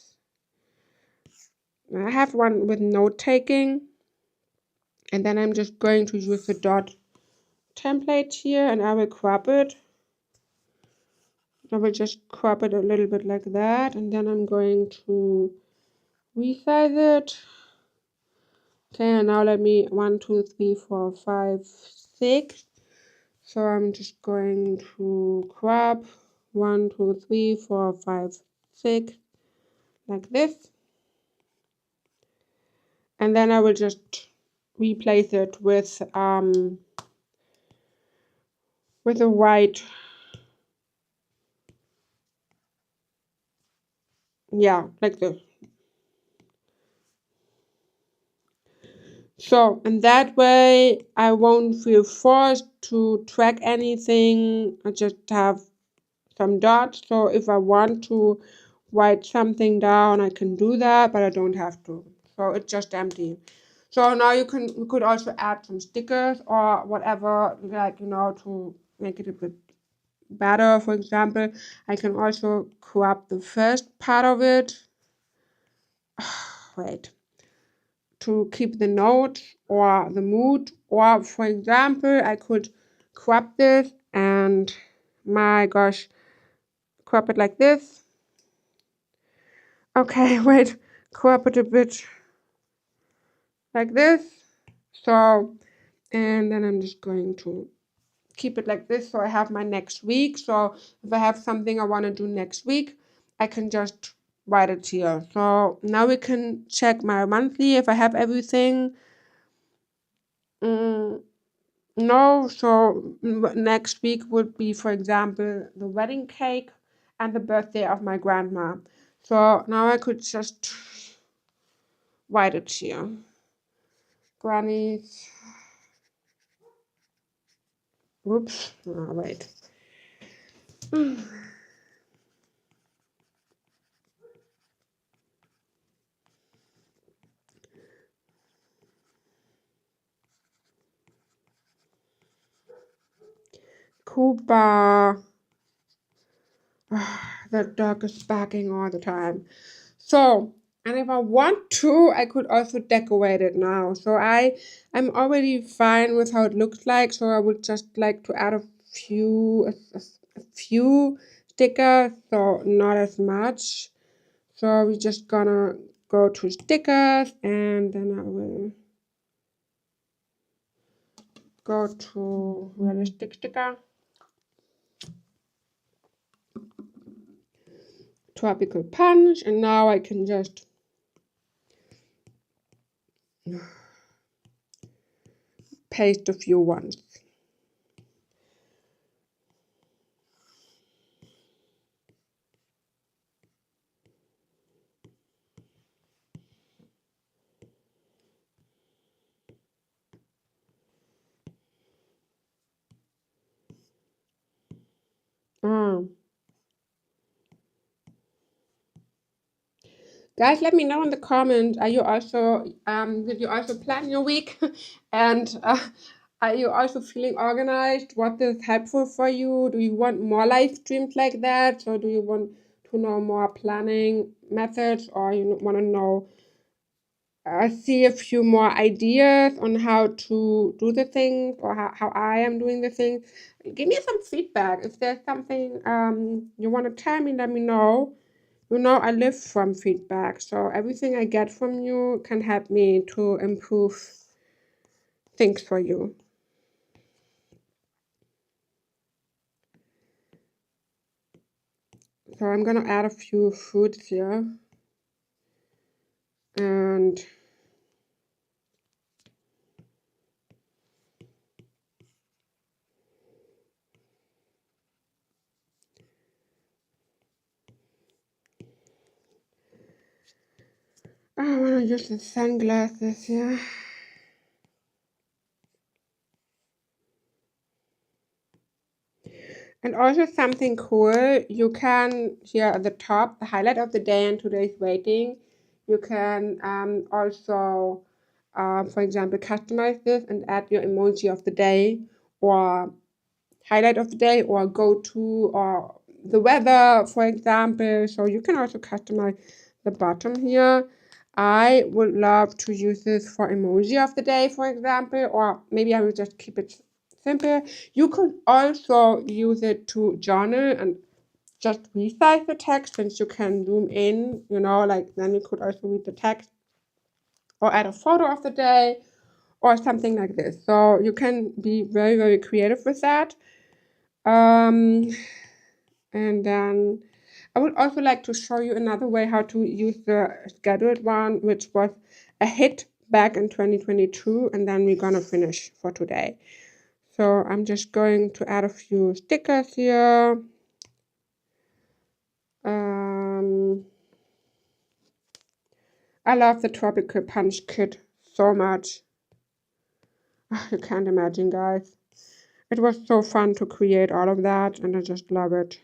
[SPEAKER 1] I have one with note taking. And then I'm just going to use the dot template here and I will crop it. I will just crop it a little bit like that. And then I'm going to resize it. Okay, and now let me 1, 2, 3, 4, 5, 6. So I'm just going to crop 1, 2, 3, 4, 5, 6 like this. And then I will just replace it with a white, yeah, like this. So, and that way I won't feel forced to track anything. I just have some dots. So if I want to write something down, I can do that, but I don't have to. So it's just empty. So now you could also add some stickers or whatever, like, you know, to make it a bit better. For example, I can also crop the first part of it. Wait. To keep the note or the mood. Or for example, I could crop this and my gosh, crop it like this. Okay, wait, crop it a bit like this. So, and then I'm just going to keep it like this so I have my next week. So if I have something I want to do next week, I can just write it here. So now we can check my monthly if I have everything. No, so next week would be, for example, the wedding cake and the birthday of my grandma. So now I could just write it here. Granny's. Whoops. Oh, wait. Cuba. That dog is barking all the time. So, and if I want to, I could also decorate it now. So I'm already fine with how it looks like. So I would just like to add a few stickers, so not as much. So we're just gonna go to stickers, and then I will go to realistic sticker, tropical punch, and now I can just paste a few ones. Guys, let me know in the comments. Are you also did you also plan your week? And are you also feeling organized? What is helpful for you? Do you want more live streams like that? Or do you want to know more planning methods, or you want to know see a few more ideas on how to do the things, or how I am doing the things? Give me some feedback. If there's something you want to tell me, let me know. You know, I live from feedback, so everything I get from you can help me to improve things for you. So I'm gonna add a few fruits here. And I wanna use the sunglasses here. And also something cool, you can, here at the top, the highlight of the day and today's rating, you can also, for example, customize this and add your emoji of the day, or highlight of the day, or go to, or the weather, for example. So you can also customize the bottom here. I would love to use this for emoji of the day, for example, or maybe I will just keep it simple. You could also use it to journal and just resize the text, since you can zoom in, you know, like then you could also read the text, or add a photo of the day or something like this. So you can be very, very creative with that. And then I would also like to show you another way how to use the scheduled one, which was a hit back in 2022, and then we're gonna finish for today. So I'm just going to add a few stickers here. I love the Tropical Punch kit so much. You can't imagine, guys. It was so fun to create all of that, and I just love it.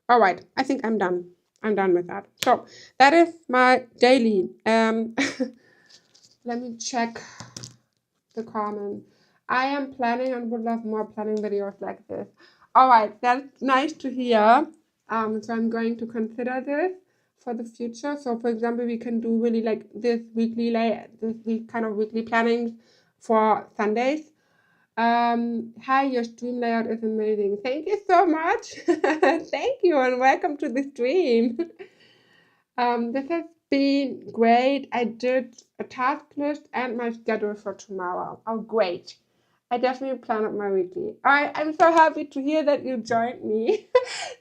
[SPEAKER 1] All right, I think I'm done. I'm done with that. So that is my daily. let me check the comment. I am planning and would love more planning videos like this. Alright, that's nice to hear. So I'm going to consider this for the future. So for example, we can do really like this kind of weekly plannings for Sundays. Hi, your stream layout is amazing. Thank you so much. Thank you and welcome to the stream. This has been great. I did a task list and my schedule for tomorrow. Oh, great. I definitely plan out my weekly. I'm so happy to hear that you joined me.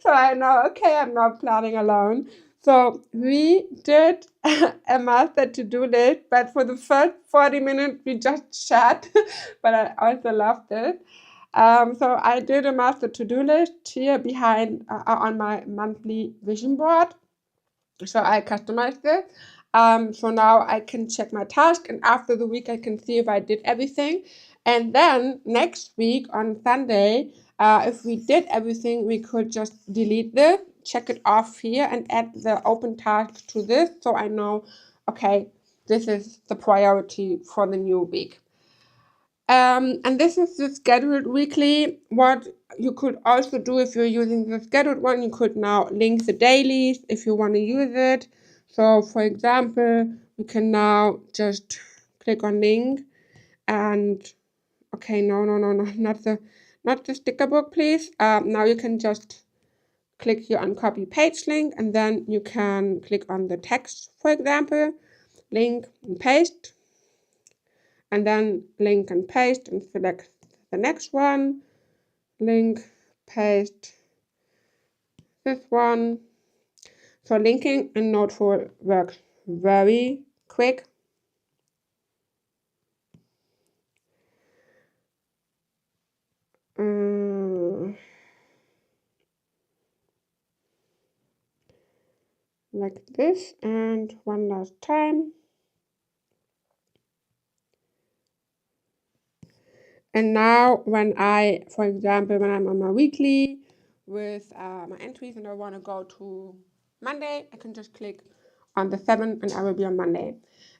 [SPEAKER 1] So I know, okay, I'm not planning alone. So we did a master to-do list, but for the first 40 minutes, we just chat. But I also loved it. So I did a master to-do list here behind on my monthly vision board. So I customized it. So now I can check my task, and after the week I can see if I did everything. And then next week on Sunday, if we did everything, we could just delete this, check it off here, and add the open task to this, so I know, okay, this is the priority for the new week. And this is the scheduled weekly. What you could also do if you're using the scheduled one, you could now link the dailies if you want to use it. So for example, you can now just click on link and okay, no, not the sticker book, please. Now you can just click here on copy page link, and then you can click on the text, for example, link and paste. And then link and paste and select the next one, link, paste this one. So linking in Noteful works very quick. Like this, and one last time. And now when I, for example, when I'm on my weekly with my entries and I want to go to Monday, I can just click on the 7th and I will be on Monday.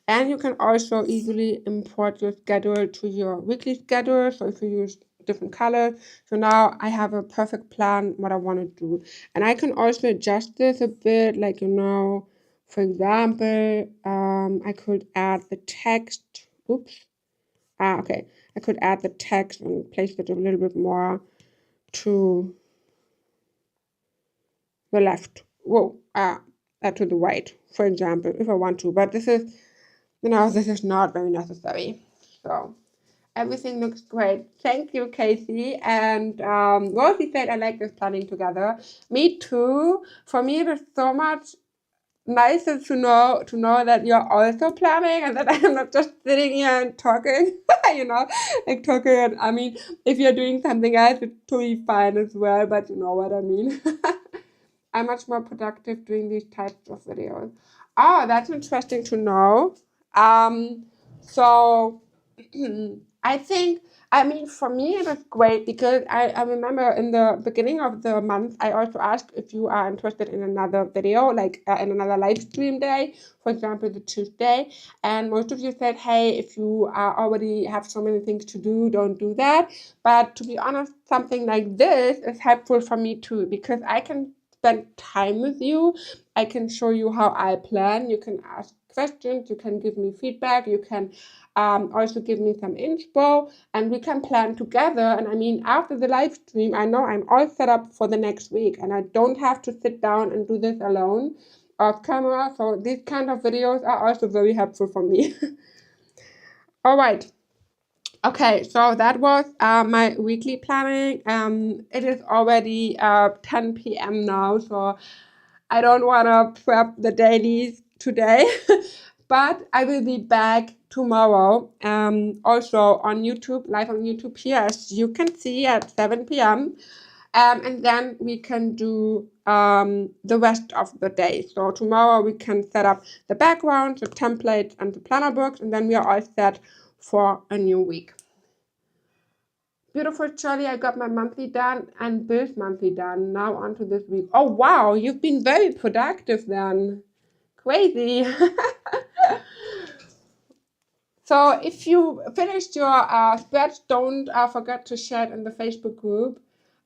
[SPEAKER 1] And you can also easily import your schedule to your weekly schedule. So if you use different colors, so now I have a perfect plan what I want to do. And I can also adjust this a bit, like, you know, for example, I could add the text. Oops. Okay. I could add the text and place it a little bit more to the left. Whoa, to the right, for example, if I want to. But this is, you know, this is not very necessary. So everything looks great. Thank you, Casey. And Rosie said, I like this planning together. Me too. For me, it is so much nicer to know that you're also planning and that I'm not just sitting here and talking, you know, like talking. And I mean, if you're doing something else, it's totally fine as well, but you know what I mean. I'm much more productive doing these types of videos. Oh, that's interesting to know. So I think, I mean, for me, it was great because I remember in the beginning of the month, I also asked if you are interested in another video, like in another live stream day, for example, the Tuesday. And most of you said, hey, if you already have so many things to do, don't do that. But to be honest, something like this is helpful for me too, because I can spend time with you. I can show you how I plan. You can ask questions, you can give me feedback, you can also give me some inspo, and we can plan together. And I mean, after the live stream, I know I'm all set up for the next week, and I don't have to sit down and do this alone off camera. So these kind of videos are also very helpful for me. All right. Okay, so that was my weekly planning. It is already 10 p.m. now, so I don't want to prep the dailies today, but I will be back tomorrow, also on YouTube, live on YouTube here, as you can see, at 7 p.m. And then we can do the rest of the day. So tomorrow we can set up the background, the templates, and the planner books, and then we are all set for a new week. Beautiful, Charlie. I got my monthly done and Bill's monthly done. Now on to this week. Oh, wow. You've been very productive then. Crazy. So if you finished your spread, don't forget to share it in the Facebook group.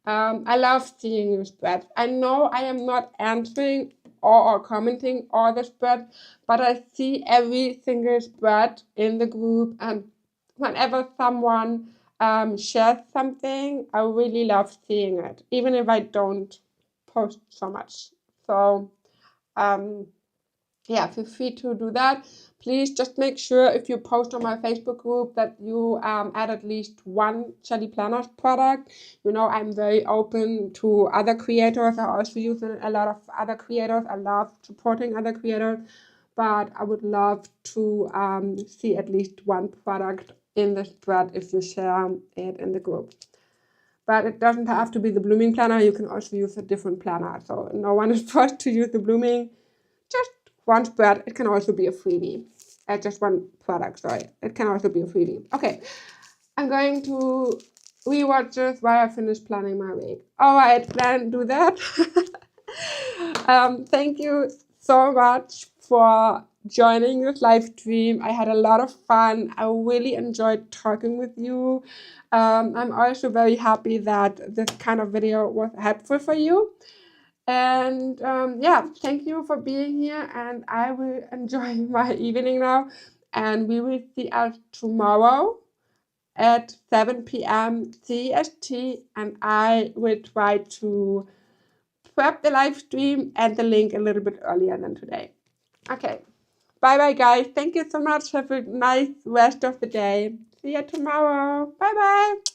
[SPEAKER 1] I love seeing your spread. I know I am not answering or commenting all the spread, but I see every single spread in the group, and whenever someone shares something, I really love seeing it, even if I don't post so much. So yeah, feel free to do that. Please just make sure if you post on my Facebook group that you add at least one Shelly Planners product. You know, I'm very open to other creators. I also use a lot of other creators. I love supporting other creators, but I would love to see at least one product in the spread if you share it in the group. But it doesn't have to be the blooming planner. You can also use a different planner. So no one is forced to use the blooming. Just one spread. It can also be a freebie. Just one product, sorry. It can also be a freebie. Okay, I'm going to rewatch this while I finish planning my week. All right, then do that. Thank you so much for joining this live stream. I had a lot of fun. I really enjoyed talking with you. I'm also very happy that this kind of video was helpful for you. And yeah, thank you for being here, and I will enjoy my evening now, and we will see us tomorrow at 7 p.m. CST, and I will try to prep the live stream and the link a little bit earlier than today. Okay, bye bye guys. Thank you so much. Have a nice rest of the day. See you tomorrow. Bye bye.